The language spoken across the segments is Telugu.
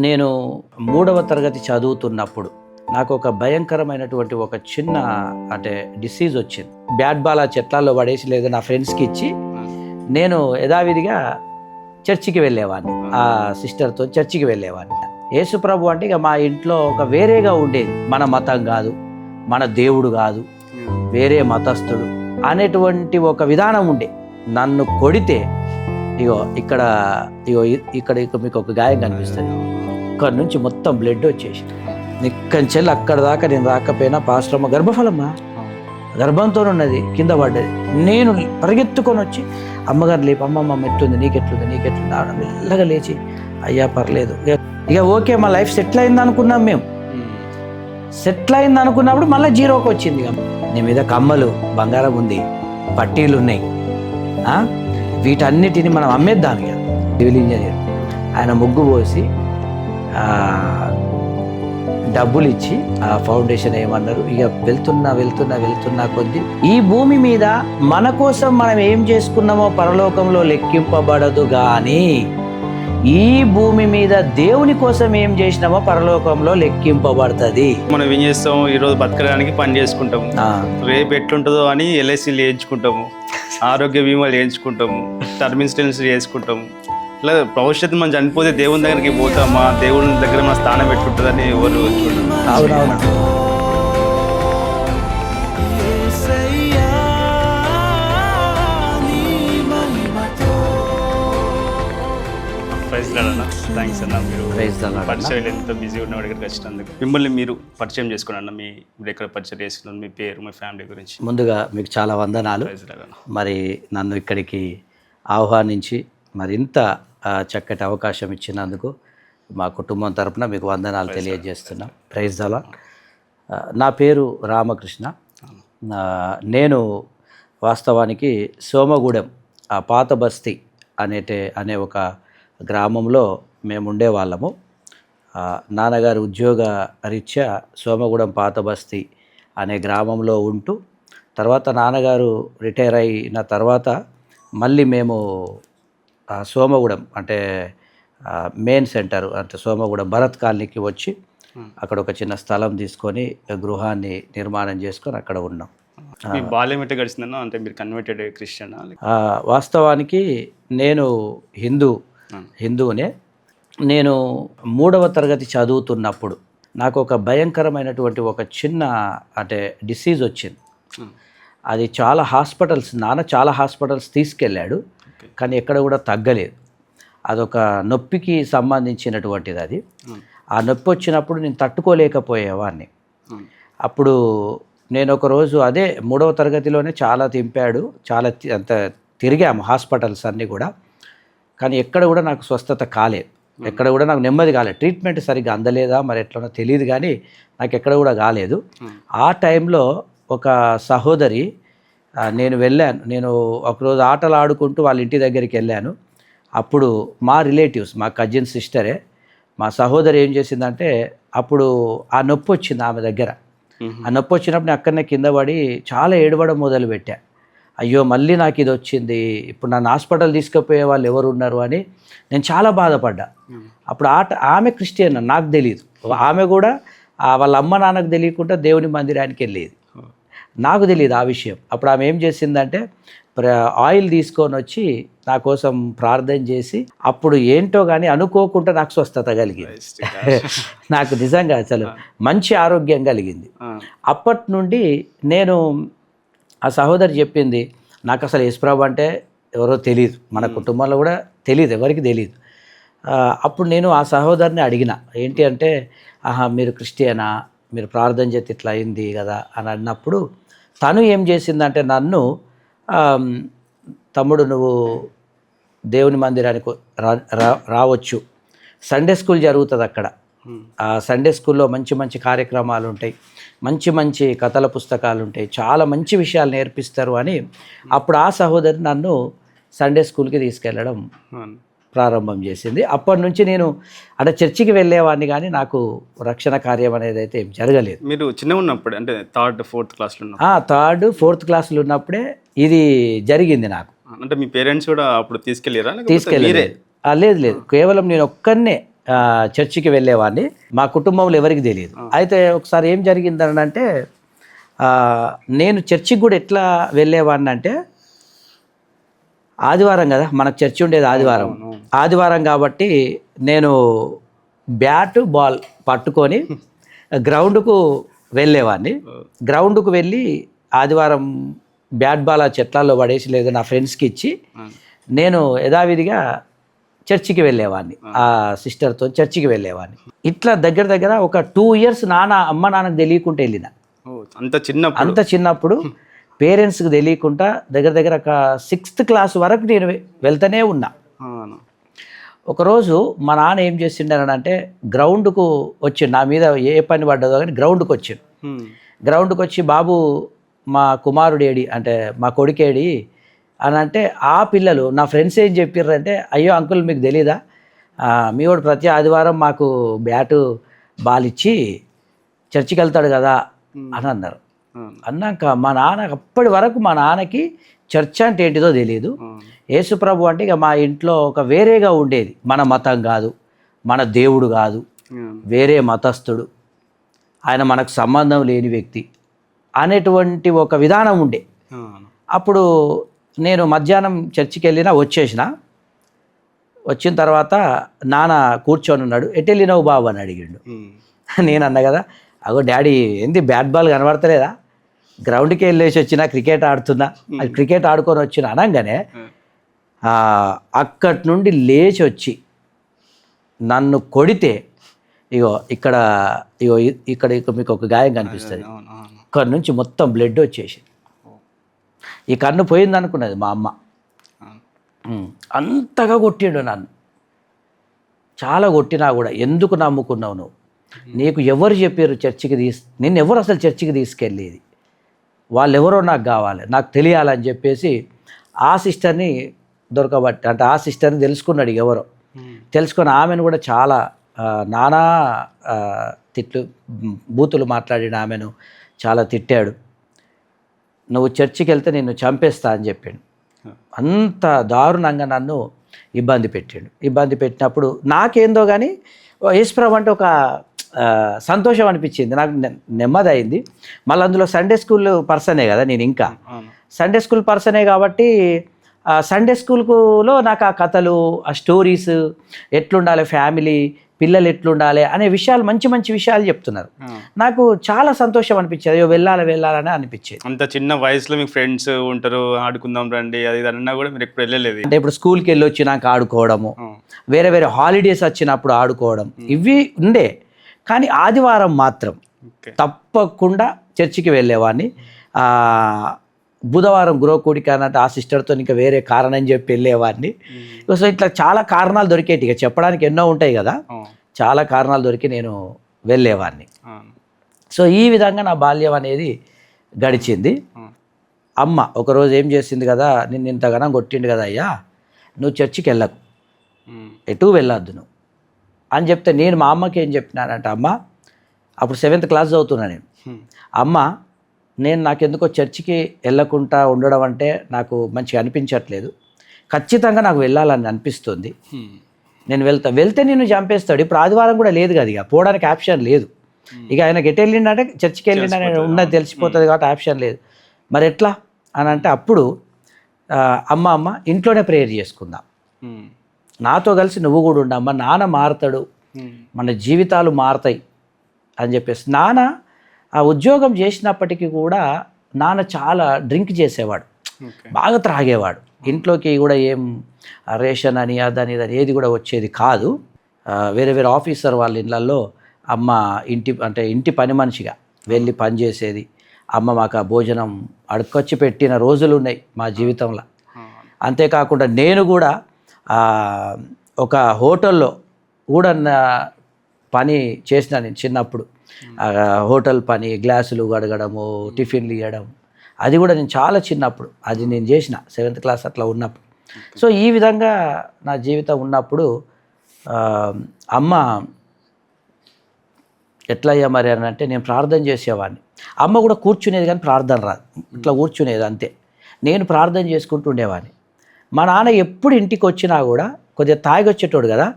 నేను 3వ తరగతి చదువుతున్నప్పుడు నాకు ఒక భయంకరమైనటువంటి ఒక చిన్న డిసీజ్ వచ్చింది. బ్యాట్ బాల్ ఆ చెట్లలో పడేసి లేదా నా ఫ్రెండ్స్కి ఇచ్చి నేను యథావిధిగా చర్చికి వెళ్ళేవాడిని. ఆ సిస్టర్తో చర్చికి వెళ్ళేవాడిని. యేసుప్రభు అంటే ఇక మా ఇంట్లో ఒక వేరేగా ఉండేది. మన మతం కాదు, మన దేవుడు కాదు, వేరే మతస్థుడు అనేటువంటి ఒక విధానం ఉండే. నన్ను కొడితే ఇక్కడ మీకు ఒక గాయం కనిపిస్తుంది. ఇక్కడ నుంచి మొత్తం బ్లడ్ వచ్చేసి నిక్కంచెల్లి అక్కడ దాకా నేను రాకపోయినా పాస్టమ్మ గర్భఫలమ్మా గర్భంతో ఉన్నది కింద పడ్డది. నేను పరిగెత్తుకొని వచ్చి అమ్మగారు లేపు, అమ్మమ్మ ఎట్లుంది, నీకెట్లుంది ఆవిడ మెల్లగా లేచి అయ్యా పర్లేదు, ఇక ఓకే మా లైఫ్ సెటిల్ అయింది అనుకున్నాం. మేము సెటిల్ అయింది అనుకున్నప్పుడు మళ్ళీ జీరోకి వచ్చింది. ఇక నీ మీద కమ్మలు బంగారం ఉంది, పట్టీలు ఉన్నాయి, వీటన్నిటిని మనం అమ్మేద్దాం. ఇక సివిల్ ఇంజనీర్ ఆయన ముగ్గు పోసి డబ్బులు ఇచ్చి ఆ ఫౌండేషన్ ఏమన్నారు, ఇక వెళ్తున్నా కొద్దీ ఈ భూమి మీద మన కోసం మనం ఏం చేసుకున్నామో పరలోకంలో లెక్కింపబడదు, కానీ ఈ భూమి మీద దేవుని కోసం ఏం చేసినామో పరలోకంలో లెక్కింపబడుతుంది. మనం ఏం చేస్తాము, ఈరోజు బతకడానికి పని చేసుకుంటాము, రేపు ఎట్లుంటుందో అని ఎల్ఐసీలు వేయించుకుంటాము, ఆరోగ్య బీమాలు వేయించుకుంటాము, టర్మ్ ఇన్సూరెన్స్ చేసుకుంటాము. ఇట్లా భవిష్యత్తు మనం చనిపోతే దేవుని దగ్గరికి పోతామా, దేవుని దగ్గర మన స్థానం పెట్టుకుంటుందని ఎవరు చూడండి. అవునవునా. థ్యాంక్స్ అన్న, మీరు పరిచయం ఎంత బిజీ ఉన్న దగ్గరికి వచ్చినందుకు. మిమ్మల్ని మీరు పరిచయం చేసుకోండి అన్న, మీరు ఎక్కడ పరిచయం చేస్తున్నారు, మీ పేరు, మీ ఫ్యామిలీ గురించి. ముందుగా మీకు చాలా వందనాలు. మరి నన్ను ఇక్కడికి ఆహ్వానించి మరింత చక్కటి అవకాశం ఇచ్చినందుకు మా కుటుంబం తరపున మీకు వందనాలు తెలియజేస్తున్నాం. Praise the lord. నా పేరు రామకృష్ణ. నేను వాస్తవానికి సోమగూడెం పాత బస్తీ అనే ఒక గ్రామంలో మేము ఉండేవాళ్ళము. నాన్నగారు ఉద్యోగ రీత్యా సోమగూడెం పాత బస్తీ అనే గ్రామంలో ఉంటూ, తర్వాత నాన్నగారు రిటైర్ అయిన తర్వాత మళ్ళీ మేము సోమగూడెం మెయిన్ సెంటర్ సోమగూడెం భరత్ కాలనీకి వచ్చి అక్కడ ఒక చిన్న స్థలం తీసుకొని గృహాన్ని నిర్మాణం చేసుకొని అక్కడ ఉన్నాం. బాల్యం ఎట్లా గడిచిందన్నా? అంటే మీరు కన్వర్టెడ్ క్రిస్టియనా? వాస్తవానికి నేను హిందువునే. నేను 3వ తరగతి చదువుతున్నప్పుడు నాకు ఒక భయంకరమైనటువంటి ఒక చిన్న డిసీజ్ వచ్చింది. అది నాన్న చాలా హాస్పిటల్స్ తీసుకెళ్ళాడు, కానీ ఎక్కడ కూడా తగ్గలేదు. అదొక నొప్పికి సంబంధించినటువంటిది. అది ఆ నొప్పి వచ్చినప్పుడు నేను తట్టుకోలేకపోయేవాడిని. అప్పుడు నేను ఒకరోజు 3వ తరగతిలోనే చాలా తింపాడు, అంత తిరిగాము హాస్పిటల్స్ అన్నీ కూడా, కానీ ఎక్కడ కూడా నాకు స్వస్థత కాలేదు, ఎక్కడ కూడా నాకు నెమ్మది కాలేదు. ట్రీట్మెంట్ సరిగ్గా అందలేదా మరి ఎట్లనో తెలియదు, కానీ నాకు ఎక్కడ కూడా కాలేదు. ఆ టైంలో ఒక సహోదరి, నేను ఒకరోజు ఆటలు ఆడుకుంటూ వాళ్ళ ఇంటి దగ్గరికి వెళ్ళాను. అప్పుడు మా రిలేటివ్స్, మా కజిన్ సిస్టరే, మా సహోదరి ఏం చేసిందంటే, అప్పుడు ఆ నొప్పి వచ్చింది ఆమె దగ్గర. ఆ నొప్పి వచ్చినప్పుడు నేను అక్కడనే కింద పడి చాలా ఏడవడం మొదలుపెట్టా. అయ్యో మళ్ళీ నాకు ఇది వచ్చింది, ఇప్పుడు నన్ను హాస్పిటల్ తీసుకుపోయే వాళ్ళు ఎవరు ఉన్నారు అని నేను చాలా బాధపడ్డా. అప్పుడు ఆమె క్రిస్టియన్, నాకు తెలియదు. ఆమె కూడా వాళ్ళ అమ్మ నాన్నకు తెలియకుండా దేవుని మందిరానికి వెళ్ళేది, నాకు తెలియదు ఆ విషయం. అప్పుడు ఆమె ఏం చేసిందంటే ఆయిల్ తీసుకొని వచ్చి నా కోసం ప్రార్థన చేసి, అప్పుడు ఏంటో కానీ అనుకోకుండా నాకు స్వస్థత కలిగింది. నాకు నిజంగా అసలు మంచి ఆరోగ్యం కలిగింది. అప్పటి నుండి నేను, ఆ సహోదరి చెప్పింది, నాకు అసలు యేసుప్రభు అంటే ఎవరో తెలియదు, మన కుటుంబంలో కూడా తెలియదు, ఎవరికి తెలియదు. అప్పుడు నేను ఆ సహోదరిని అడిగిన, ఏంటి అంటే, మీరు క్రిస్టియనా, మీరు ప్రార్థన చేస్తే ఇట్లా అయింది కదా అని అన్నప్పుడు తను ఏం చేసిందంటే, నన్ను తమ్ముడు నువ్వు దేవుని మందిరానికి రావచ్చు, సండే స్కూల్ జరుగుతుంది అక్కడ, ఆ సండే స్కూల్లో మంచి కార్యక్రమాలు ఉంటాయి, మంచి కథల పుస్తకాలు ఉంటాయి, చాలా మంచి విషయాలు నేర్పిస్తారు అని అప్పుడు ఆ సహోదరి నన్ను సండే స్కూల్కి తీసుకెళ్ళడం ప్రారంభం చేసింది. అప్పటి నుంచి నేను చర్చికి వెళ్ళేవాడిని, కానీ నాకు రక్షణ కార్యం అనేది అయితే ఏం జరగలేదు. మీరు చిన్నగా ఉన్నప్పుడు, అంటే 3rd 4th క్లాస్లో? 3rd 4th క్లాస్లో ఉన్నప్పుడే ఇది జరిగింది నాకు. అంటే మీ పేరెంట్స్ కూడా అప్పుడు తీసుకెళ్ళారా? తీసుకెళ్ళలేదు. లేదు, కేవలం నేను ఒక్కనే చర్చికి వెళ్ళేవాడిని. మా కుటుంబంలో ఎవరికి తెలియదు. అయితే ఒకసారి ఏం జరిగిందని అంటే నేను చర్చికి కూడా ఎట్లా వెళ్ళేవాడిని అంటే ఆదివారం కదా, మనకు చర్చి ఉండేది ఆదివారం. ఆదివారం కాబట్టి నేను బ్యాట్ బాల్ పట్టుకొని గ్రౌండ్కు వెళ్ళేవాడిని. గ్రౌండ్కు వెళ్ళి ఆదివారం బ్యాట్ బాల్ ఆ చెట్లలో పడేసి లేదా నా ఫ్రెండ్స్కి ఇచ్చి నేను యథావిధిగా చర్చికి వెళ్ళేవాడిని. ఆ సిస్టర్తో చర్చికి వెళ్ళేవాడిని. ఇట్లా దగ్గర దగ్గర ఒక 2 years అమ్మ నాన్నకు తెలియకుండా వెళ్ళిన. అంత చిన్నప్పుడు పేరెంట్స్కి తెలియకుండా దగ్గర దగ్గర ఒక 6th class వరకు నేను వెళ్తూనే ఉన్నా. ఒకరోజు మా నాన్న ఏం చేసిండనంటే గ్రౌండ్కు వచ్చిండు. నా మీద ఏ పని పడ్డదో కానీ గ్రౌండ్కి వచ్చిండు. గ్రౌండ్కి వచ్చి బాబు మా కుమారుడేడి అంటే మా కొడుకేడి అని అంటే ఆ పిల్లలు నా ఫ్రెండ్స్ ఏం చెప్పారంటే అయ్యో అంకుల్ మీకు తెలీదా, మీ వాడు ప్రతి ఆదివారం మాకు బ్యాటు బాల్ ఇచ్చి చర్చికి వెళ్తాడు కదా అని అన్నారు. అన్నాక మా నాన్న అప్పటి వరకు మా నాన్నకి చర్చ్ అంటే ఏంటిదో తెలియదు. యేసుప్రభు అంటే ఇక మా ఇంట్లో ఒక వేరేగా ఉండేది. మన మతం కాదు, మన దేవుడు కాదు, వేరే మతస్థుడు, ఆయన మనకు సంబంధం లేని వ్యక్తి అనేటువంటి ఒక విధానం ఉండే. అప్పుడు నేను మధ్యాహ్నం చర్చికి వెళ్ళినా వచ్చిన తర్వాత నాన్న కూర్చొని ఉన్నాడు. ఎటు వెళ్ళినావు బాబు అని అడిగిండు. నేను అన్నా కదా, అగో డాడీ ఏంది బ్యాట్ బాల్ కనబడతలేదా, గ్రౌండ్కి వెళ్ళేసి వచ్చినా క్రికెట్ ఆడుతున్నా, అది క్రికెట్ ఆడుకొని వచ్చిన అనగానే అక్కడి నుండి లేచి వచ్చి నన్ను కొడితే ఇక్కడ మీకు ఒక గాయం కనిపిస్తుంది. ఇక్కడ నుంచి మొత్తం బ్లడ్ వచ్చేసి ఈ కన్ను పోయింది అనుకున్నది మా అమ్మ. అంతగా కొట్టిండు నన్ను, చాలా కొట్టినా కూడా ఎందుకు నమ్ముకున్నావు నువ్వు, నీకు ఎవరు చెప్పారు చర్చికి నిన్ను ఎవరు అసలు చర్చికి తీసుకెళ్ళేది, వాళ్ళు ఎవరో నాకు కావాలి, నాకు తెలియాలని చెప్పేసి ఆ సిస్టర్ని దొరకబట్టి అంటే ఆ సిస్టర్ని తెలుసుకున్నాడు ఎవరో. తెలుసుకొని ఆమెను కూడా చాలా నానా బూతులు మాట్లాడిన ఆమెను చాలా తిట్టాడు. నువ్వు చర్చికి వెళ్తే నిన్ను చంపేస్తా అని చెప్పాడు. అంత దారుణంగా నన్ను ఇబ్బంది పెట్టాడు. ఇబ్బంది పెట్టినప్పుడు నాకేందో కానీ యేసుప్రభు అంటే ఒక సంతోషం అనిపించింది, నాకు నెమ్మది అయింది. మళ్ళీ అందులో సండే స్కూల్ పర్సనే కదా నేను, ఇంకా సండే స్కూల్ పర్సనే కాబట్టి సండే స్కూల్లో నాకు ఆ కథలు, ఆ స్టోరీస్, ఎట్లుండాలి ఫ్యామిలీ, పిల్లలు ఎట్లుండాలి అనే విషయాలు, మంచి మంచి విషయాలు చెప్తున్నారు. నాకు చాలా సంతోషం అనిపించేది, అయ్యో వెళ్ళాలని అనిపించేది. అంత చిన్న వయసులో మీకు ఫ్రెండ్స్ ఉంటారు, ఆడుకుందాం రండి అది అన్నా కూడా మీరు ఎప్పుడు వెళ్ళలేదు. అంటే ఇప్పుడు స్కూల్కి వెళ్ళి వచ్చినాక ఆడుకోవడము, వేరే వేరే హాలిడేస్ వచ్చినప్పుడు ఆడుకోవడం, ఇవి ఉండే. కానీ ఆదివారం మాత్రం తప్పకుండా చర్చికి వెళ్ళేవాడిని. బుధవారం గృహకూడిక అన్నట్టు ఆ సిస్టర్తో ఇంకా వేరే కారణం చెప్పి వెళ్ళేవాడిని. సో ఇట్లా చాలా కారణాలు దొరికేటి, ఇక చెప్పడానికి ఎన్నో ఉంటాయి కదా, చాలా కారణాలు దొరికి నేను వెళ్ళేవాడిని. సో ఈ విధంగా నా బాల్యం అనేది గడిచింది. అమ్మ ఒకరోజు ఏం చేసింది కదా, నిన్ను ఇంతగానం కొట్టిండు కదా అయ్యా, నువ్వు చర్చికి వెళ్ళకు, ఎటు వెళ్ళొద్దు నువ్వు అని చెప్తే నేను మా అమ్మకి ఏం చెప్పినానంటే, అమ్మ అప్పుడు 7th class చదువుతున్నా నేను, అమ్మ నాకెందుకో చర్చికి వెళ్ళకుండా ఉండడం అంటే నాకు మంచిగా అనిపించట్లేదు, ఖచ్చితంగా నాకు వెళ్ళాలని అనిపిస్తుంది, నేను వెళ్తే నేను చంపేస్తాడు. ఇప్పుడు ఆదివారం కూడా లేదు కదా, ఇక పోవడానికి ఆప్షన్ లేదు. ఇక ఆయనకి ఎటు వెళ్ళిండంటే చర్చికి వెళ్ళిండని ఉన్నది తెలిసిపోతుంది కాబట్టి ఆప్షన్ లేదు. మరి ఎట్లా అని అంటే అప్పుడు అమ్మ ఇంట్లోనే ప్రేయర్ చేసుకుందాం, నాతో కలిసి నువ్వు కూడా ఉండమ్మా, నాన్న మారుతాడు, మన జీవితాలు మారుతాయి అని చెప్పేసి. నాన్న ఆ ఉద్యోగం చేసినప్పటికీ కూడా నాన్న చాలా డ్రింక్ చేసేవాడు, బాగా త్రాగేవాడు. ఇంట్లోకి కూడా ఏం రేషన్ అని అదని ఇదని ఏది కూడా వచ్చేది కాదు. వేరే వేరే ఆఫీసర్ వాళ్ళ ఇళ్ళల్లో అమ్మ ఇంటి పని మనిషిగా వెళ్ళి పని చేసేది. అమ్మ మాకు ఆ భోజనం అడుక్కొచ్చి పెట్టిన రోజులు ఉన్నాయి మా జీవితంలో. అంతేకాకుండా నేను కూడా ఒక హోటల్లో కూడా పని చేసిన నేను చిన్నప్పుడు. హోటల్ పని, గ్లాసులు కడగడము, టిఫిన్లు ఇవ్వడం, అది కూడా నేను చాలా చిన్నప్పుడు అది నేను చేసిన 7th class అట్లా ఉన్నప్పుడు. సో ఈ విధంగా నా జీవితం ఉన్నప్పుడు అమ్మ ఎట్లయ్యా మరి అని అంటే నేను ప్రార్థన చేసేవాడిని. అమ్మ కూడా కూర్చునేది కానీ ప్రార్థన రాదు, ఇట్లా కూర్చునేది అంతే. నేను ప్రార్థన చేసుకుంటూ ఉండేవాడిని. మా నాన్న ఎప్పుడు ఇంటికి వచ్చినా కూడా కొద్దిగా తాగి వచ్చేటోడు కదా,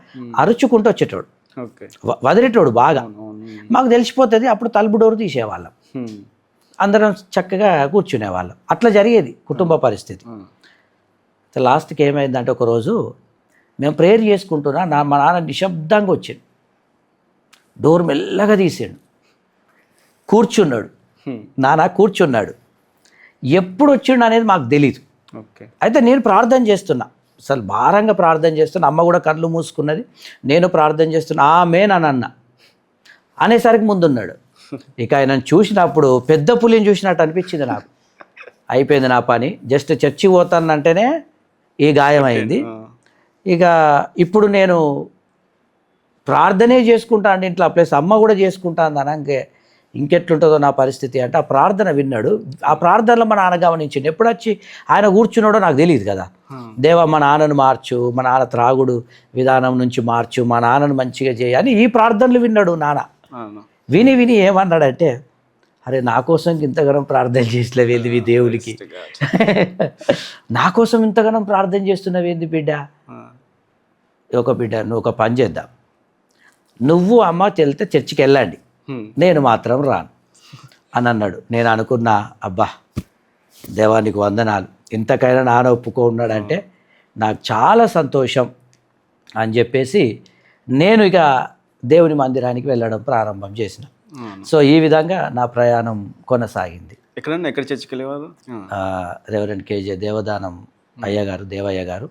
అరుచుకుంటూ వచ్చేటోడు. ఓకే. వదిలేటోడు బాగా. అవును. మాకు తెలిసిపోతుంది, అప్పుడు తలుపు డోరు తీసేవాళ్ళం, అందరం చక్కగా కూర్చునేవాళ్ళం. అట్లా జరిగేది కుటుంబ పరిస్థితి. లాస్ట్కి ఏమైందంటే ఒకరోజు మేము ప్రేయర్ చేసుకుంటున్నా, మా నాన్న నిశ్శబ్దంగా వచ్చిండు, డోర్ మెల్లగా తీసాడు, కూర్చున్నాడు. నాన్న కూర్చున్నాడు. ఎప్పుడు వచ్చిండు అనేది మాకు తెలీదు. ఓకే. అయితే నేను ప్రార్థన చేస్తున్నా, అసలు భారంగా ప్రార్థన చేస్తున్నా, అమ్మ కూడా కళ్ళు మూసుకున్నది, నేను ప్రార్థన చేస్తున్నా. ఆమేన్ అని అన్న అనేసరికి ముందున్నాడు. ఇక ఆయనను చూసినప్పుడు పెద్ద పులిని చూసినట్టు అనిపించింది నాకు. అయిపోయింది నా పని. జస్ట్ చర్చికి పోతానంటేనే ఈ గాయం అయింది. ఇక ఇప్పుడు నేను ప్రార్థనే చేసుకుంటా అంటే ఇంట్లో ప్లస్ అమ్మ కూడా చేసుకుంటా అనకే ఇంకెట్లుంటుందో నా పరిస్థితి అంటే ఆ ప్రార్థన విన్నాడు. ఆ ప్రార్థనలో మా నాన్న గమనించిండు. ఎప్పుడు వచ్చి ఆయన కూర్చున్నాడో నాకు తెలియదు కదా. దేవా మా నాన్నను మార్చు, మా నాన్న త్రాగుడు విధానం నుంచి మార్చు, మా నాన్నను మంచిగా చేయి అని ఈ ప్రార్థనలు విన్నాడు నాన్న. విని విని ఏమన్నాడంటే, అరే నా కోసం ఇంతగానం ప్రార్థన చేసినవేంది మీ దేవుడికి, నా కోసం ఇంతగానం ప్రార్థన చేస్తున్నవేంది బిడ్డ, నువ్వు ఒక పని చేద్దాం, నువ్వు అమ్మ వెళ్తే చర్చికి వెళ్ళండి, నేను మాత్రం రాను అని అన్నాడు. నేను అనుకున్నా, అబ్బా దేవానికి వందనాలు, ఇంతకైనా నాన్న ఒప్పుకున్నాడంటే నాకు చాలా సంతోషం అని చెప్పేసి నేను ఇక దేవుని మందిరానికి వెళ్ళడం ప్రారంభం చేసిన. సో ఈ విధంగా నా ప్రయాణం కొనసాగింది. ఎక్కడ చర్చికి వెళ్ళేవారు? రెవరెండ్ కేజే దేవదానం అయ్యగారు, దేవయ్య గారు,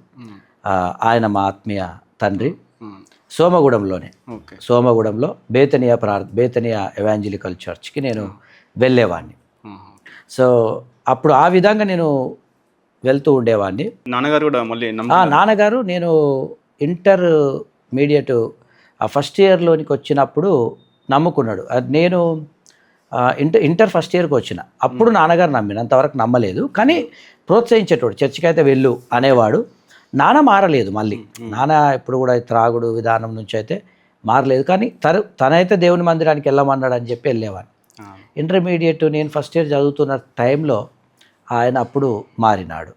ఆయన మా ఆత్మీయ తండ్రి. సోమగూడెంలోనే, సోమగూడెంలో బేతనియా ఎవాంజలికల్ చర్చ్కి నేను వెళ్ళేవాడిని. సో అప్పుడు ఆ విధంగా నేను వెళ్తూ ఉండేవాడిని. నాన్నగారు కూడా మళ్ళీ నాన్నగారు నేను ఇంటర్మీడియట్ ఫస్ట్ ఇయర్లోనికి వచ్చినప్పుడు నమ్ముకున్నాడు. నేను ఇంటర్ ఫస్ట్ ఇయర్కి వచ్చిన అప్పుడు నాన్నగారు నమ్మిన, అంతవరకు నమ్మలేదు, కానీ ప్రోత్సహించేటోడు, చర్చికి అయితే వెళ్ళు అనేవాడు. నాన్న మారలేదు మళ్ళీ, నాన్న ఇప్పుడు కూడా త్రాగుడు విధానం నుంచి అయితే మారలేదు, కానీ తనైతే దేవుని మందిరానికి వెళ్ళమన్నాడు అని చెప్పి వెళ్ళేవాడిని. ఇంటర్మీడియట్ నేను ఫస్ట్ ఇయర్ చదువుతున్న టైంలో ఆయన అప్పుడు మారినాడు.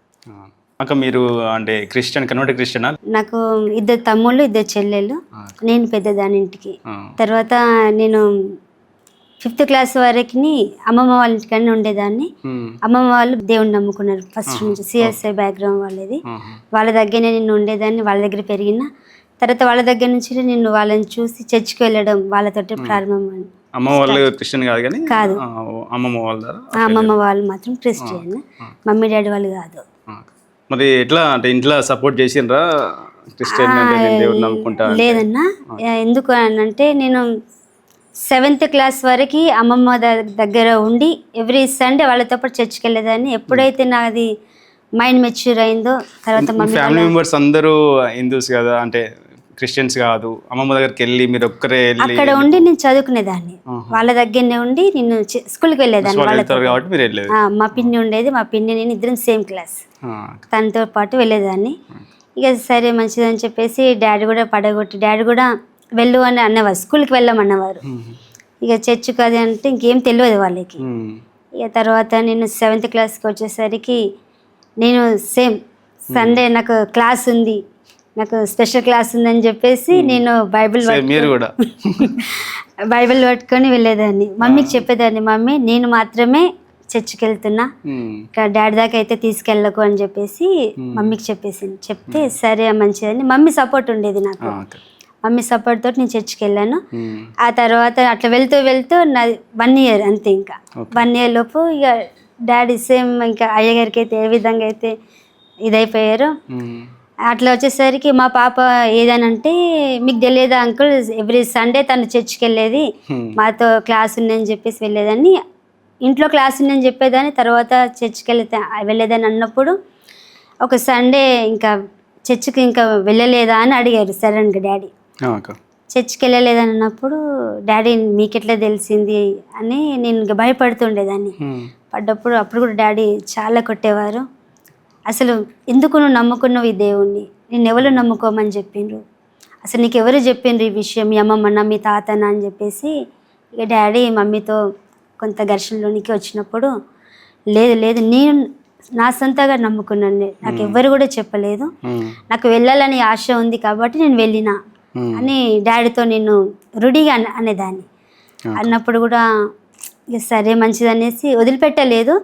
అక్క మీరు అంటే క్రిస్టియన్, కన్వర్ట్ క్రిస్టియనా? నాకు 2 తమ్ముళ్ళు 2 చెల్లెళ్ళు, నేను పెద్దదాని ఇంటికి. తర్వాత నేను 5th క్లాస్ వరకు అమ్మమ్మ వాళ్ళ ఇంటికన్నా ఉండేదాన్ని. అమ్మమ్మ వాళ్ళు దేవుని నమ్ముకున్నారు ఫస్ట్ నుంచి, సిఎస్ఐ బ్యాక్గ్రౌండ్ వాళ్ళది. వాళ్ళ దగ్గరనే నేను ఉండేదాన్ని, వాళ్ళ దగ్గర పెరిగిన. తర్వాత వాళ్ళ దగ్గర నుంచి నేను వాళ్ళని చూసి చర్చికి వెళ్ళడం వాళ్ళతోటి ప్రారంభం. అమ్మ వాళ్ళు క్రిస్టియన్ కాదు కానీ కాదు, అమ్మమ్మ వాళ్ళు మాత్రం క్రిస్టియన్, మమ్మీ డాడీ వాళ్ళు కాదు. మరి ఎట్లా అంటే ఇంట్లో సపోర్ట్ చేసిండ్రా క్రిస్టియన్ దేవుని నమ్ముకుంటా? లేదన్నా, ఎందుకు అంటే నేను 7th క్లాస్ వరకు అమ్మమ్మ దగ్గర ఉండి ఎవ్రీ సండే వాళ్ళతో పాటు చర్చికి వెళ్ళేదాన్ని. ఎప్పుడైతే నాది మైండ్ మెచ్యూర్ అయిందో తర్వాత ఫ్యామిలీ మెంబర్స్ అందరూ హిందూస్ కదా, అంటే క్రిస్టియన్స్ కాదు, అమ్మమ్మ దగ్గరికి వెళ్ళి మీరు ఒక్కరే అక్కడ ఉండి నేను చదువుకునేదాన్ని. వాళ్ళ దగ్గరనే ఉండి నేను స్కూల్కి వెళ్ళేదాన్ని వాళ్ళతో. మా పిన్ని ఉండేది, మా పిన్ని నేను ఇద్దరం సేమ్ క్లాస్, తనతో పాటు వెళ్ళేదాన్ని. ఇక సరే మంచిదని చెప్పేసి డాడీ కూడా పడగొట్టి, డాడీ కూడా వెళ్ళు అని అన్నవారు, స్కూల్కి వెళ్ళమన్నవారు. ఇక చర్చికి అది అంటే ఇంకేం తెలియదు వాళ్ళకి. ఇక తర్వాత నేను 7th క్లాస్కి వచ్చేసరికి నేను సేమ్ సండే నాకు క్లాస్ ఉంది, నాకు స్పెషల్ క్లాస్ ఉందని చెప్పేసి నేను బైబిల్ పట్టుకొని వెళ్ళేదాన్ని. మమ్మీకి చెప్పేదాన్ని, మమ్మీ నేను మాత్రమే చర్చికి వెళ్తున్నా, ఇంకా డాడీ దాకా అయితే తీసుకెళ్ళకు అని చెప్పేసి మమ్మీకి చెప్పేసింది. చెప్తే సరే మంచిదని మమ్మీ సపోర్ట్ ఉండేది నాకు. మమ్మీ సపోర్ట్ తోటి నేను చర్చికి వెళ్ళాను. ఆ తర్వాత అట్లా వెళ్తూ వెళ్తూ నా 1 ఇయర్ అంతే, ఇంకా 1 ఇయర్ లోపు ఇక డాడీ సేమ్ ఇంకా అయ్యగారికి అయితే ఏ విధంగా అయితే ఇదైపోయారో అట్లా వచ్చేసరికి మా పాప ఏదనంటే, మీకు తెలియదా అంకుల్ ఎవ్రీ సండే తను చర్చికి వెళ్ళేది, మాతో క్లాస్ ఉందని చెప్పేసి వెళ్ళేదాన్ని, ఇంట్లో క్లాస్ ఉందని చెప్పేదాన్ని, తర్వాత చర్చికి వెళ్ళేదాన్ని అన్నప్పుడు ఒక సండే ఇంకా చర్చికి ఇంకా వెళ్ళలేదా అని అడిగారు సడన్గా డాడీ. చర్చికి వెళ్ళలేదని అన్నప్పుడు డాడీ మీకెట్లా తెలిసింది అని నేను ఇంకా భయపడుతుండేదాన్ని. అప్పుడు కూడా డాడీ చాలా కొట్టేవారు. అసలు ఎందుకు నువ్వు నమ్ముకున్నావు ఈ దేవుణ్ణి, నేను ఎవరు నమ్ముకోమని చెప్పిండ్రు, అసలు నీకు ఎవరు చెప్పిండ్రు ఈ విషయం, మీ అమ్మమ్మన్నా మీ తాతనా అని చెప్పేసి ఇక డాడీ మమ్మీతో కొంత ఘర్షణలోనికి వచ్చినప్పుడు, లేదు నేను నా సొంతగా నమ్ముకున్నాను, నాకు ఎవ్వరు కూడా చెప్పలేదు, నాకు వెళ్ళాలని ఆశ ఉంది కాబట్టి నేను వెళ్ళినా, అని డాడీతో నేను రుడిగా అనేదాన్ని. అన్నప్పుడు కూడా ఇక సరే మంచిది అనేసి వదిలిపెట్టలేదు.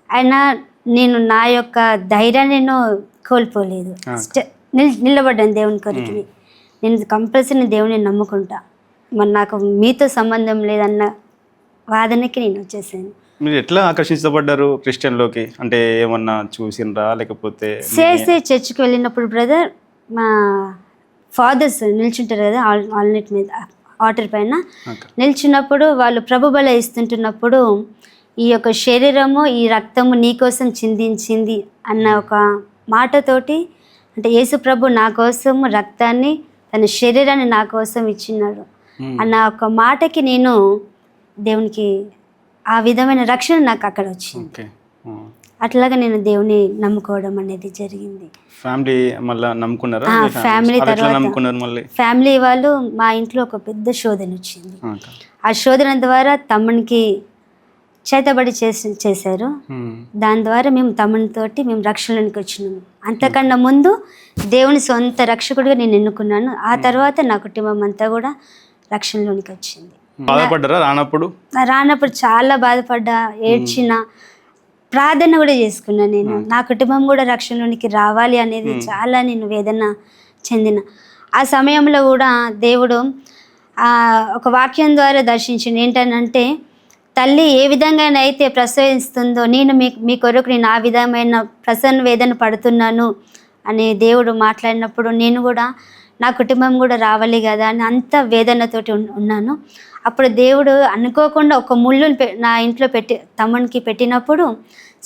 అయినా నేను నా యొక్క ధైర్యాన్ని నేను కోల్పోలేదు. నిలబడ్డాను దేవుని కొరకు. నేను కంపల్సరీ దేవుని నమ్ముకుంటా, మరి నాకు మీతో సంబంధం లేదన్న వాదనకి నేను వచ్చేసాను. మీరు ఎట్లా ఆకర్షించబడ్డారు క్రిస్టియన్లోకి? అంటే ఏమన్నా చూసినరా లేకపోతే? సేసే చర్చికి వెళ్ళినప్పుడు బ్రదర్, మా ఫాదర్స్ నిల్చుంటారు కదా ఆల్నెట్ మీద వాటర్ పైన నిల్చున్నప్పుడు వాళ్ళు ప్రభు బలి ఇస్తుంటున్నప్పుడు ఈ యొక్క శరీరము ఈ రక్తము నీకోసం చిందించింది అన్న ఒక మాటతోటి, అంటే యేసు ప్రభు నా కోసం రక్తాన్ని తన శరీరాన్ని నా కోసం ఇచ్చినాడు అన్న ఒక మాటకి నేను దేవునికి ఆ విధమైన రక్షణ నాకు అక్కడ వచ్చింది. అట్లాగా నేను దేవుని నమ్ముకోవడం అనేది జరిగింది. ఫ్యామిలీ మళ్ళీ నమ్ముకున్నారా? ఫ్యామిలీ తర్వాత మళ్ళీ ఫ్యామిలీ వాళ్ళు మా ఇంట్లో ఒక పెద్ద శోధన వచ్చింది. ఆ శోధన ద్వారా తమ్మునికి చేతబడి చేశారు. దాని ద్వారా మేము తమ్మునితోటి మేము రక్షణలోనికి వచ్చినాము. అంతకన్నా ముందు దేవుని సొంత రక్షకుడిగా నేను ఎన్నుకున్నాను. ఆ తర్వాత నా కుటుంబం అంతా కూడా రక్షణలోనికి వచ్చింది. బాధపడ్డారా రానప్పుడు? చాలా బాధపడ్డా, ఏడ్చిన, ప్రార్థన కూడా చేసుకున్నాను. నేను నా కుటుంబం కూడా రక్షణలోనికి రావాలి అనేది చాలా నేను వేదన చెందిన. ఆ సమయంలో కూడా దేవుడు ఒక వాక్యం ద్వారా దర్శించింది. ఏంటనంటే, తల్లి ఏ విధంగానైతే ప్రసవిస్తుందో నేను మీ కొరకు నేను ఆ విధమైన ప్రసన్న వేదన పడుతున్నాను అని దేవుడు మాట్లాడినప్పుడు నేను కూడా నా కుటుంబం కూడా రావాలి కదా అని అంత వేదనతోటి ఉన్నాను. అప్పుడు దేవుడు అనుకోకుండా ఒక ముళ్ళుని నా ఇంట్లో తమ్మునికి పెట్టినప్పుడు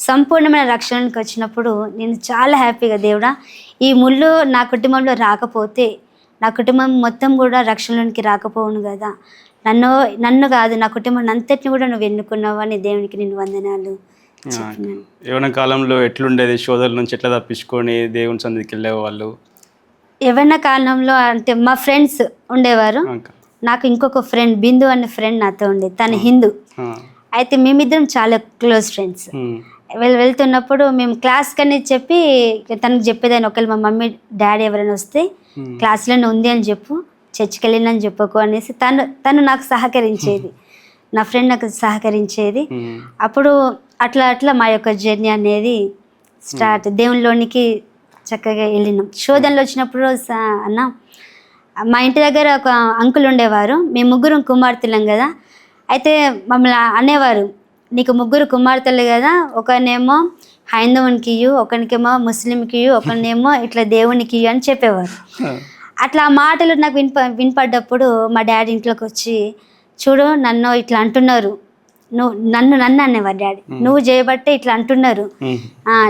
సంపూర్ణమైన రక్షణకి వచ్చినప్పుడు నేను చాలా హ్యాపీగా, దేవుడా ఈ ముళ్ళు నా కుటుంబంలో రాకపోతే నా కుటుంబం మొత్తం కూడా రక్షణలోనికి రాకపోవును కదా, నన్ను కాదు నా కుటుంబం అంతటిని కూడా నువ్వు ఎన్నుకున్నావు అని దేవునికి నేను వందనాలు చెప్పినాను. యవ్వన కాలంలో ఎట్లుండేది? శోధనల నుంచి ఎట్లా తప్పించుకొని దేవుని సన్నిధికి వెళ్ళేవాళ్ళు? యవ్వన కాలంలో అంటే మా ఫ్రెండ్స్ ఉండేవారు. నాకు ఇంకొక ఫ్రెండ్ బిందు అనే ఫ్రెండ్ నాతో ఉండేది. తను హిందూ. అయితే మేమిద్దరం చాలా క్లోజ్ ఫ్రెండ్స్. వెళ్తున్నప్పుడు మేము క్లాస్ కని చెప్పి తనకు చెప్పేదాన్ని, ఒకవేళ మా మమ్మీ డాడీ ఎవరైనా వస్తే క్లాస్లోనే ఉంది అని చెప్పు, చర్చికి వెళ్ళినని చెప్పకు అనేసి తను నాకు సహకరించేది. నా ఫ్రెండ్ నాకు సహకరించేది. అప్పుడు అట్లా మా యొక్క జర్నీ అనేది స్టార్ట్. దేవునిలోనికి చక్కగా వెళ్ళినాం. శోధనలు వచ్చినప్పుడు అన్న మా ఇంటి దగ్గర ఒక అంకుల్ ఉండేవారు. మేము ముగ్గురం కుమార్తెలం కదా. అయితే మమ్మల్ని అనేవారు, నీకు ముగ్గురు కుమార్తెలు కదా, ఒకనేమో హైందవునికి ఇయ్యు, ఒకనికేమో ముస్లింకి ఇయ్యు, ఒకనేమో ఇట్లా దేవునికి ఇయ్యు అని చెప్పేవారు. అట్లా ఆ మాటలు నాకు వినపడ్డప్పుడు మా డాడీ ఇంట్లోకి వచ్చి, చూడు నన్ను ఇట్లా అంటున్నారు, నన్ను అనేవారు డాడీ, నువ్వు చేయబట్టే ఇట్లా అంటున్నారు,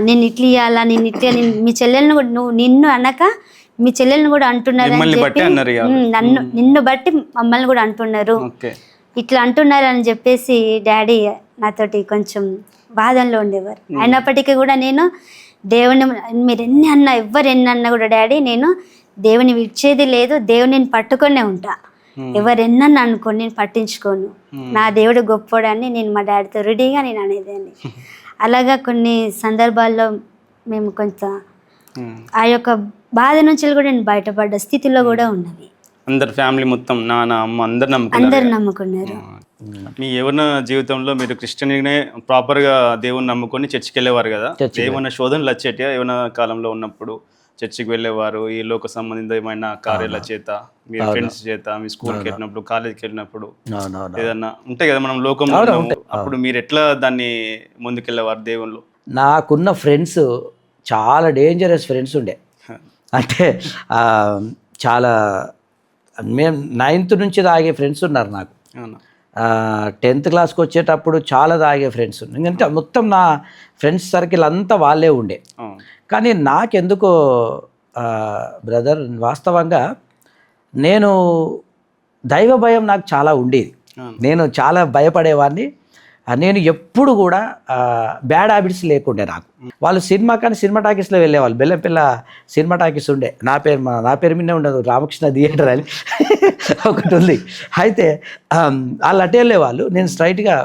నేను ఇట్లా ఇయ్యాలా, నేను ఇట్లా, మీ చెల్లెల్ని కూడా నిన్ను అనక మీ చెల్లెల్ని కూడా అంటున్నారు అని చెప్పి నిన్ను బట్టి మమ్మల్ని కూడా అంటున్నారు, ఇట్లా అంటున్నారు అని చెప్పేసి డాడీ నాతోటి కొంచెం బాధల్లో ఉండేవారు. అయినప్పటికీ కూడా నేను దేవుని, మీరు ఎన్ని అన్నా ఎవరు ఎన్ని అన్నా కూడా డాడీ నేను దేవుని విడిచేది లేదు, దేవుని నేను పట్టుకొనే ఉంటా, ఎవరెన్నన్నా అనుకోని నేను పట్టించుకోను, నా దేవుడు గొప్పోడని నేను మా డాడీతో రెడీగా నేను అనేదాన్ని. అలాగా కొన్ని సందర్భాల్లో మేము కొంత ఆ యొక్క బాధ నుంచి కూడా నేను బయటపడ్డ స్థితిలో కూడా ఉన్నవి. అందరు ఫ్యామిలీ మొత్తం నాన్న అమ్మ అందరు నమ్ముకున్నారు. మీ యవ్వన జీవితంలో మీరు క్రిస్టియన్గానే ప్రాపర్గా దేవుని నమ్ముకొని చర్చికి వెళ్ళేవారు కదా, ఏమైనా శోధనలు వచ్చేటి యవ్వన కాలంలో ఉన్నప్పుడు? చర్చికి వెళ్ళేవారు, ఈ లోక సంబంధితమైన కార్యాల చేత, మీ ఫ్రెండ్స్ చేత, మీ స్కూల్కి వెళ్ళినప్పుడు, కాలేజీకి వెళ్ళినప్పుడు ఏదన్నా ఉంటాయి కదా మనం లోకంలో, అప్పుడు మీరు ఎట్లా దాన్ని ముందుకెళ్ళేవారు దేవుళ్ళు? నాకున్న ఫ్రెండ్స్ చాలా డేంజరస్ ఫ్రెండ్స్ ఉండే. అంటే చాలా, మేము 9th నుంచి తాగే ఫ్రెండ్స్ ఉన్నారు నాకు. 10th క్లాస్కి వచ్చేటప్పుడు చాలా తాగే ఫ్రెండ్స్ ఉన్నారు. ఎందుకంటే మొత్తం నా ఫ్రెండ్స్ సర్కిల్ అంతా వాళ్ళే ఉండే. కానీ నాకెందుకో బ్రదర్, వాస్తవంగా నేను దైవ భయం నాకు చాలా ఉండేది. నేను చాలా భయపడేవాడిని. నేను ఎప్పుడు కూడా బ్యాడ్ హ్యాబిట్స్ లేకుండే నాకు. వాళ్ళు సినిమా టాకీస్లో వెళ్ళేవాళ్ళు. బెల్లంపిల్ల సినిమా టాకీస్ ఉండే, నా పేరు మీదే ఉండదు, రామకృష్ణ థియేటర్ అని ఒకటి ఉంది. అయితే వాళ్ళు అటు వెళ్ళేవాళ్ళు, నేను స్ట్రైట్గా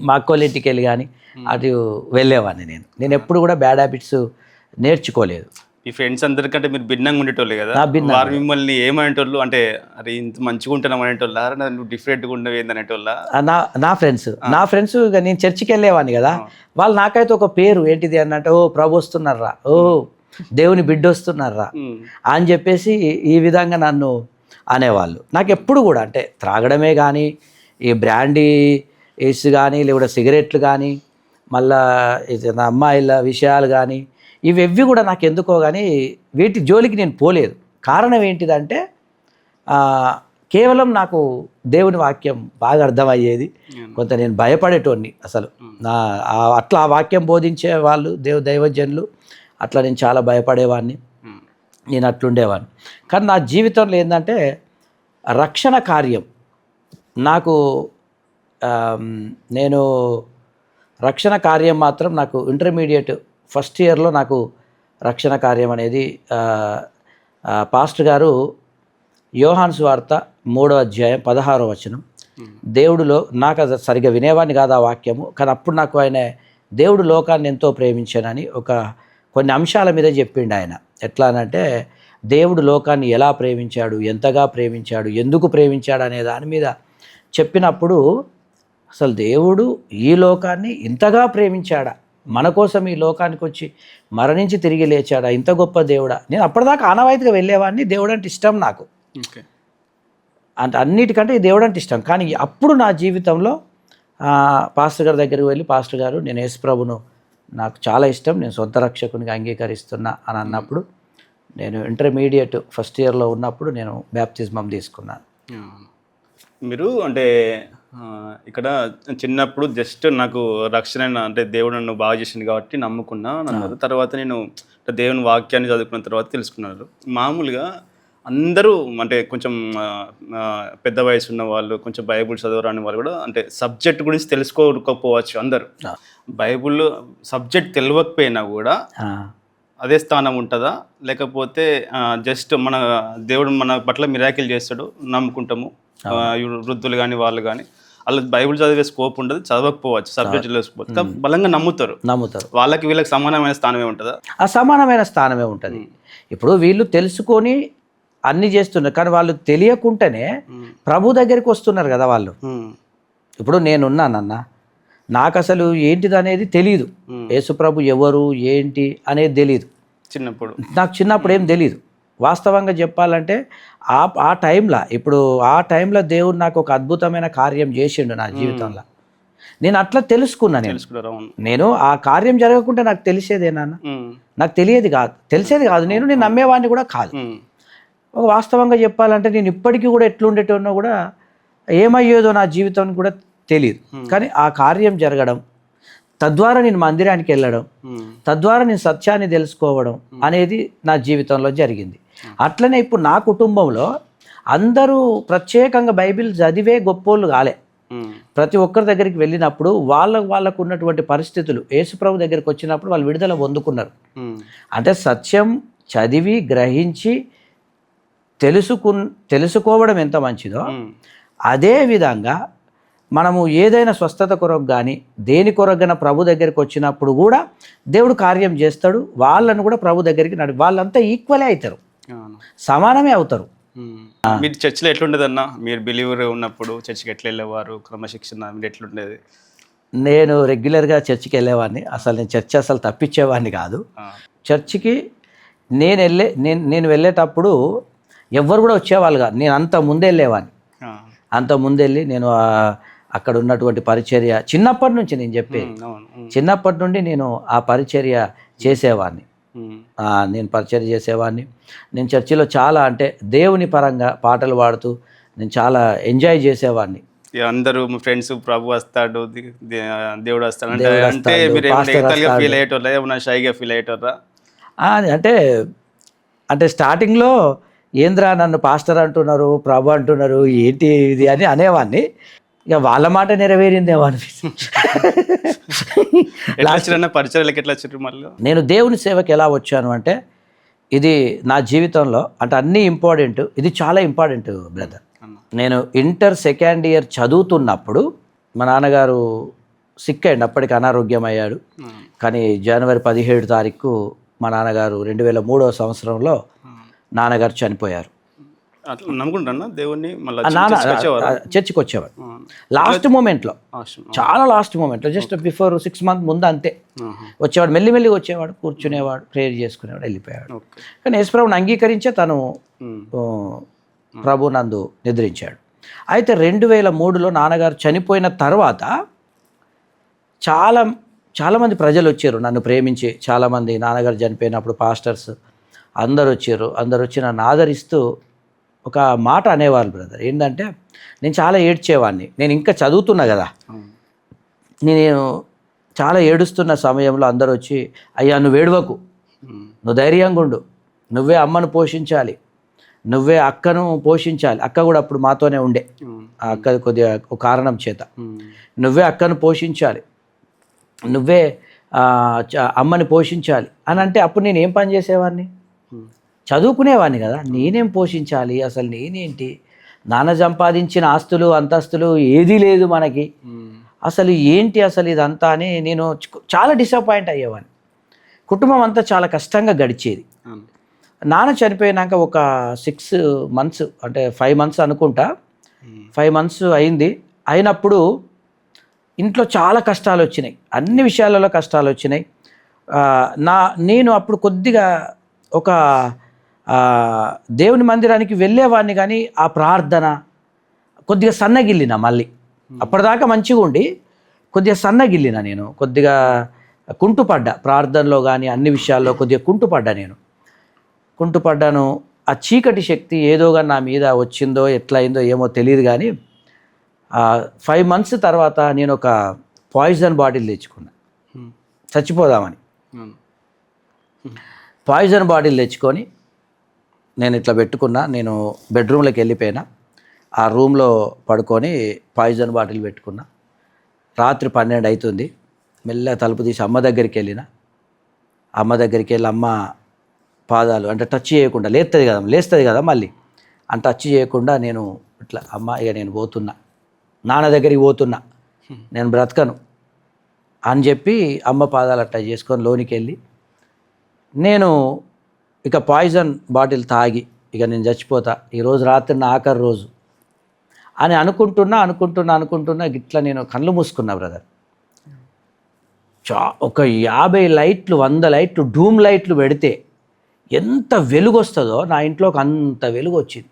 మా అక్కోళ్ళ ఇంటికి వెళ్ళి కానీ అటు వెళ్ళేవాడిని. నేను ఎప్పుడు కూడా బ్యాడ్ హ్యాబిట్స్ నేర్చుకోలేదు. మీ ఫ్రెండ్స్ అందరికంటే మీరు భిన్నంగా ఉండేటోళ్ళు కదా, భిన్నంగా. వారు మిమ్మల్ని ఏమనేటోళ్ళు అంటే అరే ఇంత మంచిగా ఉంటాను అనేటోళ్ళ, నువ్వు డిఫరెంట్గా ఉండవు ఏందనేటోళ్ళ? నా ఫ్రెండ్స్ ఇక నేను చర్చికి వెళ్ళేవాడిని కదా, వాళ్ళు నాకైతే ఒక పేరు ఏంటిది అన్నట్టు, ఓ ప్రభు వస్తున్నారా, ఓ దేవుని బిడ్డ వస్తున్నారా అని చెప్పేసి ఈ విధంగా నన్ను అనేవాళ్ళు. నాకు ఎప్పుడు కూడా అంటే త్రాగడమే కానీ, ఈ బ్రాండీ ఏస్ కానీ, లేకపోతే సిగరెట్లు కానీ, మళ్ళా అమ్మాయిల విషయాలు కానీ, ఇవి కూడా నాకు ఎందుకో కానీ వీటి జోలికి నేను పోలేదు. కారణం ఏంటిదంటే కేవలం నాకు దేవుని వాక్యం బాగా అర్థమయ్యేది. కొంత నేను భయపడేటోడిని అసలు. అట్లా ఆ వాక్యం బోధించే వాళ్ళు దైవజనులు అట్లా నేను చాలా భయపడేవాడిని, నేను అట్లుండేవాడిని. కానీ నా జీవితంలో ఏంటంటే రక్షణ కార్యం నాకు నేను రక్షణ కార్యం మాత్రం నాకు ఇంటర్మీడియట్ ఫస్ట్ ఇయర్లో నాకు రక్షణ కార్యం అనేది పాస్టర్ గారు యోహాను సువార్త 3వ అధ్యాయం 16వ వచనం, దేవుడిలో నాకు అది సరిగ్గా వినేవాడిని కాదు ఆ వాక్యము, కానీ అప్పుడు నాకు ఆయన దేవుడు లోకాన్ని ఎంతో ప్రేమించానని కొన్ని అంశాల మీద చెప్పిండు ఆయన. ఎట్లా అనంటే దేవుడు లోకాన్ని ఎలా ప్రేమించాడు, ఎంతగా ప్రేమించాడు, ఎందుకు ప్రేమించాడు అనే దాని మీద చెప్పినప్పుడు అసలు దేవుడు ఈ లోకాన్ని ఇంతగా ప్రేమించాడా, మన కోసం ఈ లోకానికి వచ్చి మరణించి తిరిగి లేచాడా, ఇంత గొప్ప దేవుడా. నేను అప్పటిదాకా ఆనవాయితీగా వెళ్ళేవాడిని, దేవుడు అంటే ఇష్టం నాకు, అంటే అన్నిటికంటే ఈ దేవుడు అంటే ఇష్టం. కానీ అప్పుడు నా జీవితంలో పాస్టర్ గారి దగ్గరికి వెళ్ళి, పాస్టర్ గారు నేను యేసు ప్రభును నాకు చాలా ఇష్టం, నేను సొంత రక్షకునిగా అంగీకరిస్తున్నా అని అన్నప్పుడు, నేను ఇంటర్మీడియట్ ఫస్ట్ ఇయర్లో ఉన్నప్పుడు నేను బ్యాప్తిజమం తీసుకున్నాను. మీరు అంటే ఇక్కడ చిన్నప్పుడు జస్ట్ నాకు రక్షణ అంటే దేవుడు నన్ను బాగా చేసింది కాబట్టి నమ్ముకున్నా అన్నారు. తర్వాత నేను దేవుని వాక్యాన్ని చదువుకున్న తర్వాత తెలుసుకున్నారు. మామూలుగా అందరూ అంటే కొంచెం పెద్ద వయసు ఉన్న వాళ్ళు, కొంచెం బైబుల్ చదవరాని వాళ్ళు కూడా అంటే సబ్జెక్ట్ గురించి తెలుసుకోకపోవచ్చు. అందరూ బైబుల్ సబ్జెక్ట్ తెలియకపోయినా కూడా అదే స్థానం ఉంటుందా, లేకపోతే జస్ట్ మన దేవుడు మన పట్ల మిరాకిల్ చేస్తాడు నమ్ముకుంటాము, వృద్ధులు కానీ వాళ్ళు కానీ అలా బైబుల్ చదివే స్కోప్ ఉండదు, చదవకపోవచ్చు, సబ్జెక్ట్ తెలుసుకోవచ్చు, బలంగా నమ్ముతారు. వాళ్ళకి వీళ్ళకి సమానమైన స్థానమే ఉంటుందా? ఆ సమానమైన స్థానమే ఉంటుంది. ఇప్పుడు వీళ్ళు తెలుసుకొని అన్ని చేస్తున్నారు, కానీ వాళ్ళు తెలియకుండానే ప్రభు దగ్గరికి వస్తున్నారు కదా వాళ్ళు. ఇప్పుడు నేనున్నానన్నా, నాకు అసలు ఏంటిది అనేది తెలియదు, యేసుప్రభు ఎవరు ఏంటి అనేది తెలియదు. నాకు చిన్నప్పుడు ఏం తెలియదు. వాస్తవంగా చెప్పాలంటే ఆ టైంలో, ఇప్పుడు ఆ టైంలో దేవుడు నాకు ఒక అద్భుతమైన కార్యం చేసిండు నా జీవితంలో. నేను అట్లా తెలుసుకున్నాను. నేను ఆ కార్యం జరగకుండా నాకు తెలిసేదేనా, నాకు తెలిసేది కాదు, నేను నమ్మేవాడిని కూడా కాదు. ఒక వాస్తవంగా చెప్పాలంటే నేను ఇప్పటికీ కూడా ఎట్లుండేటోనో కూడా, ఏమయ్యేదో నా జీవితం కూడా తెలియదు. కానీ ఆ కార్యం జరగడం, తద్వారా నేను మందిరానికి వెళ్ళడం, తద్వారా నేను సత్యాన్ని తెలుసుకోవడం అనేది నా జీవితంలో జరిగింది. అట్లనే ఇప్పుడు నా కుటుంబంలో అందరూ ప్రత్యేకంగా బైబిల్ చదివే గొప్పోళ్ళు కాలే. ప్రతి ఒక్కరి దగ్గరికి వెళ్ళినప్పుడు వాళ్ళకు ఉన్నటువంటి పరిస్థితులు యేసుప్రభు దగ్గరికి వచ్చినప్పుడు వాళ్ళు విడుదల పొందుకున్నారు. అంటే సత్యం చదివి గ్రహించి తెలుసుకోవడం ఎంత మంచిదో, అదే విధంగా మనము ఏదైనా స్వస్థత కొరకు కానీ దేని కొరకైనా ప్రభు దగ్గరికి వచ్చినప్పుడు కూడా దేవుడు కార్యం చేస్తాడు. వాళ్ళను కూడా ప్రభు దగ్గరికి వాళ్ళంతా ఈక్వలే అవుతారు, సమానమే అవుతారు. మీరు చర్చిలో ఎట్లుండేది అన్న? మీరు బిలీవర్ ఉన్నప్పుడు చర్చికి ఎట్లా వెళ్ళేవారు, క్రమశిక్షణ మీరు ఎట్లుండేది? నేను రెగ్యులర్గా చర్చికి వెళ్ళేవాడిని. నేను చర్చ్ అసలు తప్పించేవాడిని కాదు. చర్చికి నేను వెళ్ళేటప్పుడు ఎవ్వరు కూడా వచ్చేవాళ్ళు కాదు. నేను అంత ముందే వెళ్ళేవాడిని. అంత ముందెళ్ళి నేను అక్కడ ఉన్నటువంటి పరిచర్య చిన్నప్పటి నుంచి, నేను చెప్పేది చిన్నప్పటి నుండి నేను ఆ పరిచర్య చేసేవాడిని. నేను పరిచర్య చేసేవాడిని. నేను చర్చిలో చాలా అంటే దేవుని పరంగా పాటలు పాడుతూ నేను చాలా ఎంజాయ్ చేసేవాడిని. అందరూ మా ఫ్రెండ్స్ ప్రభు వస్తాడు, దేవుడు వస్తాడు అంటే మీరు ఫీల్ అయ్యేటోళ్ళ, ఏమన్నా షైగా ఫీల్ అయ్యేటోర్రా? అంటే స్టార్టింగ్లో ఏంద్రా నన్ను పాస్టర్ అంటున్నారు, ప్రభు అంటున్నారు, ఏంటి ఇది అని అనేవాడిని. ఇక వాళ్ళ మాట నెరవేరిందేమో అనిపిస్తుంది. నేను దేవుని సేవకి ఎలా వచ్చాను అంటే, ఇది నా జీవితంలో అంటే అన్నీ ఇంపార్టెంట్, ఇది చాలా ఇంపార్టెంట్ బ్రదర్. నేను ఇంటర్ సెకండ్ ఇయర్ చదువుతున్నప్పుడు మా నాన్నగారు సిక్ అయ్యాడు, అప్పటికి అనారోగ్యం అయ్యాడు. కానీ జనవరి 17 తారీఖు మా నాన్నగారు 2003వ సంవత్సరంలో నాన్నగారు చనిపోయారు. అట్లా నమ్ముకుంటాను దేవుణ్ణి మళ్ళీ చర్చికి వచ్చేవారు లాస్ట్ మూమెంట్లో, చాలా లాస్ట్ మూమెంట్లో, జస్ట్ బిఫోర్ 6 months ముందు అంతే వచ్చేవాడు. మెల్లిమెల్లిగా వచ్చేవాడు, కూర్చునేవాడు, ప్రేయర్ చేసుకునేవాడు, వెళ్ళిపోయాడు. కానీ యేసుప్రభుని అంగీకరించే తను ప్రభు నందు నిద్రించాడు. అయితే 2003లో నాన్నగారు చనిపోయిన తర్వాత చాలామంది ప్రజలు వచ్చారు నన్ను ప్రేమించి. చాలామంది నాన్నగారు చనిపోయినప్పుడు పాస్టర్స్ అందరు వచ్చారు. అందరు వచ్చి నన్ను ఆదరిస్తూ ఒక మాట అనేవాళ్ళు, బ్రదర్. ఏంటంటే నేను చాలా ఏడ్చేవాడిని. నేను ఇంకా చదువుతున్నా కదా, నేను చాలా ఏడుస్తున్న సమయంలో అందరూ వచ్చి, అయ్యా నువ్వు ఏడవకు, నువ్వు ధైర్యంగా ఉండు, నువ్వే అమ్మను పోషించాలి, నువ్వే అక్కను పోషించాలి. అక్క కూడా అప్పుడు మాతోనే ఉండే, ఆ అక్క కొద్దిగా ఒక కారణం చేత, నువ్వే అక్కను పోషించాలి, నువ్వే అమ్మని పోషించాలి అని అంటే, అప్పుడు నేను ఏం పని చేసేవాడిని? చదువుకునేవాడిని కదా. నేనేం పోషించాలి, అసలు నేనేంటి? నాన్న సంపాదించిన ఆస్తులు అంతస్తులు ఏదీ లేదు మనకి, అసలు ఏంటి అసలు ఇదంతా అని నేను చాలా డిసప్పాయింట్ అయ్యేవాడిని. కుటుంబం అంతా చాలా కష్టంగా గడిచేది. నాన్న చనిపోయినాక ఒక 6 months అంటే 5 months అనుకుంటా, 5 months అయింది. అయినప్పుడు ఇంట్లో చాలా కష్టాలు వచ్చినాయి, అన్ని విషయాలలో కష్టాలు వచ్చినాయి. నేను అప్పుడు కొద్దిగా ఒక దేవుని మందిరానికి వెళ్ళేవాడిని, కానీ ఆ ప్రార్థన కొద్దిగా సన్నగిల్లిన. మళ్ళీ అప్పటిదాకా మంచిగా ఉండి కొద్దిగా సన్నగిల్లిన. నేను కొద్దిగా కుంటుపడ్డా ప్రార్థనలో కానీ అన్ని విషయాల్లో కొద్దిగా కుంటుపడ్డాను. ఆ చీకటి శక్తి ఏదోగా నా మీద వచ్చిందో ఎట్లయిందో ఏమో తెలియదు, కానీ 5 months తర్వాత నేను ఒక పాయిజన్ బాటిల్ తెచ్చుకున్నా, చచ్చిపోదామని. పాయిజన్ బాటిల్ తెచ్చుకొని నేను ఇట్లా పెట్టుకున్నా. నేను బెడ్రూమ్లోకి వెళ్ళిపోయినా, ఆ రూమ్లో పడుకొని పాయిజన్ బాటిల్ పెట్టుకున్నా. రాత్రి 12 అవుతుంది. మెల్లగా తలుపు తీసి అమ్మ దగ్గరికి వెళ్ళిన. అమ్మ దగ్గరికి వెళ్ళి అమ్మ పాదాలు అంటే టచ్ చేయకుండా, లేస్తుంది కదా మళ్ళీ, అని టచ్ చేయకుండా నేను ఇట్లా, అమ్మ ఇక నేను పోతున్నా, నాన్న దగ్గరికి పోతున్నా, నేను బ్రతకను అని చెప్పి అమ్మ పాదాలు అట్లా చేసుకొని లోనికి వెళ్ళి, నేను ఇక పాయిజన్ బాటిల్ తాగి ఇక నేను చచ్చిపోతా, ఈరోజు రాత్రి నా ఆఖరి రోజు అని అనుకుంటున్నా ఇట్లా నేను కళ్ళు మూసుకున్నా, బ్రదర్. ఒక 50 లైట్లు 100 లైట్లు డూమ్ లైట్లు పెడితే ఎంత వెలుగు వస్తుందో నా ఇంట్లోకి అంత వెలుగు వచ్చింది.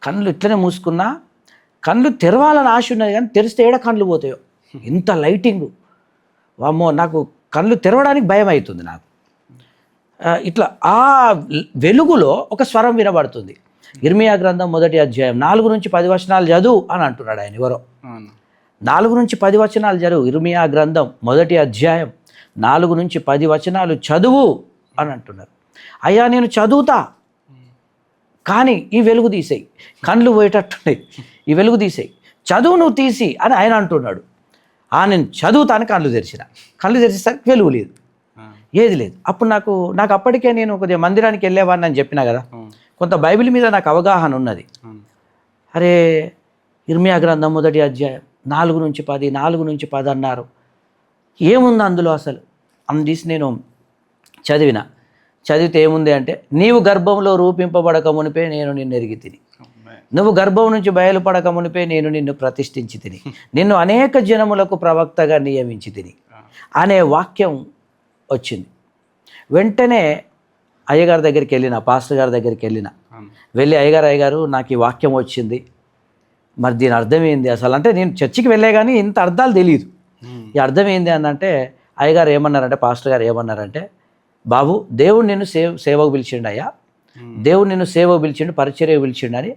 కళ్ళు ఇట్లనే మూసుకున్నా. కళ్ళు తెరవాలని ఆశ ఉన్నది, కానీ తెరిస్తే ఏడ కళ్ళు పోతాయో, ఇంత లైటింగు. వామ్మో, నాకు కళ్ళు తెరవడానికి భయం అవుతుంది నాకు. ఇట్లా ఆ వెలుగులో ఒక స్వరం వినబడుతుంది. ఇర్మియా గ్రంథం 1వ అధ్యాయం 4 నుంచి 10 వచనాలు చదువు అని అంటున్నాడు ఆయన. ఎవరో 4 నుంచి 10 వచనాలు చదువు, ఇర్మియా గ్రంథం 1వ అధ్యాయం 4 నుంచి 10 వచనాలు చదువు అని అంటున్నారు. అయ్యా నేను చదువుతా, కానీ ఈ వెలుగు తీసేయి, కళ్ళు పోయేటట్టున్నాయి, ఈ వెలుగు తీసేయి, చదువు నువ్వు తీసి అని ఆయన అంటున్నాడు. నేను చదువుతాను, కళ్ళు తెరిచేసరికి వెలుగు లేదు, ఏది లేదు. అప్పుడు నాకు అప్పటికే నేను కొద్దిగా మందిరానికి వెళ్ళేవాడిని అని చెప్పినా కదా, కొంత బైబిల్ మీద నాకు అవగాహన ఉన్నది. అరే ఇర్మియా గ్రంథం 1వ అధ్యాయం 4 నుంచి 10 అన్నారు, ఏముంది అందులో అసలు అని తీసి నేను చదివితే ఏముంది అంటే, నీవు గర్భంలో రూపింపబడక మునిపే నేను నిన్ను ఎరిగి తిని, నువ్వు గర్భం నుంచి బయలుపడక మునిపే నేను నిన్ను ప్రతిష్ఠించి తిని, నిన్ను అనేక జనములకు ప్రవక్తగా నియమించి తిని అనే వాక్యం వచ్చింది. వెంటనే అయ్యగారి దగ్గరికి వెళ్ళిన, పాస్టర్ గారి దగ్గరికి వెళ్ళి అయ్యగారు నాకు ఈ వాక్యం వచ్చింది, మరి దీని అర్థం ఏంది అసలు అంటే, నేను చర్చికి వెళ్ళే కానీ ఇంత అర్థాలు తెలియదు, ఈ అర్థం ఏంది అని అంటే, అయ్యగారు ఏమన్నారంటే, పాస్టర్ గారు ఏమన్నారంటే, బాబు దేవుడు నిన్ను సేవకు పిలిచిండు అయ్యా, దేవుడు నిన్ను సేవకు పిలిచిండు, పరిచర్యకు పిలిచిండు అని.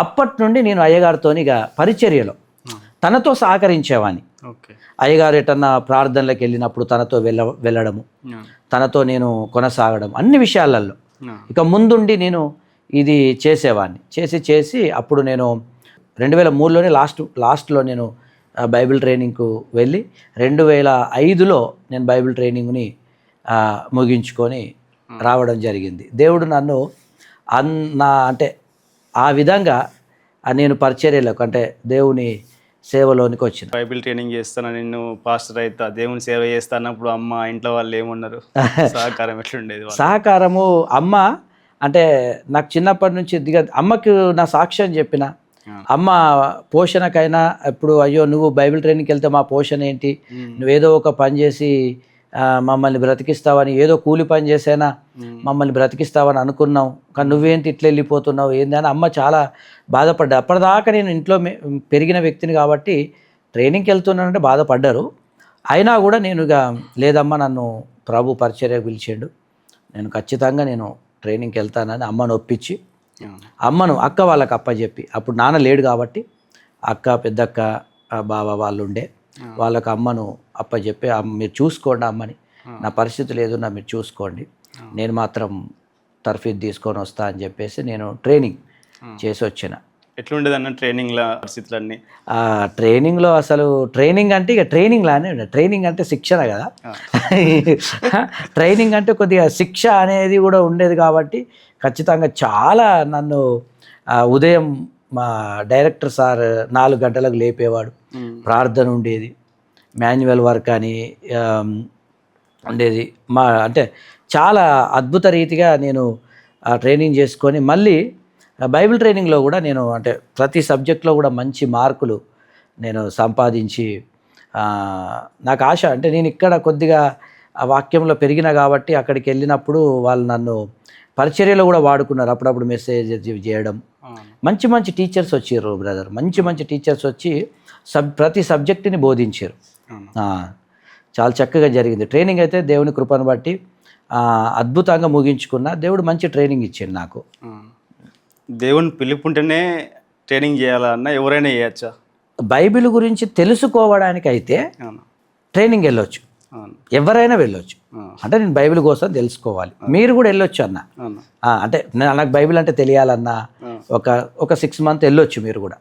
అప్పటి నుండి నేను అయ్యగారితో ఇక పరిచర్యలో తనతో సహకరించేవాడిని. అయ్యగారు ఎటన్నా ప్రార్థనలకు వెళ్ళినప్పుడు తనతో వెళ్ళడము, తనతో నేను కొనసాగడం అన్ని విషయాలలో. ఇక ముందుండి నేను ఇది చేసేవాడిని. చేసి అప్పుడు నేను 2003లోనే లాస్ట్లో నేను బైబిల్ ట్రైనింగ్కు వెళ్ళి 2005లో నేను బైబిల్ ట్రైనింగ్ని ముగించుకొని రావడం జరిగింది. దేవుడు నన్ను అంటే ఆ విధంగా నేను పరిచర్యలకు అంటే దేవుని సేవలోనికి వచ్చిన. బైబిల్ ట్రైనింగ్ చేస్తాను నేను, పాస్టర్ అవుతా, దేవుని సేవ చేస్తా అన్నప్పుడు అమ్మ ఇంట్లో వాళ్ళు ఏమన్నారు? సహకారం ఎట్లుండేది? సహకారము అమ్మ అంటే నాకు చిన్నప్పటి నుంచి అమ్మకు నా సాక్ష్యం చెప్పిన, అమ్మ పోషణకైనా ఇప్పుడు అయ్యో నువ్వు బైబిల్ ట్రైనింగ్కి వెళ్తే మా పోషణ ఏంటి, నువ్వేదో ఒక పని చేసి మమ్మల్ని బ్రతికిస్తావని, ఏదో కూలి పని చేసైనా మమ్మల్ని బ్రతికిస్తావని అనుకున్నావు, కానీ నువ్వేంటి ఇట్లా వెళ్ళిపోతున్నావు ఏంది అని అమ్మ చాలా బాధపడ్డా. అప్పటిదాకా నేను ఇంట్లో పెరిగిన వ్యక్తిని కాబట్టి ట్రైనింగ్కి వెళ్తున్నానంటే బాధపడ్డారు. అయినా కూడా నేను ఇక లేదమ్మా నన్ను ప్రభు పరిచర్యకు పిలిచాడు, నేను ఖచ్చితంగా నేను ట్రైనింగ్కి వెళ్తానని అమ్మను ఒప్పించి అమ్మను అక్క వాళ్ళకి అప్పచెప్పి, అప్పుడు నాన్న లేడు కాబట్టి అక్క పెద్దక్క బావ వాళ్ళు ఉండే, వాళ్ళకి అమ్మను అప్పచెప్పి మీరు చూసుకోండి అమ్మని, నా పరిస్థితి లేదు నా మీరు చూసుకోండి, నేను మాత్రం తర్ఫీదు తీసుకొని వస్తా అని చెప్పేసి నేను ట్రైనింగ్ చేసి వచ్చిన. ఎట్లుండేది అన్న ట్రైనింగ్లో పరిస్థితులన్నీ? ట్రైనింగ్లో అసలు ట్రైనింగ్ అంటే ఇక ట్రైనింగ్ లానే ఉండే. ట్రైనింగ్ అంటే శిక్షణ కదా, ట్రైనింగ్ అంటే కొద్దిగా శిక్ష అనేది కూడా ఉండేది కాబట్టి ఖచ్చితంగా చాలా నన్ను ఉదయం మా డైరెక్టర్ సార్ 4 గంటలకు లేపేవాడు, ప్రార్థన ఉండేది, మాన్యువల్ వర్క్ అని ఉండేది. అంటే చాలా అద్భుత రీతిగా నేను ట్రైనింగ్ చేసుకొని మళ్ళీ బైబిల్ ట్రైనింగ్లో కూడా నేను అంటే ప్రతి సబ్జెక్ట్లో కూడా మంచి మార్కులు నేను సంపాదించి, నాకు ఆశ అంటే నేను ఇక్కడ కొద్దిగా ఆ వాక్యంలో పెరిగిన కాబట్టి అక్కడికి వెళ్ళినప్పుడు వాళ్ళు నన్ను పరిచర్యలో కూడా వాడుకున్నారు. అప్పుడప్పుడు మెసేజ్ చేయడం, మంచి మంచి టీచర్స్ వచ్చారు బ్రదర్, మంచి మంచి టీచర్స్ వచ్చి ప్రతి సబ్జెక్టుని బోధించారు. చాలా చక్కగా జరిగింది ట్రైనింగ్. అయితే దేవుని కృపను బట్టి అద్భుతంగా ముగించుకున్నా. దేవుడు మంచి ట్రైనింగ్ ఇచ్చాడు నాకు. దేవుని పిలుపుంటేనే ట్రైనింగ్ చేయాలన్నా ఎవరైనా చేయొచ్చా? బైబిల్ గురించి తెలుసుకోవడానికి అయితే ట్రైనింగ్ వెళ్ళొచ్చు, ఎవరైనా వెళ్ళొచ్చు. అంటే నేను బైబిల్ కోసం తెలుసుకోవాలి, మీరు కూడా వెళ్ళొచ్చు అన్న. అంటే నాకు బైబిల్ అంటే తెలియాలన్నా ఒక 6 months వెళ్ళొచ్చు, మీరు కూడా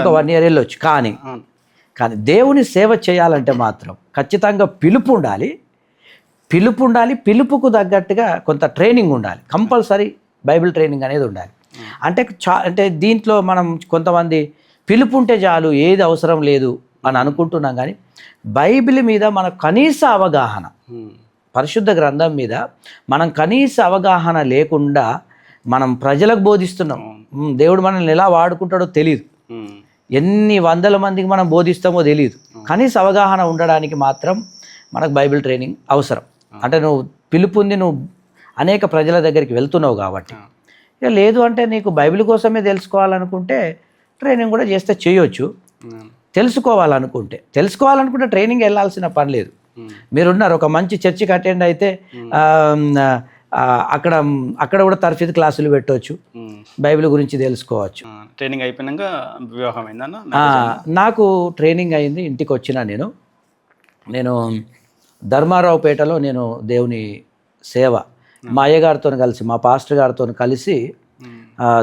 ఒక 1 year వెళ్ళొచ్చు. కానీ దేవుని సేవ చేయాలంటే మాత్రం ఖచ్చితంగా పిలుపు ఉండాలి, పిలుపుకు తగ్గట్టుగా కొంత ట్రైనింగ్ ఉండాలి. కంపల్సరీ బైబిల్ ట్రైనింగ్ అనేది ఉండాలి. అంటే దీంట్లో మనం కొంతమంది పిలుపు ఉంటే చాలు ఏది అవసరం లేదు అని అనుకుంటున్నాం, కానీ బైబిల్ మీద మన కనీస అవగాహన, పరిశుద్ధ గ్రంథం మీద మనం కనీస అవగాహన లేకుండా మనం ప్రజలకు బోధిస్తున్నాం. దేవుడు మనల్ని ఎలా వాడుకుంటాడో తెలియదు, ఎన్ని 100 మందికి మనం బోధిస్తామో తెలియదు. కనీస అవగాహన ఉండడానికి మాత్రం మనకు బైబిల్ ట్రైనింగ్ అవసరం. అంటే నువ్వు పిలుపుంది, నువ్వు అనేక ప్రజల దగ్గరికి వెళ్తున్నావు కాబట్టి. ఇక లేదు అంటే నీకు బైబిల్ కోసమే తెలుసుకోవాలనుకుంటే ట్రైనింగ్ కూడా చేస్తే చేయొచ్చు. తెలుసుకోవాలనుకుంటే ట్రైనింగ్ వెళ్ళాల్సిన పని లేదు. మీరున్నారు ఒక మంచి చర్చికి అటెండ్ అయితే అక్కడ కూడా తర్ఫీదు క్లాసులు పెట్టవచ్చు, బైబిల్ గురించి తెలుసుకోవచ్చు. ట్రైనింగ్ అయిపోయినాక వివాహం అయిందన్న? నాకు ట్రైనింగ్ అయింది, ఇంటికి వచ్చిన నేను ధర్మారావుపేటలో నేను దేవుని సేవ మా అయ్యగారితో కలిసి, మా పాస్టర్ గారితో కలిసి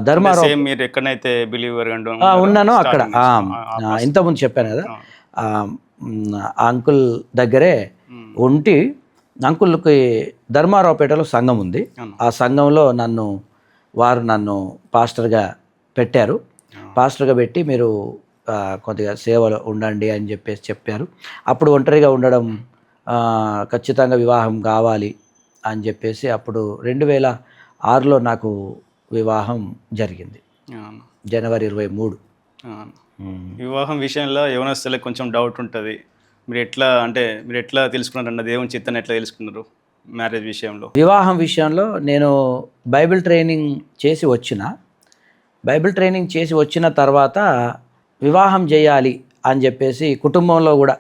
ధర్మారావు మీరు ఎక్కడైతే బిలీవర్ ఉన్నానో అక్కడ ఇంతకుముందు చెప్పాను కదా, ఆ అంకుల్ దగ్గరే ఉండి, అంకుల్కి ధర్మారావుపేటలో సంఘం ఉంది, ఆ సంఘంలో వారు నన్ను పాస్టర్గా పెట్టారు. పాస్టర్గా పెట్టి మీరు కొద్దిగా సేవలో ఉండండి అని చెప్పారు. అప్పుడు ఒంటరిగా ఉండడం, ఖచ్చితంగా వివాహం కావాలి అని చెప్పేసి అప్పుడు 2006లో నాకు వివాహం జరిగింది, జనవరి 23. వివాహం విషయంలో యవనస్తులకు కొంచెం డౌట్ ఉంటుంది. మీరు ఎట్లా తెలుసుకున్నారన్న దేవుని చిత్తాన్ని ఎట్లా తెలుసుకున్నారు మ్యారేజ్ విషయంలో? వివాహం విషయంలో నేను బైబిల్ ట్రైనింగ్ చేసి వచ్చిన తర్వాత వివాహం చేయాలి అని చెప్పేసి కుటుంబంలో కూడా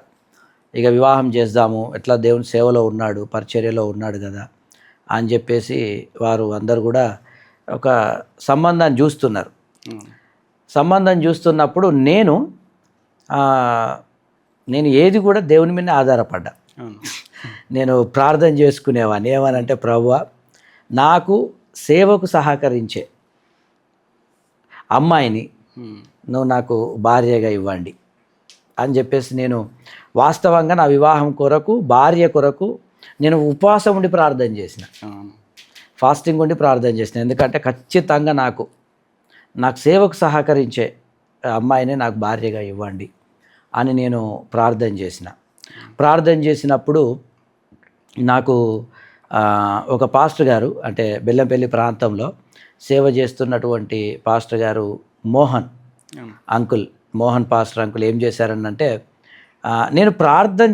ఇక వివాహం చేద్దాము, ఎట్లా దేవుని సేవలో ఉన్నాడు, పరిచర్యలో ఉన్నాడు కదా అని చెప్పేసి వారు అందరు కూడా ఒక సంబంధాన్ని చూస్తున్నారు. సంబంధం చూస్తున్నప్పుడు నేను ఏది కూడా దేవుని మీద ఆధారపడ్డా. నేను ప్రార్థన చేసుకునేవాడిని, ఏమనంటే ప్రభువా నాకు సేవకు సహకరించే అమ్మాయిని నువ్వు నాకు భార్యగా ఇవ్వండి అని చెప్పేసి నేను వాస్తవంగా నా వివాహం కొరకు, భార్య కొరకు నేను ఉపవాసం ఉండి ప్రార్థన చేసిన, ఫాస్టింగ్ ఉండి ప్రార్థన చేసిన. ఎందుకంటే ఖచ్చితంగా నాకు సేవకు సహకరించే అమ్మాయిని నాకు భార్యగా ఇవ్వండి అని నేను ప్రార్థన చేసినప్పుడు నాకు ఒక పాస్టర్ గారు, అంటే బెల్లంపల్లి ప్రాంతంలో సేవ చేస్తున్నటువంటి పాస్టర్ గారు మోహన్ పాస్టర్ అంకుల్ ఏం చేశారనంటే, నేను ప్రార్థన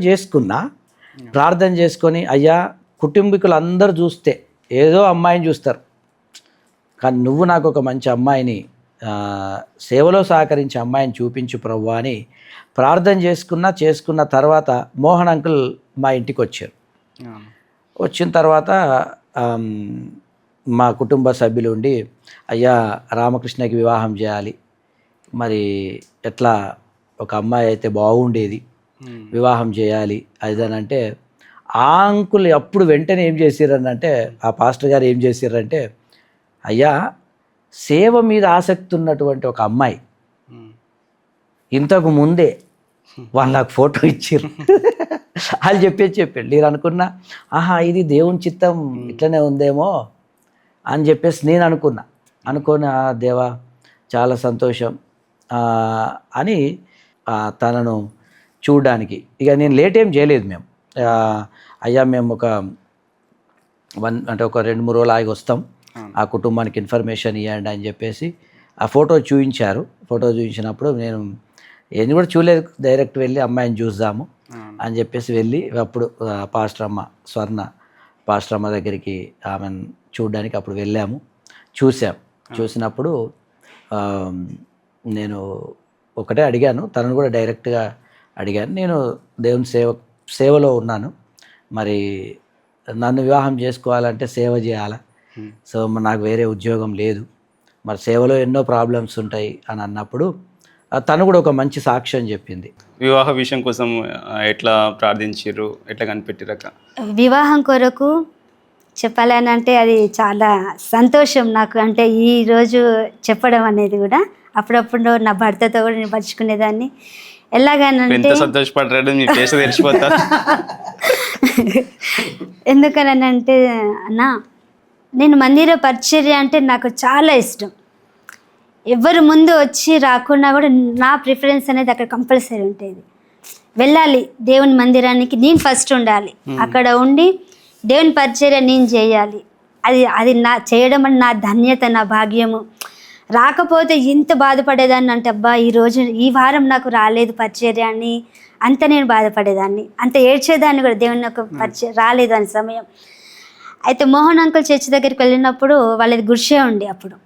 చేసుకొని అయ్యా కుటుంబీకులు అందరూ చూస్తే ఏదో అమ్మాయిని చూస్తారు, కానీ నువ్వు నాకు ఒక మంచి అమ్మాయిని, సేవలో సహకరించే అమ్మాయిని చూపించు ప్రభువా అని ప్రార్థన చేసుకున్న తర్వాత మోహన్ అంకుల్ మా ఇంటికి వచ్చారు. వచ్చిన తర్వాత మా కుటుంబ సభ్యులు ఉండి, అయ్యా రామకృష్ణకి వివాహం చేయాలి, మరి ఎట్లా ఒక అమ్మాయి అయితే బాగుండేది, వివాహం చేయాలి అదేనంటే, ఆ అంకుల్ అప్పుడు వెంటనే ఏం చేసిర్రంటే, ఆ పాస్టర్ గారు ఏం చేసిర్రంటే, అయ్యా సేవ మీద ఆసక్తి ఉన్నటువంటి ఒక అమ్మాయి ఇంతకు ముందే వాళ్ళు నాకు ఫోటో ఇచ్చారు వాళ్ళు చెప్పాడు. నేను అనుకున్నా, ఇది దేవుని చిత్తం ఇట్లనే ఉందేమో అని చెప్పేసి నేను అనుకోని దేవా చాలా సంతోషం అని తనను చూడడానికి ఇక నేను లేట్ ఏం చేయలేదు. మేము అయ్యా మేము ఒక 2-3 రోజులు ఆగి వస్తాం, ఆ కుటుంబానికి ఇన్ఫర్మేషన్ ఇవ్వండి అని చెప్పేసి ఆ ఫోటో చూపించినప్పుడు నేను ఏది కూడా చూడలేదు, డైరెక్ట్ వెళ్ళి అమ్మాయిని చూద్దాము అని చెప్పేసి వెళ్ళి అప్పుడు పాస్టర్ అమ్మ పాస్టర్ అమ్మ దగ్గరికి ఆమెను చూడడానికి అప్పుడు వెళ్ళాము. చూసినప్పుడు నేను ఒకటే అడిగాను, తనను కూడా డైరెక్ట్గా అడిగాను, నేను దేవుని సేవలో ఉన్నాను, మరి నన్ను వివాహం చేసుకోవాలంటే సేవ చేయాలా, సో నాకు వేరే ఉద్యోగం లేదు, మరి సేవలో ఎన్నో ప్రాబ్లమ్స్ ఉంటాయి అని అన్నప్పుడు తను కూడా ఒక మంచి సాక్ష్యం చెప్పింది. వివాహ విషయం కోసం ఎట్లా ప్రార్థించారు, ఎట్లా కనిపెట్టిరక? వివాహం కొరకు చెప్పాలని అంటే అది చాలా సంతోషం నాకు. అంటే ఈరోజు చెప్పడం అనేది కూడా అప్పుడప్పుడు నా భర్తతో కూడా నేను పంచుకునేదాన్ని. ఎలాగనంటే సంతోషపడ్డాడు, మీ ఫేస్ తెలిసిపోతా. ఎందుకనంటే అన్న, నేను మందిర పరిచర్య అంటే నాకు చాలా ఇష్టం. ఎవరు ముందు వచ్చి రాకున్నా కూడా నా ప్రిఫరెన్స్ అనేది అక్కడ కంపల్సరీ ఉంటుంది. వెళ్ళాలి దేవుని మందిరానికి, నేను ఫస్ట్ ఉండాలి, అక్కడ ఉండి దేవుని పరిచర్య నేను చేయాలి. అది నా చేయడం అని నా ధన్యత, నా భాగ్యము. రాకపోతే ఎంత బాధపడేదాన్ని అంటే, అబ్బా ఈ వారం నాకు రాలేదు పరిచర్య అని అంత నేను బాధపడేదాన్ని, అంత ఏడ్చేదాన్ని కూడా, దేవుని యొక్క పరిచర్య రాలేదు అని సమయం. అయితే మోహన్ అంకుల్ చర్చి దగ్గరికి వెళ్ళినప్పుడు వాళ్ళది గుడిసె ఉండి, అప్పుడు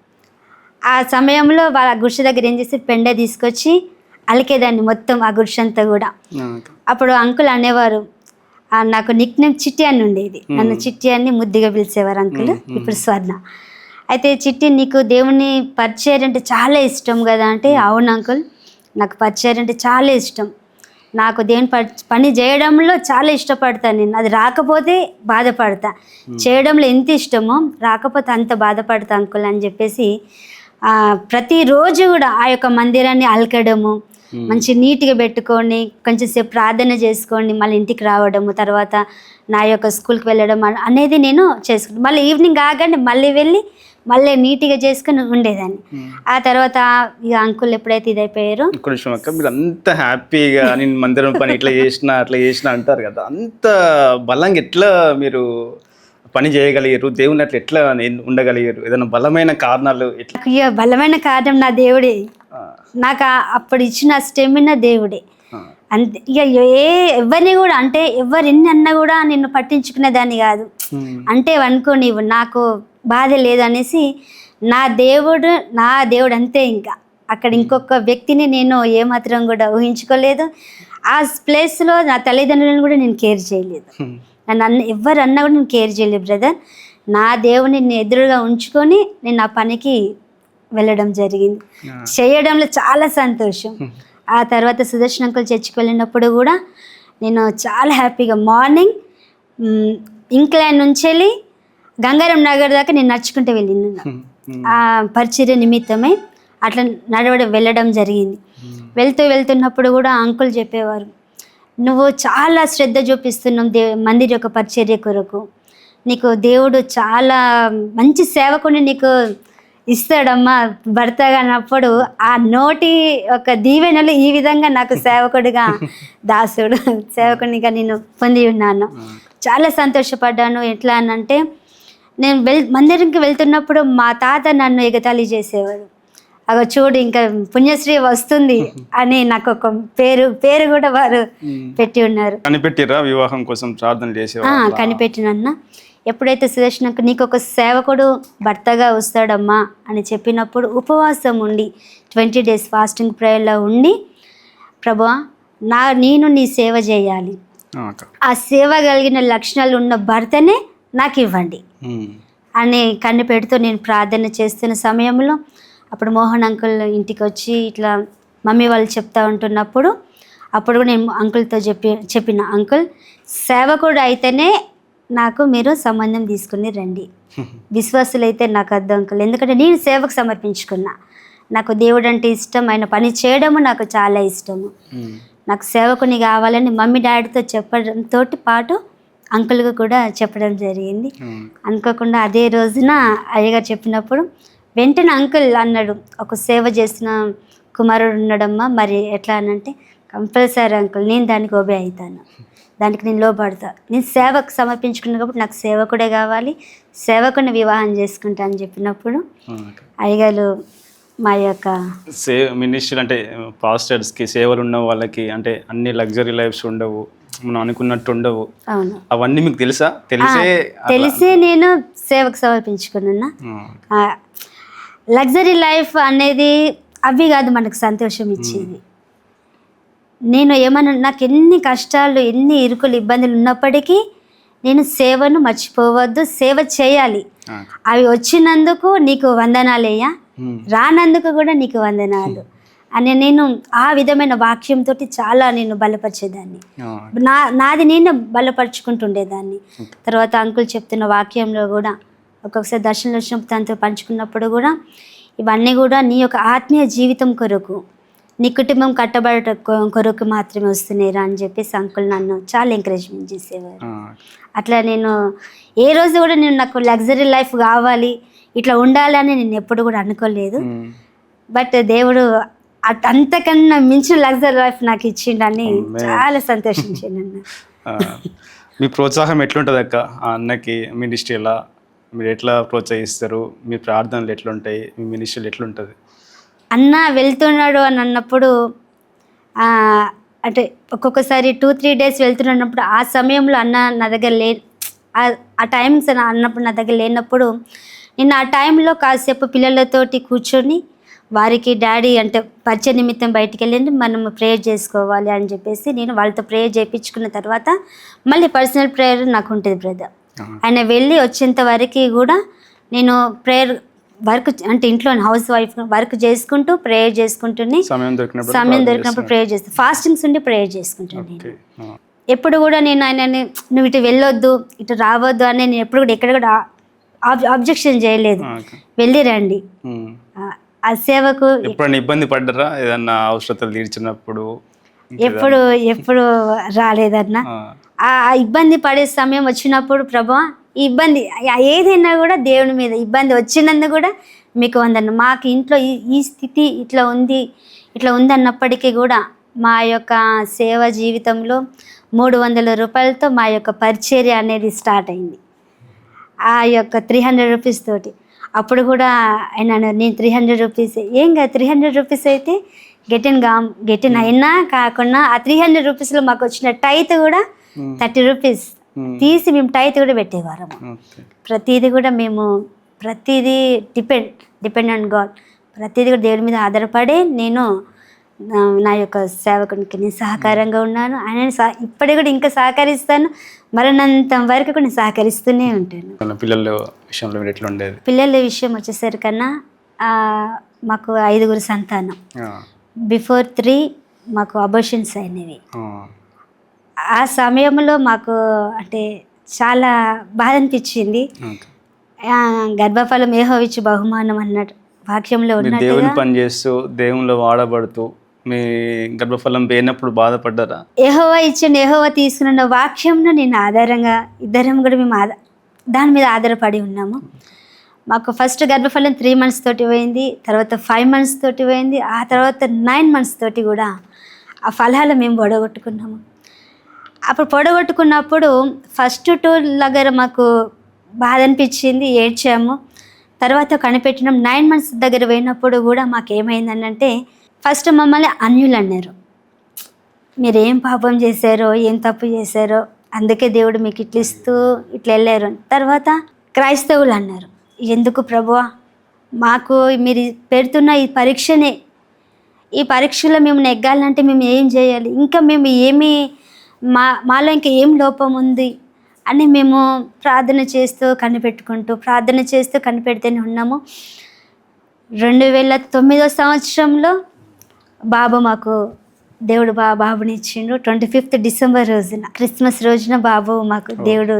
ఆ సమయంలో వాళ్ళ గుడిసె దగ్గర ఏం చేసి పెండ తీసుకొచ్చి అలికేదాన్ని మొత్తం ఆ గుడిసె అంతా కూడా. అప్పుడు అంకుల్ అనేవారు, నాకు నిక్ నేమ్ చిట్టి అని ఉండేది, నన్ను చిట్టి అని ముద్దుగా పిలిచేవారు అంకుల్, ఇప్పుడు స్వర్ణ. అయితే చిట్టి, నీకు దేవుని పరిచర్య అంటే చాలా ఇష్టం కదా అంటే, అవును అంకుల్, నాకు పరిచర్య అంటే చాలా ఇష్టం, నాకు దేవుని పని చేయడంలో చాలా ఇష్టపడతాను నేను, అది రాకపోతే బాధపడతా, చేయడంలో ఎంత ఇష్టమో రాకపోతే అంత బాధపడతా అంకుల్ అని చెప్పేసి ప్రతిరోజు కూడా ఆ యొక్క మందిరాన్ని అలకడము, మంచి నీట్గా పెట్టుకొని కొంచెం సేపు ప్రార్థన చేసుకొని మళ్ళీ ఇంటికి రావడము, తర్వాత నా యొక్క స్కూల్కి వెళ్ళడం అనేది నేను చేసుకుంటాను. మళ్ళీ ఈవినింగ్ కాగానే మళ్ళీ వెళ్ళి మళ్ళీ నీట్గా చేసుకుని ఉండేదాన్ని. ఆ తర్వాత ఇక అంకుల్ ఎప్పుడైతే ఇదైపోయారో, మీరు అంత హ్యాపీగా నేను మందిరం పని ఇట్లా చేసిన అట్లా చేసిన అంటారు కదా, అంత బలంగా ఎట్లా మీరు పని చేయగలిగారు, దేవుని అట్లా ఎట్లా ఉండగలిగారు? ఏదైనా బలమైన కారణాలు ఎట్లా? ఇక బలమైన కారణం నా దేవుడే, నాకు అప్పుడు ఇచ్చిన స్టెమినా దేవుడే. అంతే. ఇక ఎవరిని కూడా అంటే ఎవరు ఎన్ని అన్నా కూడా నిన్ను పట్టించుకునేదాన్ని కాదు. అంటే అనుకో, నీవు నాకు బాధ లేదనేసి నా దేవుడు అంతే. ఇంకా అక్కడ ఇంకొక వ్యక్తిని నేను ఏమాత్రం కూడా ఊహించుకోలేదు. ఆ ప్లేస్లో నా తల్లిదండ్రులను కూడా నేను కేర్ చేయలేదు, నన్ను ఎవరు అన్నా కూడా నేను కేర్ చేయలేదు బ్రదర్. నా దేవుని నేను ఎదురుగా ఉంచుకొని నేను నా పనికి వెళ్ళడం జరిగింది. చేయడంలో చాలా సంతోషం. ఆ తర్వాత సుదర్శన్ అంకుల్ చర్చికి వెళ్ళినప్పుడు కూడా నేను చాలా హ్యాపీగా మార్నింగ్ ఇంక్లైన్ నుంచి వెళ్ళి గంగారం నగర్ దాకా నేను నడుచుకుంటూ వెళ్ళిన ఆ పరిచర్య నిమిత్తమై అట్లా వెళ్ళడం జరిగింది. వెళ్తున్నప్పుడు కూడా అంకుల్ చెప్పేవారు, నువ్వు చాలా శ్రద్ధ చూపిస్తున్నావు మందిర్ యొక్క పరిచర్య కొరకు, నీకు దేవుడు చాలా మంచి సేవకుని నీకు ఇస్తాడమ్మా భర్తగా అన్నప్పుడు ఆ నోటి ఒక దీవెనలు ఈ విధంగా నాకు సేవకుడిగా దాసుడు సేవకునిగా నేను పొంది ఉన్నాను. చాలా సంతోషపడ్డాను. ఎట్లా అనంటే నేను మందిరంకి వెళ్తున్నప్పుడు మా తాత నన్ను ఎగతాళి చేసేవాడు. అగో చూడు ఇంకా పుణ్యశ్రీ వస్తుంది అని నాకు ఒక పేరు కూడా వారు పెట్టి ఉన్నారు. కనిపెట్టిరా వివాహం కోసం ప్రార్థన చేసేవారు? కనిపెట్టినన్న. ఎప్పుడైతే సుదర్శనకు నీకు ఒక సేవకుడు భర్తగా వస్తాడమ్మా అని చెప్పినప్పుడు ఉపవాసం ఉండి 20 days ఫాస్టింగ్ ప్రేయర్లో ఉండి, ప్రభువా నేను నీ సేవ చేయాలి, ఆ సేవ కలిగిన లక్షణాలు ఉన్న భర్తనే నాకు ఇవ్వండి అని కనిపెడుతూ నేను ప్రార్థన చేస్తున్న సమయంలో అప్పుడు మోహన్ అంకుల్ ఇంటికి వచ్చి ఇట్లా మమ్మీ వాళ్ళు చెప్తా ఉంటున్నప్పుడు అప్పుడు నేను అంకుల్తో చెప్పిన అంకుల్ సేవకుడు అయితేనే నాకు మీరు సంబంధం తీసుకుని రండి, విశ్వాసులైతే నాకు అర్థం అంకుల్, ఎందుకంటే నేను సేవకు సమర్పించుకున్నా, నాకు దేవుడు అంటే ఇష్టం, ఆయన పని చేయడము నాకు చాలా ఇష్టము, నాకు సేవకుని కావాలని మమ్మీ డాడీతో చెప్పడంతో పాటు అంకుల్కి కూడా చెప్పడం జరిగింది. అనుకోకుండా అదే రోజున అయ్యగారు చెప్పినప్పుడు వెంటనే అంకుల్ అన్నాడు, ఒక సేవ చేసిన కుమారుడు ఉన్నాడమ్మా, మరి ఎట్లా అనంటే కంపల్సరీ అంకుల్ నేను దానికి ఒబే అవుతాను, దానికి నేను లోపడతా, నేను సేవకు సమర్పించుకున్నా కాబట్టి నాకు సేవకుడే కావాలి, సేవకుని వివాహం చేసుకుంటా అని చెప్పినప్పుడు అయ్యగారు మా యొక్క మినిస్ట్రీ అంటే పాస్టర్స్కి సేవలు ఉన్న వాళ్ళకి అంటే అన్ని లగ్జరీ లైఫ్స్ ఉండవు, మనం అనుకున్నట్టు ఉండవు. అవును, అవన్నీ మీకు తెలుసా? తెలిసే నేను సేవకు సమర్పించుకున్నా. లగ్జరీ లైఫ్ అనేది అవి కాదు మనకు సంతోషం ఇచ్చేది. నేను ఏమన్నా నాకు ఎన్ని కష్టాలు ఎన్ని ఇరుకులు ఇబ్బందులు ఉన్నప్పటికీ నేను సేవను మర్చిపోవద్దు, సేవ చేయాలి, అవి వచ్చినందుకు నీకు వందనాలయ్యా, రానందుకు కూడా నీకు వందనాలు అని నేను ఆ విధమైన వాక్యంతో చాలా నేను బలపరిచేదాన్ని, నాది నేను బలపరుచుకుంటుండేదాన్ని. తర్వాత అంకుల్ చెప్తున్న వాక్యంలో కూడా ఒక్కొక్కసారి దర్శనం వచ్చినప్పుడు తనతో పంచుకున్నప్పుడు కూడా ఇవన్నీ కూడా నీ యొక్క ఆత్మీయ జీవితం కొరకు, నీ కుటుంబం కట్టబడట కొరకు మాత్రమే వస్తున్నాయిరా అని చెప్పేసి అంకుల్ నన్ను చాలా ఎంకరేజ్మెంట్ చేసేవారు. అట్లా నేను ఏ రోజు కూడా నేను నాకు లగ్జరీ లైఫ్ కావాలి ఇట్లా ఉండాలని నేను ఎప్పుడు కూడా అనుకోలేదు. బట్ దేవుడు అంతకన్నా మించిన లగ్జరీ లైఫ్ నాకు ఇచ్చిండని చాలా సంతోషించాను. మీ ప్రోత్సాహం ఎట్లుంటుంది అక్క? ఆ అన్నకి మినిస్ట్రీలా మీరు ఎట్లా ప్రోత్సహిస్తారు? మీ ప్రార్థనలు ఎట్లుంటాయి? మీ మినిస్ట్రీలు ఎట్లుంటుంది? అన్న వెళ్తున్నాడు అని అన్నప్పుడు అంటే ఒక్కొక్కసారి 2-3 days వెళ్తున్నప్పుడు ఆ సమయంలో అన్న నా దగ్గర ఆ టైమింగ్స్ అన్నప్పుడు నా దగ్గర లేనప్పుడు నేను ఆ టైంలో కాసేపు పిల్లలతోటి కూర్చొని వారికి డాడీ అంటే పరిచయ నిమిత్తం బయటికి వెళ్ళండి, మనము ప్రేయర్ చేసుకోవాలి అని చెప్పేసి నేను వాళ్ళతో ప్రేయర్ చేయించుకున్న తర్వాత మళ్ళీ పర్సనల్ ప్రేయర్ నాకు ఉంటుంది బ్రదర్. ఆయన వెళ్ళి వచ్చేంత వరకు కూడా నేను ప్రేయర్ వర్క్ అంటే ఇంట్లో హౌస్ వైఫ్ వర్క్ చేసుకుంటూ ప్రేయర్ చేసుకుంటూనే సమయం దొరికినప్పుడు ప్రేయర్ చేస్తాను, ఫాస్టింగ్స్ ఉండి ప్రేయర్ చేసుకుంటాను. నేను ఎప్పుడు కూడా నేను ఆయనని నువ్వు ఇటు వెళ్ళొద్దు ఇటు రావద్దు అని నేను ఎప్పుడు కూడా ఎక్కడ కూడా అబ్జెక్షన్ చేయలేదు, వెళ్ళి రండి. ఆ సేవకు ఎప్పుడైనా ఇబ్బంది పడ్డరా? ఏదన్నా అవసరతలు తీర్చినప్పుడు ఎప్పుడు రాలేదన్న. ఆ ఇబ్బంది పడే సమయం వచ్చినప్పుడు ప్రభా ఈ ఇబ్బంది ఏదైనా కూడా దేవుని మీద ఇబ్బంది వచ్చినందుకు కూడా మీకు వందన, మాకు ఇంట్లో ఈ స్థితి ఇట్లా ఉంది అన్నప్పటికీ కూడా మా యొక్క సేవ జీవితంలో 300 రూపాయలతో మా యొక్క పరిచర్య అనేది స్టార్ట్ అయింది. ఆ యొక్క 300 రూపీస్ తోటి అప్పుడు కూడా ఆయన నేను 300 రూపీస్ ఏం కాదు, 300 రూపీస్ అయితే గెటిన్ అయినా కాకుండా ఆ 300 రూపీస్లో మాకు వచ్చిన టైత్ కూడా 30 రూపీస్ తీసి మేము టైత్ కూడా పెట్టేవారము. ప్రతిదీ కూడా మేము ప్రతిదీ డిపెండ్ ఆన్ గాడ్, ప్రతిదీ కూడా దేవుడి మీద ఆధారపడే నేను నా యొక్క సేవకునికి నేను సహకారంగా ఉన్నాను. ఆయన ఇప్పటికి కూడా ఇంకా సహకరిస్తాను, మరణంతం వరకు కూడా నేను సహకరిస్తూనే ఉంటాను. పిల్లల విషయంలో ఎట్లా ఉండేది? పిల్లల విషయం వచ్చేసరికన్నా మాకు 5 సంతానం. బిఫోర్ 3 మాకు అబార్షన్స్ అయినవి. ఆ సమయంలో మాకు అంటే చాలా బాధ అనిపించింది. గర్భఫలం యెహోవా ఇచ్చు బహుమానం అన్నట్టు వాక్యంలో ఉన్నట్టు దేవుని పని చేస్తూ దేవునిలో వాడబడుతూ మీ గర్భఫలం పోయినప్పుడు బాధపడ్డారా? యెహోవా ఇచ్చిన యెహోవా తీసుకున్న వాక్యంను నేను ఆధారంగా ఇద్దరం కూడా మేము దాని మీద ఆధారపడి ఉన్నాము. మాకు ఫస్ట్ గర్భఫలం 3 months తోటి పోయింది, తర్వాత 5 months తోటి పోయింది, ఆ తర్వాత 9 months తోటి కూడా ఆ ఫలాలు మేము పొడగొట్టుకున్నాము. అప్పుడు పొడగొట్టుకున్నప్పుడు ఫస్ట్ 2 దగ్గర మాకు బాధ అనిపించింది, ఏడ్చాము. తర్వాత కనిపెట్టినాం. 9 months దగ్గర పోయినప్పుడు కూడా మాకు ఏమైందనంటే ఫస్ట్ మమ్మల్ని అన్యులు అన్నారు. మీరు ఏం పాపం చేశారో, ఏం తప్పు చేశారో, అందుకే దేవుడు మీకు ఇట్లా ఇస్తూ ఇట్లా వెళ్ళారు. తర్వాత క్రైస్తవులు అన్నారు. ఎందుకు ప్రభువా, మాకు మీరు పెడుతున్న ఈ పరీక్షనే, ఈ పరీక్షలో మేము నెగ్గాలంటే మేము ఏం చేయాలి, ఇంకా మేము మాలో ఇంకా ఏం లోపం ఉంది అని మేము ప్రార్థన చేస్తూ కనిపెడుతూనే ఉన్నాము. 2009 సంవత్సరంలో బాబు మాకు దేవుడు బాబుని ఇచ్చిండు. 25th December రోజున, క్రిస్మస్ రోజున బాబు మాకు దేవుడు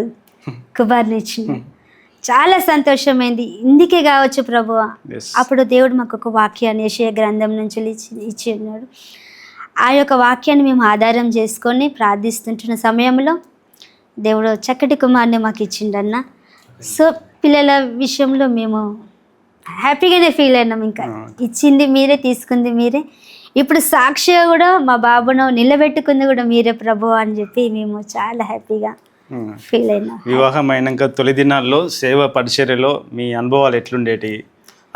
కుమారుని ఇచ్చిండు. చాలా సంతోషమైంది. ఇందుకే కావచ్చు ప్రభువా, అప్పుడు దేవుడు మాకు ఒక వాక్యాన్ని యెషయా గ్రంథం నుంచి ఇచ్చిన్నాడు. ఆ యొక్క వాక్యాన్ని మేము ఆధారం చేసుకొని ప్రార్థిస్తుంటున్న సమయంలో దేవుడు చక్కటి కుమారుని మాకు ఇచ్చిండన్న. సో పిల్లల విషయంలో మేము హ్యాపీగానే ఫీల్ అయినాం. ఇంకా ఇచ్చింది మీరే, తీసుకుంది మీరే, ఇప్పుడు సాక్షిగా కూడా మా బాబును నిలబెట్టుకుంది కూడా మీరే ప్రభు అని చెప్పి మేము చాలా హ్యాపీగా ఫీల్ అయినాం. వివాహం అయినాక తొలి దినాల్లో సేవ పరిచర్యలో మీ అనుభవాలు ఎట్లుండేటి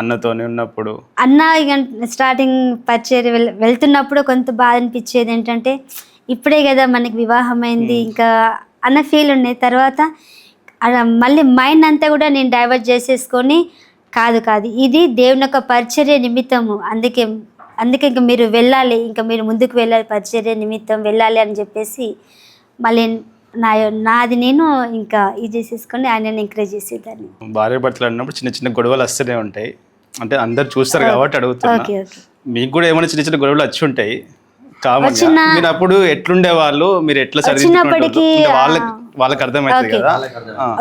అన్నతోనే ఉన్నప్పుడు? అన్న ఇక స్టార్టింగ్ పరిచర్య వెళ్తున్నప్పుడు కొంత బాధ అనిపించేది. ఏంటంటే ఇప్పుడే కదా మనకి వివాహం అయింది ఇంకా అన్న ఫీల్ ఉన్నాయి. తర్వాత మళ్ళీ మైండ్ అంతా కూడా నేను డైవర్ట్ చేసేసుకొని కాదు ఇది దేవుని యొక్క పరిచర్య నిమిత్తము, అందుకే ఇంకా మీరు వెళ్ళాలి, ఇంకా మీరు ముందుకు వెళ్ళాలి, పరిచర్య నిమిత్తం వెళ్ళాలి అని చెప్పేసి మళ్ళీ నాది నేను ఇంకా ఇది చేసేసుకొని ఆయన ఎంకరేజ్ చేసేదాన్ని. భార్య భర్తలు అన్నప్పుడు చిన్న చిన్న గొడవలు వస్తూనే ఉంటాయి. అంటే అందరు చూస్తారు కాబట్టి అడుగుతున్నా. మీకు కూడా ఏమైనా చిన్న చిన్న గొడవలు వచ్చి ఉంటాయి కామన్గా. మీరు అప్పుడు ఎట్లుండే వాళ్ళు, మీరు ఎట్లా వచ్చినప్పటికీ వాళ్ళకి అర్థమవుతుంది కదా.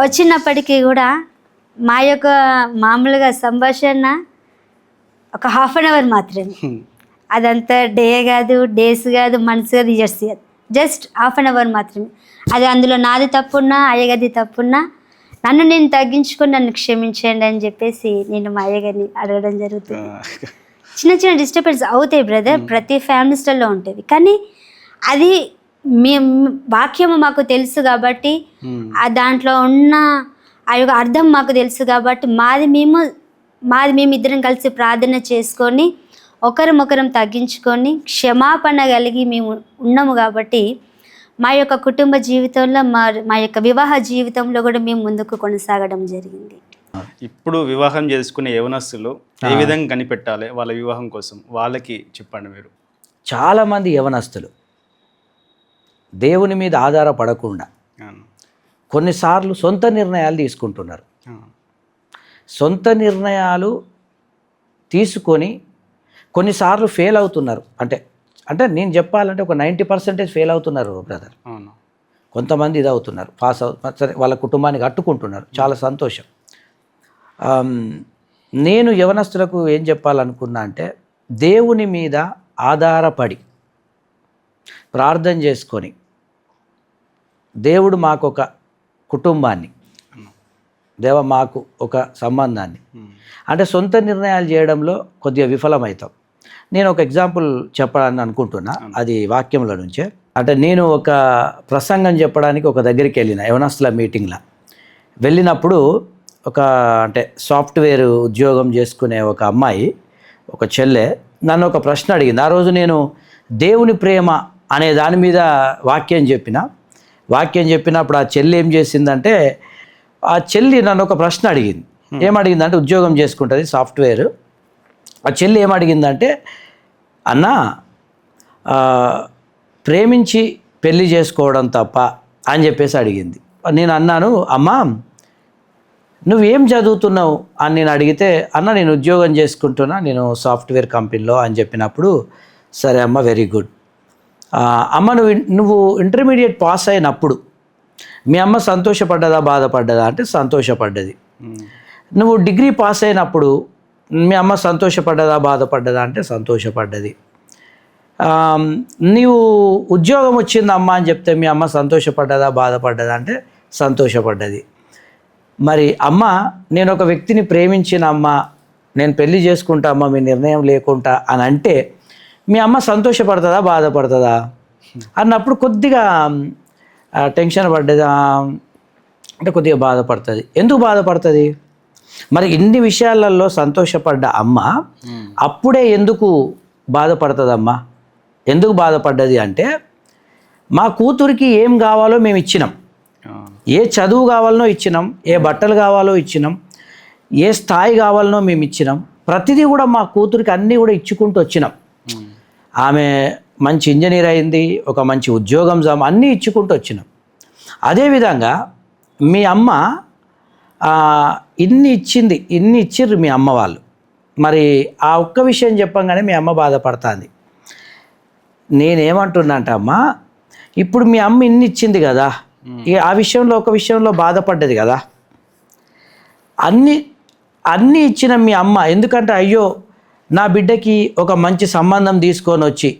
వచ్చినప్పటికీ కూడా మా యొక్క మామూలుగా సంభాషణ ఒక 1/2 hour మాత్రమే. అదంతా డేస్ కాదు, మంత్స్ కాదు, ఇయర్స్ కాదు, జస్ట్ 1/2 hour మాత్రమే. అది అందులో నాది తప్పున్నా, అయ్యగది తప్పున్నా నన్ను నేను తగ్గించుకొని నన్ను క్షమించండి అని చెప్పేసి నేను మా అయ్యగారిని అడగడం జరుగుతుంది. చిన్న డిస్టర్బెన్స్ అవుతాయి బ్రదర్, ప్రతి ఫ్యామిలీస్లలో ఉంటుంది. కానీ అది మేము వాక్యము మాకు తెలుసు కాబట్టి, ఆ దాంట్లో ఉన్న ఆ యొక్క అర్థం మాకు తెలుసు కాబట్టి మాది మేము ఇద్దరం కలిసి ప్రార్థన చేసుకొని ఒకరినొకరం తగ్గించుకొని క్షమాపణ కలిగి మేము ఉన్నాము కాబట్టి మా యొక్క కుటుంబ జీవితంలో మా యొక్క వివాహ జీవితంలో కూడా మేము ముందుకు కొనసాగడం జరిగింది. ఇప్పుడు వివాహం చేసుకునే యవనస్తులు ఏ విధంగా కనిపెట్టాలి వాళ్ళ వివాహం కోసం, వాళ్ళకి చెప్పండి మీరు. చాలామంది యవనస్తులు దేవుని మీద ఆధారపడకుండా కొన్నిసార్లు సొంత నిర్ణయాలు తీసుకుంటున్నారు. సొంత నిర్ణయాలు తీసుకొని కొన్నిసార్లు ఫెయిల్ అవుతున్నారు. అంటే నేను చెప్పాలంటే ఒక 90% ఫెయిల్ అవుతున్నారు బ్రదర్. కొంతమంది ఇది అవుతున్నారు, పాస్ సరే వాళ్ళ కుటుంబానికి అట్టుకుంటున్నారు. చాలా సంతోషం. నేను యవనస్తులకు ఏం చెప్పాలనుకున్నా అంటే దేవుని మీద ఆధారపడి ప్రార్థన చేసుకొని దేవుడు మాకు ఒక కుటుంబాన్ని, మాకు ఒక సంబంధాన్ని, అంటే సొంత నిర్ణయాలు చేయడంలో కొద్దిగా విఫలమవుతాం. నేను ఒక ఎగ్జాంపుల్ చెప్పాలని అనుకుంటున్నా, అది వాక్యంలో నుంచే. అంటే నేను ఒక ప్రసంగం చెప్పడానికి ఒక దగ్గరికి వెళ్ళిన యవనస్తుల మీటింగ్లో వెళ్ళినప్పుడు అంటే సాఫ్ట్వేర్ ఉద్యోగం చేసుకునే ఒక అమ్మాయి, ఒక చెల్లె నన్ను ఒక ప్రశ్న అడిగింది. ఆ రోజు నేను దేవుని ప్రేమ అనే దాని మీద వాక్యం చెప్పినప్పుడు ఆ చెల్లి ఏం చేసిందంటే, ఆ చెల్లి నన్ను ఒక ప్రశ్న అడిగింది. ఏమడిగిందంటే, ఉద్యోగం చేసుకుంటుంది సాఫ్ట్వేర్. ఆ చెల్లి ఏమడిగిందంటే, అన్న ప్రేమించి పెళ్లి చేసుకోవడం తప్ప అని చెప్పేసి అడిగింది. నేను అన్నాను, అమ్మా నువ్వేం చదువుతున్నావు అని నేను అడిగితే, అన్న నేను ఉద్యోగం చేసుకుంటున్నా, నేను సాఫ్ట్వేర్ కంపెనీలో అని చెప్పినప్పుడు, సరే అమ్మ వెరీ గుడ్. అమ్మ నువ్వు ఇంటర్మీడియట్ పాస్ అయినప్పుడు మీ అమ్మ సంతోషపడ్డదా బాధపడ్డదా అంటే సంతోషపడ్డది. నువ్వు డిగ్రీ పాస్ అయినప్పుడు మీ అమ్మ సంతోషపడ్డదా బాధపడ్డదా అంటే సంతోషపడ్డది. నీవు ఉద్యోగం వచ్చిందమ్మా అని చెప్తే మీ అమ్మ సంతోషపడ్డదా బాధపడ్డదా అంటే సంతోషపడ్డది. మరి అమ్మ, నేను ఒక వ్యక్తిని ప్రేమించిన అమ్మ, నేను పెళ్లి చేసుకుంటా అమ్మ మీ నిర్ణయం లేకుండా అని అంటే మీ అమ్మ సంతోషపడుతుందా బాధపడుతుందా అన్నప్పుడు కొద్దిగా టెన్షన్ పడ్డదా అంటే కొద్దిగా బాధపడుతుంది. ఎందుకు బాధపడుతుంది? మరి ఇన్ని విషయాలలో సంతోషపడ్డ అమ్మ అప్పుడే ఎందుకు బాధపడుతుందమ్మా? ఎందుకు బాధపడ్డది అంటే మా కూతురికి ఏం కావాలో మేము ఇచ్చినాం, ఏ చదువు కావాలనో ఇచ్చినాం, ఏ బట్టలు కావాలో ఇచ్చినాం, ఏ స్థాయి కావాలనో మేము ఇచ్చినాం. ప్రతిదీ కూడా మా కూతురికి అన్నీ కూడా ఇచ్చుకుంటూ వచ్చినాం. ఆమె మంచి ఇంజనీర్ అయింది, ఒక మంచి ఉద్యోగం అన్నీ ఇచ్చుకుంటూ వచ్చినాం. అదేవిధంగా మీ అమ్మ ఇన్ని ఇచ్చిర్రు మీ అమ్మ వాళ్ళు. మరి ఆ ఒక్క విషయం చెప్పంగానే మీ అమ్మ బాధపడుతుంది. నేనేమంటున్నా అంటే అమ్మ, ఇప్పుడు మీ అమ్మ ఇన్ని ఇచ్చింది కదా, ఆ విషయంలో ఒక విషయంలో బాధపడ్డది కదా. అన్నీ ఇచ్చిన మీ అమ్మ ఎందుకంటే అయ్యో నా బిడ్డకి ఒక మంచి సంబంధం తీసుకొని వచ్చి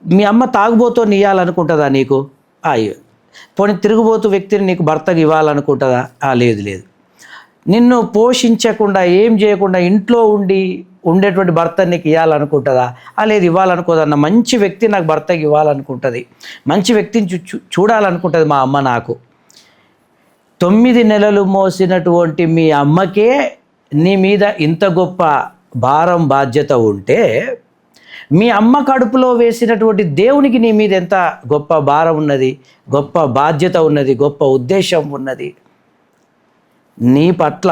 మీ అమ్మ తాగుబోతోని ఇవ్వాలనుకుంటుందా నీకు? అయ్యో పోనీ తిరుగుబోతు వ్యక్తిని నీకు భర్తకు ఇవ్వాలనుకుంటుందా? లేదు. నిన్ను పోషించకుండా ఏం చేయకుండా ఇంట్లో ఉండేటువంటి భర్త నీకు ఇవ్వాలనుకుంటుందా? లేదు, ఇవ్వాలనుకోదన్న. మంచి వ్యక్తి నాకు భర్తకి ఇవ్వాలనుకుంటుంది, మంచి వ్యక్తిని చూడాలనుకుంటుంది మా అమ్మ. నాకు 9 నెలలు మోసినటువంటి మీ అమ్మకే నీ మీద ఇంత గొప్ప భారం బాధ్యత ఉంటే మీ అమ్మ కడుపులో వేసినటువంటి దేవునికి నీ మీద ఎంత గొప్ప భారం ఉన్నది, గొప్ప బాధ్యత ఉన్నది, గొప్ప ఉద్దేశం ఉన్నది. నీ పట్ల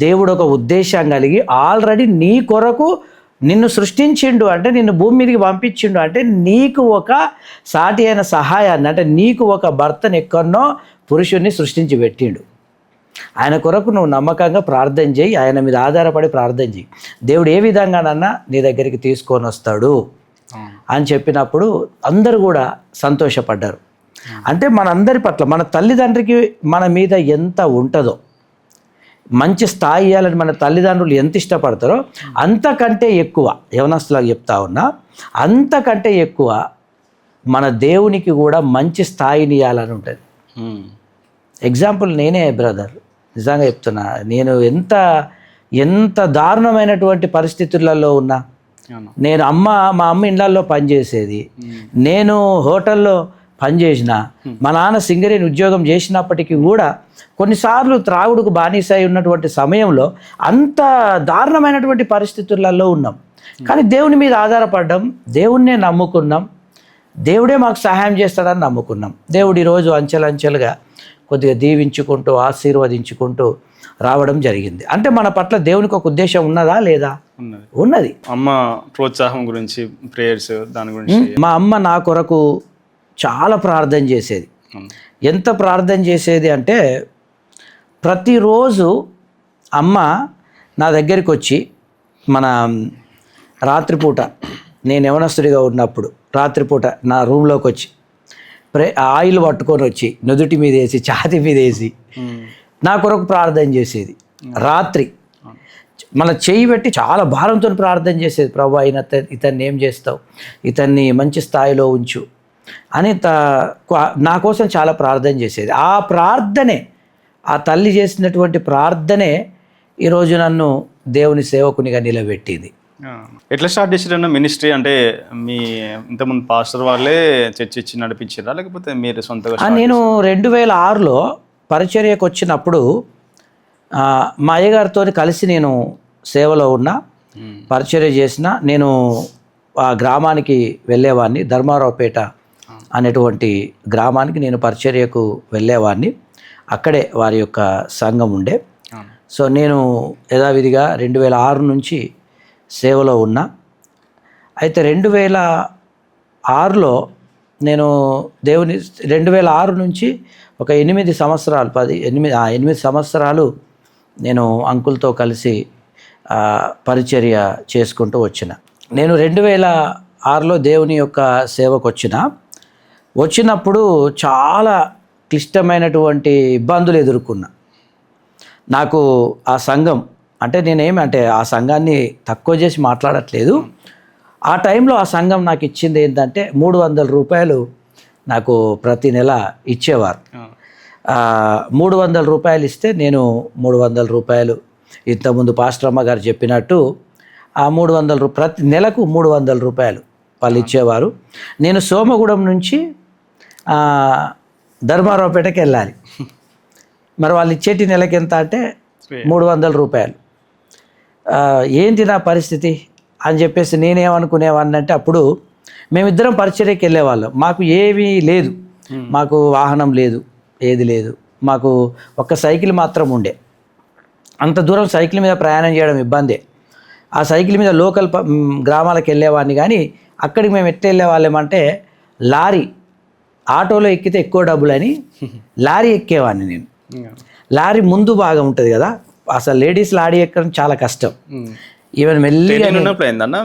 దేవుడు ఒక ఉద్దేశం కలిగి ఆల్రెడీ నీ కొరకు నిన్ను సృష్టించిండు, అంటే నిన్ను భూమి మీదకి పంపించిండు, అంటే నీకు ఒక సాటి అయిన సహాయాన్ని, అంటే నీకు ఒక భర్తను ఎక్కడనో పురుషుణ్ణి సృష్టించి పెట్టిండు. ఆయన కొరకు నువ్వు నమ్మకంగా ప్రార్థన చేయి, ఆయన మీద ఆధారపడి ప్రార్థన చేయి. దేవుడు ఏ విధంగానన్నా నీ దగ్గరికి తీసుకొని వస్తాడు అని చెప్పినప్పుడు అందరూ కూడా సంతోషపడ్డారు. అంటే మనందరి పట్ల మన తల్లిదండ్రికి మన మీద ఎంత ఉంటుందో, మంచి స్థాయి ఇవ్వాలని మన తల్లిదండ్రులు ఎంత ఇష్టపడతారో అంతకంటే ఎక్కువ, యవనస్తులాగా చెప్తా ఉన్నా, అంతకంటే ఎక్కువ మన దేవునికి కూడా మంచి స్థాయిని ఇవ్వాలని ఉంటుంది. ఎగ్జాంపుల్ నేనే బ్రదర్, నిజంగా చెప్తున్నా. నేను ఎంత దారుణమైనటువంటి పరిస్థితులలో ఉన్నా, నేను మా అమ్మ ఇళ్ళల్లో పనిచేసేది, నేను హోటల్లో పనిచేసిన, మా నాన్న సింగరేణి ఉద్యోగం చేసినప్పటికీ కూడా కొన్నిసార్లు త్రాగుడుకు బానిసై ఉన్నటువంటి సమయంలో అంత దారుణమైనటువంటి పరిస్థితులలో ఉన్నాం. కానీ దేవుని మీద ఆధారపడ్డాం, దేవుణ్ణే నమ్ముకున్నాం, దేవుడే మాకు సహాయం చేస్తాడని నమ్ముకున్నాం. దేవుడు ఈరోజు అంచెలంచెలుగా కొద్దిగా దీవించుకుంటూ ఆశీర్వదించుకుంటూ రావడం జరిగింది. అంటే మన పట్ల దేవునికి ఒక ఉద్దేశం ఉన్నదా లేదా? ఉన్నది. అమ్మ ప్రోత్సాహం గురించి, ప్రేయర్స్ దాని గురించి. మా అమ్మ నా కొరకు చాలా ప్రార్థన చేసేది. ఎంత ప్రార్థన చేసేది అంటే ప్రతిరోజు అమ్మ నా దగ్గరికి వచ్చి, మన రాత్రిపూట నేను యవనస్తుడిగా ఉన్నప్పుడు రాత్రిపూట నా రూమ్లోకి వచ్చి ఆయిల్ పట్టుకొని వచ్చి నుదుటి మీద వేసి, ఛాతి మీద వేసి నా కొరకు ప్రార్థన చేసేది. రాత్రి మన చేయి పెట్టి చాలా భారంతో ప్రార్థన చేసేది. ప్రభు ఇతన్ని ఏం చేస్తావు, ఇతన్ని మంచి స్థాయిలో ఉంచు అని నా కోసం చాలా ప్రార్థన చేసేది. ఆ ప్రార్థనే, ఆ తల్లి చేసినటువంటి ప్రార్థనే ఈరోజు నన్ను దేవుని సేవకునిగా నిలబెట్టింది. ఎట్లా స్టార్ట్ చేసారన్న మినిస్ట్రీ? అంటే మీ ఇంతకుముందు పాస్టర్ వాళ్ళే చర్చ్ ఇచ్చి నడిపించారా, లేకపోతే మీరు సొంతగా? నేను 2006లో పరిచర్యకు వచ్చినప్పుడు మా అయ్యగారితో కలిసి నేను సేవలో ఉన్నా, పరిచర్య చేసిన. నేను ఆ గ్రామానికి వెళ్ళేవాడిని, ధర్మారావుపేట అనేటువంటి గ్రామానికి నేను పరిచర్యకు వెళ్ళేవాడిని. అక్కడే వారి యొక్క సంఘం ఉండే. సో నేను యథావిధిగా 2006 నుంచి సేవలో ఉన్నా. అయితే 2006లో నేను 2006 నుంచి ఒక 8 సంవత్సరాలు 8 సంవత్సరాలు నేను అంకుల్తో కలిసి పరిచర్య చేసుకుంటూ వచ్చిన. నేను 2006లో దేవుని యొక్క సేవకు వచ్చినప్పుడు చాలా క్లిష్టమైనటువంటి ఇబ్బందులు ఎదుర్కొన్నా. నాకు ఆ సంఘం అంటే నేనేమంటే ఆ సంఘాన్ని తక్కువ చేసి మాట్లాడట్లేదు. ఆ టైంలో ఆ సంఘం నాకు ఇచ్చింది ఏంటంటే 300 రూపాయలు నాకు ప్రతి నెల ఇచ్చేవారు. రూపాయలు ఇస్తే నేను 300 రూపాయలు ఇంతకుముందు పాస్టర్ అమ్మ గారు చెప్పినట్టు ఆ 300 ప్రతి నెలకు 300 రూపాయలు వాళ్ళు ఇచ్చేవారు. నేను సోమగూడెం నుంచి ధర్మారావుపేటకి వెళ్ళాలి. మరి వాళ్ళు ఇచ్చేటి నెలకి ఎంత అంటే 300 రూపాయలు. ఏంటి నా పరిస్థితి అని చెప్పేసి నేనేమనుకునేవాడిని అంటే, అప్పుడు మేమిద్దరం పరిచర్యకి వెళ్ళేవాళ్ళం. మాకు ఏమీ లేదు, మాకు వాహనం లేదు, ఏది లేదు. మాకు ఒక్క సైకిల్ మాత్రం ఉండే. అంత దూరం సైకిల్ మీద ప్రయాణం చేయడం ఇబ్బందే. ఆ సైకిల్ మీద లోకల్ గ్రామాలకు వెళ్ళేవాడిని. కానీ అక్కడికి మేము ఎట్లా వెళ్ళేవాళ్ళమంటే లారీ, ఆటోలో ఎక్కితే ఎక్కువ డబ్బులని లారీ ఎక్కేవాడిని నేను. లారీ ముందు భాగం ఉంటుంది కదా, అసలు లేడీస్ లారీ ఎక్కడం చాలా కష్టం. ఈవెన్ మెల్లిగా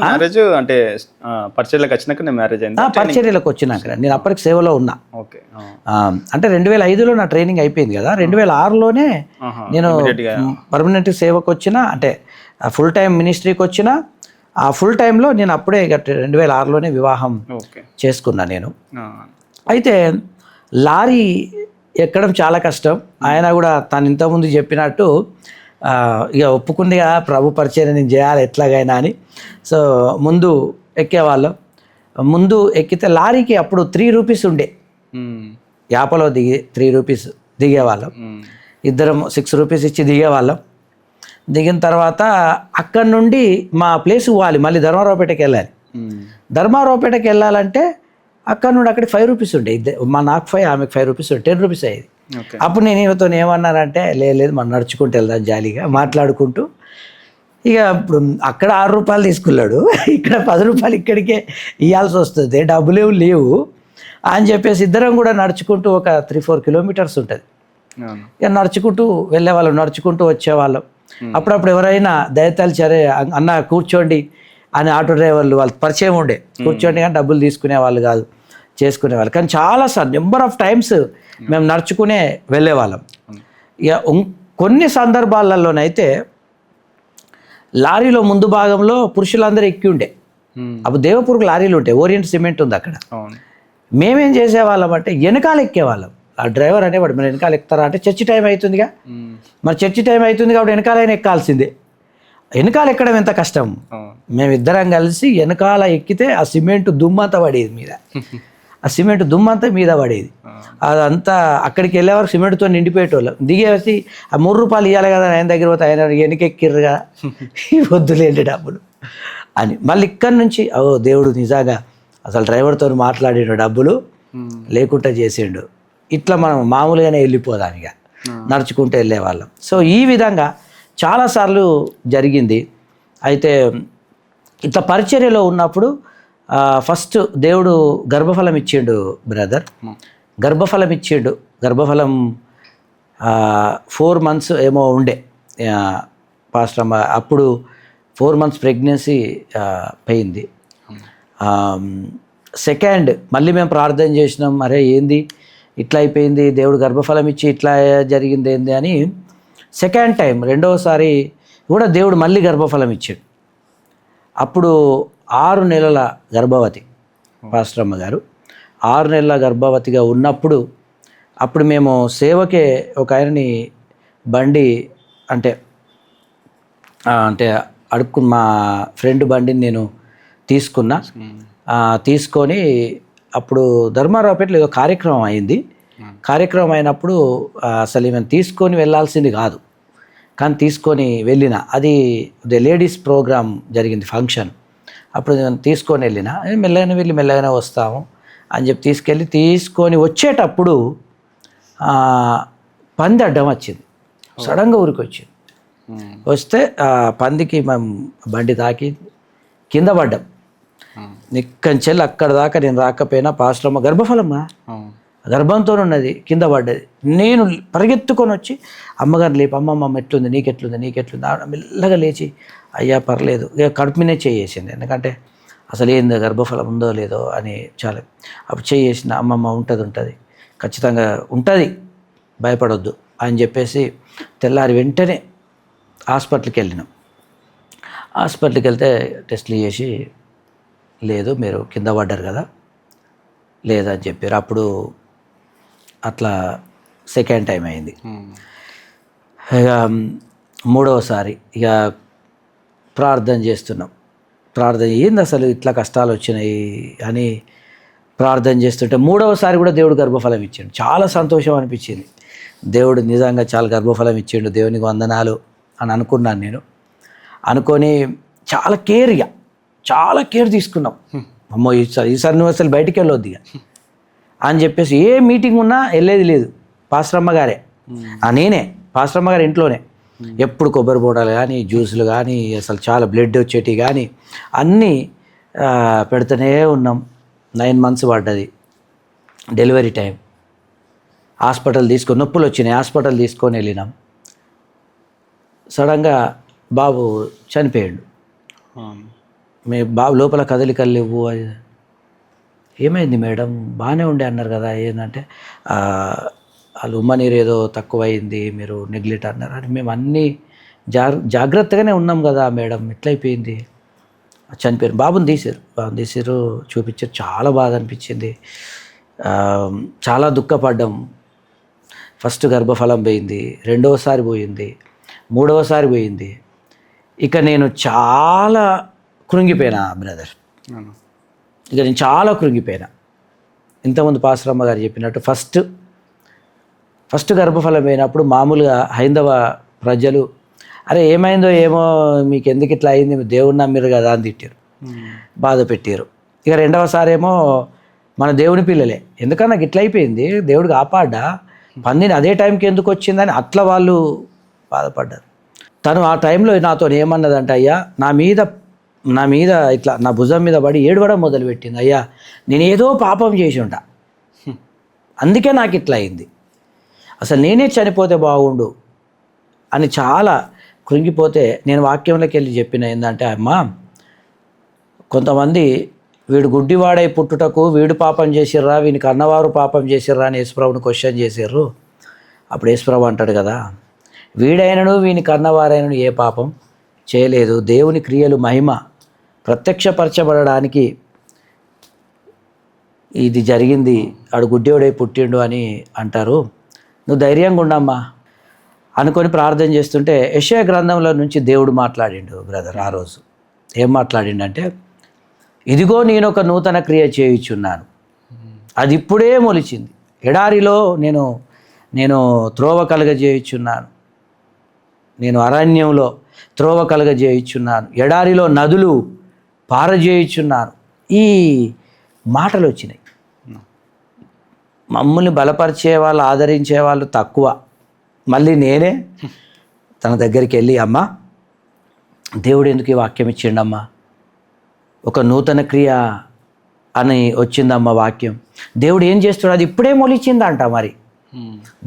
మ్యారేజ్ అంటే పరిచర్యలకు వచ్చినాక మ్యారేజ్ అయింది. పరిచర్యలకు వచ్చినాక నేను అప్పటికి సేవలో ఉన్నా. అంటే 2005లో నా ట్రైనింగ్ అయిపోయింది కదా, 2006లోనే నేను పర్మనెంట్ సేవకు వచ్చిన, అంటే ఫుల్ టైం మినిస్ట్రీకి వచ్చిన. ఆ ఫుల్ టైంలో నేను అప్పుడే 2006లోనే వివాహం చేసుకున్నా నేను. అయితే లారీ ఎక్కడం చాలా కష్టం. ఆయన కూడా తను ఇంతకుముందు చెప్పినట్టు ఇక ఒప్పుకుందిగా ప్రభు పరిచయం నేను చేయాలి ఎట్లాగైనా అని. సో ముందు ఎక్కేవాళ్ళం. ముందు ఎక్కితే లారీకి అప్పుడు 3 రూపీస్ ఉండే. యాపలో దిగి 3 రూపీస్ దిగేవాళ్ళం. ఇద్దరం 6 రూపీస్ ఇచ్చి దిగేవాళ్ళం. దిగిన తర్వాత అక్కడి నుండి మా ప్లేస్కి పోవాలి, మళ్ళీ ధర్మారావుపేటకి వెళ్ళాలి. ధర్మారావుపేటకి వెళ్ళాలంటే అక్కడ నుండి అక్కడికి 5 రూపీస్ ఉండే. నాకు 5, ఆమెకు 5 రూపీస్ ఉండే, 10 రూపీస్ అయ్యేది. అప్పుడు నేను ఈమెతో ఏమన్నానంటే, లేదు మనం నడుచుకుంటూ వెళ్దాం జాలీగా మాట్లాడుకుంటూ. ఇక ఇప్పుడు అక్కడ 6 రూపాయలు తీసుకున్నాడు, ఇక్కడ 10 రూపాయలు ఇక్కడికే ఇవ్వాల్సి వస్తుంది, డబ్బులేవు లేవు అని చెప్పేసి ఇద్దరం కూడా నడుచుకుంటూ ఒక 3-4 కిలోమీటర్స్ ఉంటుంది. ఇక నడుచుకుంటూ వెళ్ళేవాళ్ళం, నడుచుకుంటూ వచ్చేవాళ్ళం. అప్పుడప్పుడు ఎవరైనా దయతలిచి సరే అన్న కూర్చోండి అని ఆటో డ్రైవర్లు వాళ్ళు పరిచయం ఉండే, కూర్చోండి కానీ డబ్బులు తీసుకునే వాళ్ళు కాదు, చేసుకునేవాళ్ళు. కానీ చాలాసార్లు నెంబర్ ఆఫ్ టైమ్స్ మేము నడుచుకునే వెళ్ళేవాళ్ళం. ఇక కొన్ని సందర్భాలలోనైతే లారీలో ముందు భాగంలో పురుషులందరూ ఎక్కి ఉండే. అప్పుడు దేవపూర్కు లారీలు ఉంటాయి, ఓరియంట్ సిమెంట్ ఉంది అక్కడ. మేమేం చేసేవాళ్ళం అంటే వెనకాల ఎక్కేవాళ్ళం. ఆ డ్రైవర్ అనేవాడు, మరి వెనకాల ఎక్కుతారా అంటే చర్చి టైం అవుతుందిగా, మరి చర్చి టైం అవుతుంది కాబట్టి వెనకాలైనా ఎక్కాల్సిందే. వెనకాల ఎక్కడం ఎంత కష్టం. మేమిద్దరం కలిసి వెనకాల ఎక్కితే ఆ సిమెంట్ దుమ్మంతా పడేది మీద, ఆ సిమెంట్ దుమ్మంతా మీద పడేది. అదంతా అక్కడికి వెళ్ళే వరకు సిమెంట్తో నిండిపోయేటోళ్ళం. దిగేసి ఆ 3 రూపాయలు ఇవ్వాలి కదా, ఆయన దగ్గర పోతే ఆయన వెనకెక్కిర్రు కదా, వద్దులేండి డబ్బులు అని. మళ్ళీ ఇక్కడి నుంచి దేవుడు నిజంగా అసలు డ్రైవర్తో మాట్లాడిన డబ్బులు లేకుండా చేసిండు. ఇట్లా మనం మామూలుగానే వెళ్ళిపోదాం, ఇక నడుచుకుంటూ వెళ్ళేవాళ్ళం. సో ఈ విధంగా చాలాసార్లు జరిగింది. అయితే ఇట్లా పరిచర్యలో ఉన్నప్పుడు ఫస్ట్ దేవుడు గర్భఫలం ఇచ్చిండు బ్రదర్, గర్భఫలం ఇచ్చిండు. గర్భఫలం 4 months ఏమో ఉండే పాస్టర్ అమ్మ. అప్పుడు 4 months ప్రెగ్నెన్సీ పోయింది. సెకండ్ మళ్ళీ మేము ప్రార్థన చేసినాం, అరే ఏంది ఇట్లా అయిపోయింది, దేవుడు గర్భఫలం ఇచ్చి ఇట్లా జరిగింది ఏంది అని. సెకండ్ టైం, రెండవసారి కూడా దేవుడు మళ్ళీ గర్భఫలం ఇచ్చాడు. అప్పుడు 6 నెలల గర్భవతి పాస్టర్ అమ్మ గారు. 6 నెలల గర్భవతిగా ఉన్నప్పుడు అప్పుడు మేము సేవకే ఒక ఆయనని బండి అంటే అడుక్కుని మా ఫ్రెండ్ బండిని నేను తీసుకున్నా. తీసుకొని అప్పుడు ధర్మారావుపేటలో ఏదో కార్యక్రమం అయింది. కార్యక్రమం అయినప్పుడు అసలు ఈమెను తీసుకొని వెళ్ళాల్సింది కాదు, కానీ తీసుకొని వెళ్ళిన. అది లేడీస్ ప్రోగ్రామ్ జరిగింది, ఫంక్షన్. అప్పుడు నేను తీసుకొని వెళ్ళిన. మెల్లగానే వెళ్ళి మెల్లగానే వస్తాము అని చెప్పి తీసుకొని వచ్చేటప్పుడు పంది అడ్డం వచ్చింది, సడన్గా ఊరికి వచ్చింది. వస్తే పందికి మేము బండి తాకి కింద పడ్డాం. నిక్కంచెల్లి అక్కడ దాకా నేను రాకపోయినా పాస్టర్ అమ్మ గర్భఫలమ్మా గర్భంతో ఉన్నది, కింద పడ్డది. నేను పరిగెత్తుకొని వచ్చి అమ్మగారు లేపు, అమ్మమ్మ ఎట్లుంది, నీకెట్లుంది. మెల్లగా లేచి అయ్యా పర్లేదు, ఇక కడుపు మీదే చేసింది. ఎందుకంటే అసలు ఏందో గర్భఫలం ఉందో లేదో అని చాలా. అప్పుడు చేసిన అమ్మమ్మ ఉంటుంది ఖచ్చితంగా ఉంటుంది, భయపడొద్దు అని చెప్పేసి తెల్లారి వెంటనే హాస్పిటల్కి వెళ్ళినాం. హాస్పిటల్కి వెళ్తే టెస్టులు చేసి లేదు మీరు కింద పడ్డారు కదా లేదని చెప్పారు. అప్పుడు అట్లా సెకండ్ టైం అయింది. ఇక మూడవసారి ఇక ప్రార్థన చేస్తున్నాం. ప్రార్థన ఏంది అసలు ఇట్లా కష్టాలు వచ్చినాయి అని ప్రార్థన చేస్తుంటే మూడవసారి కూడా దేవుడు గర్భఫలం ఇచ్చాడు. చాలా సంతోషం అనిపించింది. దేవుడు నిజంగా చాలా గర్భఫలం ఇచ్చిండు, దేవునికి వందనాలు అని అనుకున్నాను నేను. అనుకొని చాలా కేర్ తీసుకున్నాం. అమ్మో ఈసారి నువ్వు అసలు బయటికి వెళ్ళొద్దు ఇక అని చెప్పేసి ఏ మీటింగ్ ఉన్నా వెళ్ళేది లేదు. పాస్టరమ్మ గారే, నేనే పాస్టరమ్మ గారి ఇంట్లోనే ఎప్పుడు కొబ్బరి బోడాలు కానీ జ్యూసులు కానీ అసలు చాలా బ్లడ్ వచ్చేటివి కానీ అన్నీ పెడుతూనే ఉన్నాం. 9 months పడ్డది. Delivery time. నొప్పులు వచ్చినాయి, హాస్పిటల్ తీసుకొని వెళ్ళినాం. సడన్గా బాబు చనిపోయాడు. మీ బాబు లోపల కదలికలు లేవు. ఏమైంది మేడం, బాగానే ఉండే అన్నారు కదా, ఏంటంటే వాళ్ళు ఉమ్మనీరు ఏదో తక్కువైంది, మీరు నెగ్లెక్ట్ అన్నారు అని. మేము అన్నీ జాగ్రత్తగానే ఉన్నాం కదా మేడం, ఎట్లయిపోయింది, చనిపోయారు. బాబుని తీసారు, చూపించారు. చాలా బాధ అనిపించింది, చాలా దుఃఖపడ్డాం. ఫస్ట్ గర్భఫలం పోయింది, రెండవసారి పోయింది, మూడవసారి పోయింది. ఇక నేను చాలా కృంగిపోయినా బ్రదర్, ఇక నేను చాలా కృంగిపోయినా. ఇంతకుముందు పాస్టరమ్మ గారు చెప్పినట్టు ఫస్ట్ గర్భఫలం అయినప్పుడు మామూలుగా హైందవ ప్రజలు అరే ఏమైందో ఏమో మీకు ఎందుకు ఇట్లా అయింది, దేవుని నమ్మిరు కదా అని తిట్టారు, బాధ పెట్టారు. ఇక రెండవసారి ఏమో మన దేవుని పిల్లలే, ఎందుకన్నా నాకు ఇట్లా అయిపోయింది, దేవుడు కాపాడ్డా, పందిని అదే టైంకి ఎందుకు వచ్చిందని అట్లా వాళ్ళు బాధపడ్డారు. తను ఆ టైంలో నాతో ఏమన్నదంటే, అయ్యా నా మీద ఇట్లా నా భుజం మీద పడి ఏడవడం మొదలుపెట్టింది. అయ్యా నేను ఏదో పాపం చేసి ఉంటా, అందుకే నాకు ఇట్లా అయింది, అసలు నేనే చనిపోతే బాగుండు అని చాలా కృంగిపోతే నేను వాక్యంలోకి వెళ్ళి చెప్పిన ఏంటంటే, అమ్మా కొంతమంది వీడు గుడ్డివాడై పుట్టుటకు వీడు పాపం చేసిర్రా, వీనికి అన్నవారు పాపం చేసిర్రా అని యేసుప్రభుని క్వశ్చన్ చేసిర్రు. అప్పుడు యేసుప్రభు అంటాడు కదా, వీడైనను వీనికి అన్నవారైనను ఏ పాపం చేయలేదు, దేవుని క్రియలు మహిమ ప్రత్యక్షపరచబడడానికి ఇది జరిగింది, ఆడు గుడ్డివాడై పుట్టిండు అని అంటారు, నువ్వు ధైర్యంగా ఉండమ్మా అనుకొని ప్రార్థన చేస్తుంటే యెషయా గ్రంథంలో నుంచి దేవుడు మాట్లాడిండు బ్రదర్. ఆ రోజు ఏం మాట్లాడిండంటే, ఇదిగో నేను ఒక నూతన క్రియ చేయుచున్నాను, అది ఇప్పుడే మొలిచింది, ఎడారిలో నేను త్రోవ కలగజేయుచున్నాను, నేను అరణ్యంలో త్రోవ కలగజేయుచున్నాను, ఎడారిలో నదులు పారజేయుచున్నాను. ఈ మాటలు వచ్చినాయి. మమ్మల్ని బలపరిచే వాళ్ళు, ఆదరించే వాళ్ళు తక్కువ. మళ్ళీ నేనే తన దగ్గరికి వెళ్ళి, అమ్మ దేవుడు ఎందుకు ఈ వాక్యం ఇచ్చిండమ్మా, ఒక నూతన క్రియ అని వచ్చిందమ్మ వాక్యం, దేవుడు ఏం చేస్తాడు, అది ఇప్పుడే మొలిచిందంట, మరి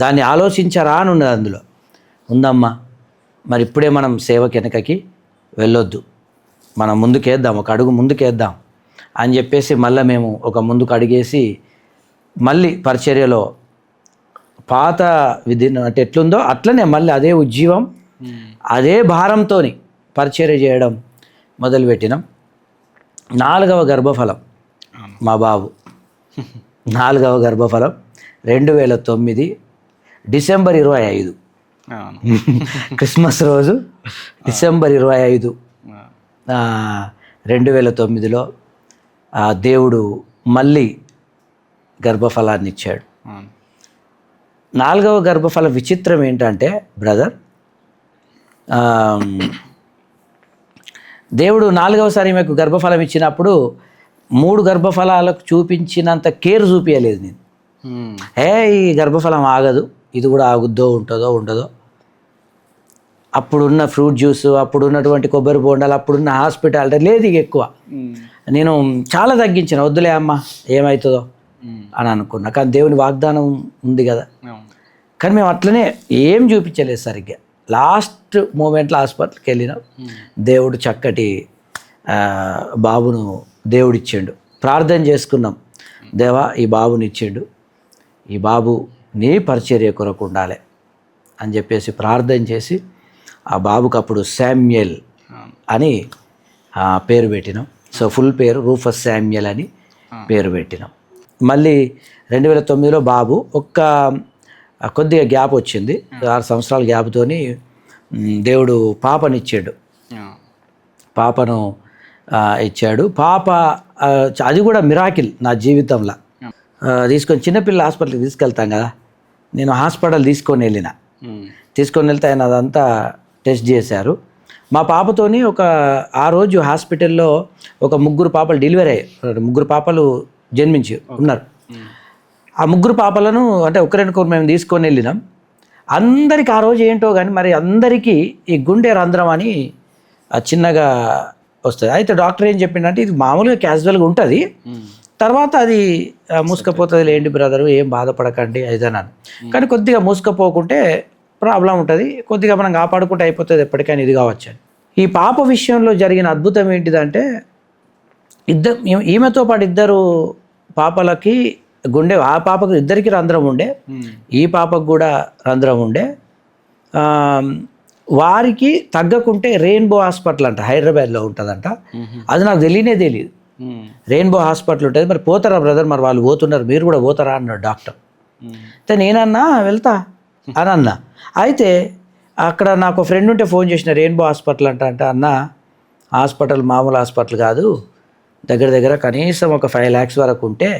దాన్ని ఆలోచించరా అని ఉన్నది అందులో. ఉందమ్మా, మరి ఇప్పుడే మనం సేవకి వెనకకి వెళ్ళొద్దు, మనం ముందుకేద్దాం, ఒక అడుగు ముందుకేద్దాం అని చెప్పేసి మళ్ళీ మేము ఒక ముందుకు అడిగేసి మళ్ళీ పరిచర్యలో పాత విధి అంటే ఎట్లుందో అట్లనే మళ్ళీ అదే ఉజ్జీవం, అదే భారంతో పరిచర్య చేయడం మొదలుపెట్టినాం. 4వ గర్భఫలం మా బాబు, 4వ గర్భఫలం 2009 డిసెంబర్ 25, క్రిస్మస్ రోజు డిసెంబర్ 25, 2009లో దేవుడు మళ్ళీ గర్భఫలాన్ని ఇచ్చాడు. 4వ గర్భఫల విచిత్రం ఏంటంటే బ్రదర్, దేవుడు 4వసారి మీకు గర్భఫలం ఇచ్చినప్పుడు 3 గర్భఫలాలకు చూపించినంత కేర్ చూపించలేదు నేను. ఈ గర్భఫలం ఆగదు, ఇది కూడా ఆగుద్దో ఉంటుందో ఉండదో, అప్పుడున్న ఫ్రూట్ జ్యూస్, అప్పుడున్నటువంటి కొబ్బరి బోండాలు, అప్పుడున్న హాస్పిటాలిటీ లేదు ఇక ఎక్కువ. నేను చాలా తగ్గించిన, వద్దులే అమ్మ ఏమవుతుందో అని అనుకున్నా. కానీ దేవుని వాగ్దానం ఉంది కదా. కానీ మేము అట్లనే ఏం చూపించలేదు సరిగ్గా. లాస్ట్ మూమెంట్లో హాస్పిటల్కి వెళ్ళినాం. దేవుడు చక్కటి బాబును దేవుడిచ్చిండు. ప్రార్థన చేసుకున్నాం, దేవా ఈ బాబుని ఇచ్చిండు, ఈ బాబు నీ పరిచర్య కొరకు ఉండాలి అని చెప్పేసి ప్రార్థన చేసి ఆ బాబుకి అప్పుడు శామ్యుయల్ అని పేరు పెట్టినాం. సో ఫుల్ పేరు రూఫస్ శామ్యుయల్ అని పేరు పెట్టినాం. మళ్ళీ 2009లో బాబు ఒక్క కొద్దిగా గ్యాప్ వచ్చింది. 6 సంవత్సరాల గ్యాప్తోని దేవుడు పాపనిచ్చాడు. పాపను ఇచ్చాడు. పాప అది కూడా మిరాకిల్ నా జీవితంలో. తీసుకొని చిన్నపిల్లల హాస్పిటల్కి తీసుకెళ్తాం కదా, నేను హాస్పిటల్ తీసుకొని వెళ్తే ఆయన అదంతా టెస్ట్ చేశారు. మా పాపతోని ఆ రోజు హాస్పిటల్లో ఒక 3 పాపలు డెలివరీ అయ్యారు. 3 పాపలు జన్మించి ఉన్నారు. ఆ 3 పాపలను అంటే ఒకరికొకరు మేము తీసుకొని వెళ్ళినాం. అందరికి ఆ రోజు ఏంటో కానీ మరి అందరికీ ఈ గుండె రంధ్రం అని చిన్నగా వస్తుంది. అయితే డాక్టర్ ఏం చెప్పిండంటే ఇది మామూలుగా క్యాజువల్గా ఉంటుంది, తర్వాత అది మూసుకపోతుంది లేండి బ్రదరు, ఏం బాధపడకండి అయిదన్నాను. కానీ కొద్దిగా మూసుకపోకుంటే ప్రాబ్లం ఉంటుంది, కొద్దిగా మనం కాపాడుకుంటే అయిపోతుంది, ఎప్పటికైనా ఇది కావచ్చు. ఈ పాప విషయంలో జరిగిన అద్భుతం ఏంటిదంటే ఈమెతో పాటు 2 పాపలకి గుండె, ఆ పాపకు 2కి రంధ్రం ఉండే, ఈ పాపకు కూడా రంధ్రం ఉండే. వారికి తగ్గకుంటే రెయిన్బో హాస్పిటల్ అంట, హైదరాబాద్లో ఉంటుందంట. అది నాకు తెలియదు. రెయిన్బో హాస్పిటల్ ఉంటుంది, మరి పోతారా బ్రదర్, మరి వాళ్ళు పోతున్నారు, మీరు కూడా పోతారా అన్నాడు డాక్టర్. అయితే నేనన్నా వెళ్తా అని అన్నా. అయితే అక్కడ నాకు ఫ్రెండ్ ఉంటే ఫోన్ చేసిన, రెయిన్బో హాస్పిటల్ అంటే అన్న హాస్పిటల్ మామూలు హాస్పిటల్ కాదు, దగ్గర కనీసం ఒక 5 lakhs వరకు ఉంటే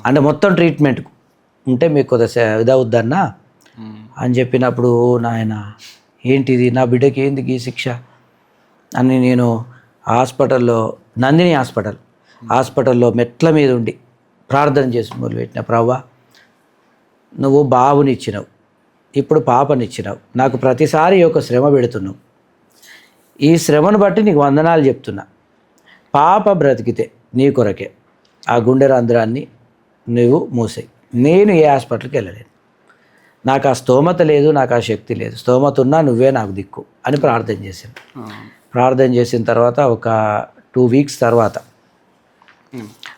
అంటే మొత్తం ట్రీట్మెంట్కు ఉంటే మీకు కొద్దిగా ఇదవుద్దన్నా అని చెప్పినప్పుడు, నాయన ఏంటిది, నా బిడ్డకి ఏంది ఈ శిక్ష అని నేను హాస్పిటల్లో, నందిని హాస్పిటల్లో మెట్ల మీద ఉండి ప్రార్థన చేసి మొదలుపెట్టిన, ప్రభువా నువ్వు బాబునిచ్చినావు, ఇప్పుడు పాపనిచ్చినావు, నాకు ప్రతిసారి ఒక శ్రమ పెడుతున్నావు, ఈ శ్రమను బట్టి నీకు వందనాలు చెప్తున్నా. పాప బ్రతికితే నీ కొరకే ఆ గుండె రంధ్రాన్ని నువ్వు మూసేయి, నేను ఏ హాస్పిటల్కి వెళ్ళలేను, నాకు ఆ స్తోమత లేదు, నాకు ఆ శక్తి లేదు, స్తోమత ఉన్నా నువ్వే నాకు దిక్కు అని ప్రార్థన చేశాను. ప్రార్థన చేసిన తర్వాత ఒక 2 weeks తర్వాత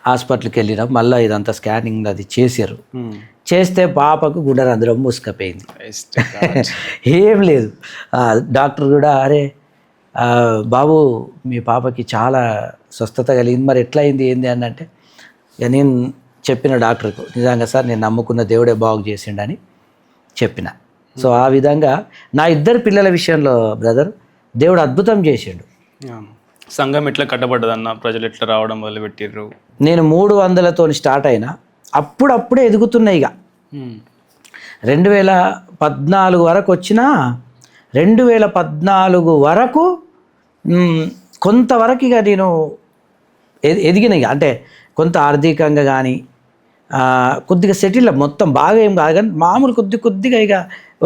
హాస్పిటల్కి వెళ్ళినాం. మళ్ళీ ఇదంతా స్కానింగ్ అది చేశారు. చేస్తే పాపకు గుండె రంధ్రం మూసుకపోయింది, ఏం లేదు. డాక్టర్ కూడా అరే బాబు మీ పాపకి చాలా స్వస్థత కలిగింది, మరి ఎట్లా అయింది ఏంది అని అంటే, నేను చెప్పిన డాక్టర్కు, నిజంగా సార్ నేను నమ్ముకున్న దేవుడే బాగు చేసిండని చెప్పిన. సో ఆ విధంగా నా 2 పిల్లల విషయంలో బ్రదర్ దేవుడు అద్భుతం చేసిండు. సంఘం ఎట్లా కట్టబడ్డదన్న, ప్రజలు ఎట్లా రావడం మొదలుపెట్టిర్రు? నేను 300లతో స్టార్ట్ అయినా, అప్పుడప్పుడే ఎదుగుతున్నాయి. ఇక 2014 వరకు వచ్చినా 2014 వరకు కొంతవరకు ఇక నేను ఎదిగిన, ఇక అంటే కొంత ఆర్థికంగా కానీ కొద్దిగా సెటిల్, మొత్తం బాగా ఏం కాదు కానీ మామూలు కొద్దిగా ఇక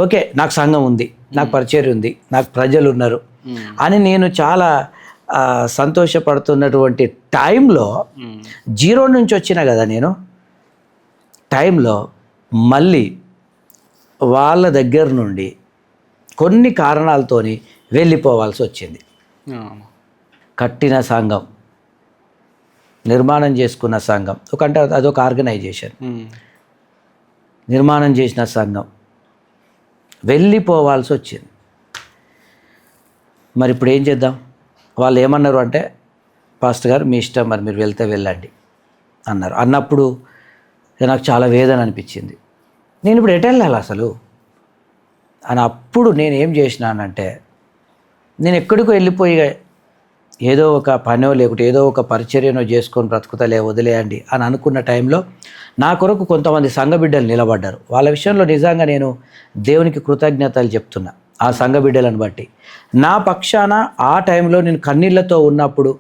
ఓకే, నాకు సంఘం ఉంది, నాకు పరిచయం ఉంది, నాకు ప్రజలు ఉన్నారు అని నేను చాలా సంతోషపడుతున్నటువంటి టైంలో 0 నుంచి వచ్చిన కదా నేను, టైంలో మళ్ళీ వాళ్ళ దగ్గర నుండి కొన్ని కారణాలతోని వెళ్ళిపోవాల్సి వచ్చింది. కట్టిన సంఘం, నిర్మాణం చేసుకున్న సంఘం, అంటే అదొక ఆర్గనైజేషన్, నిర్మాణం చేసిన సంఘం వెళ్ళిపోవాల్సి వచ్చింది. మరి ఇప్పుడు ఏం చేద్దాం? వాళ్ళు ఏమన్నారు అంటే, పాస్టర్ గారు మీ ఇష్టం, మరి మీరు వెళ్తే వెళ్ళండి అన్నారు. అన్నప్పుడు నాకు చాలా వేదన అనిపించింది, నేను ఇప్పుడు ఎటు వెళ్ళాలి అసలు అని. అప్పుడు నేను ఏం చేసినానంటే, నేను ఎక్కడికో వెళ్ళిపోయి ఏదో ఒక పనో లేకుంటే ఏదో ఒక పరిచర్యనో చేసుకొని బ్రతుకుతలే వదిలేయండి అని అనుకున్న టైంలో నా కొరకు కొంతమంది సంఘ బిడ్డలు నిలబడ్డారు. వాళ్ళ విషయంలో నిజంగా నేను దేవునికి కృతజ్ఞతలు చెప్తున్నా. ఆ సంఘ బిడ్డలను బట్టి నా పక్షాన ఆ టైంలో నేను కన్నీళ్లతో ఉన్నప్పుడు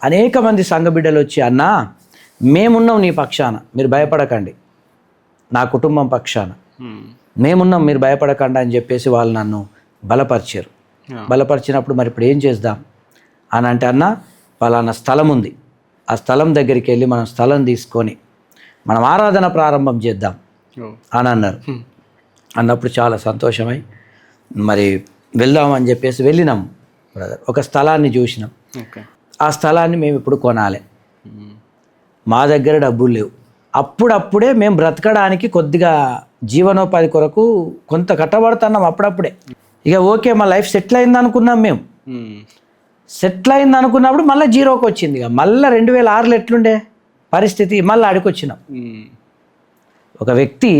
అనేక మంది సంఘ బిడ్డలు వచ్చి, అన్నా మేమున్నాం నీ పక్షాన, మీరు భయపడకండి, నా కుటుంబం పక్షాన మేమున్నాం, మీరు భయపడకండి అని చెప్పేసి వాళ్ళు నన్ను బలపరిచారు. బలపరిచినప్పుడు మరి ఇప్పుడు ఏం చేద్దాం అని అంటే, అన్న పలానా స్థలం ఉంది, ఆ స్థలం దగ్గరికి వెళ్ళి మనం స్థలం తీసుకొని మనం ఆరాధన ప్రారంభం చేద్దాం అని అన్నారు. అన్నప్పుడు చాలా సంతోషమై మరి వెళ్దామని చెప్పేసి వెళ్ళినాం బ్రదర్. ఒక స్థలాన్ని చూసినాం. ఆ స్థలాన్ని మేము ఇప్పుడు కొనాలి, మా దగ్గర డబ్బులు లేవు, అప్పుడప్పుడే మేము బ్రతకడానికి కొద్దిగా జీవనోపాధి కొరకు కొంత కట్టబడుతున్నాం అప్పుడప్పుడే. ఇక ఓకే మా లైఫ్ సెటిల్ అయింది అనుకున్నాం మేము. సెటిల్ అయింది అనుకున్నప్పుడు మళ్ళీ 0కి వచ్చింది. ఇక మళ్ళీ 2006లో ఎట్లుండే పరిస్థితి, మళ్ళీ ఆడికొచ్చినాం. ఒక వ్యక్తి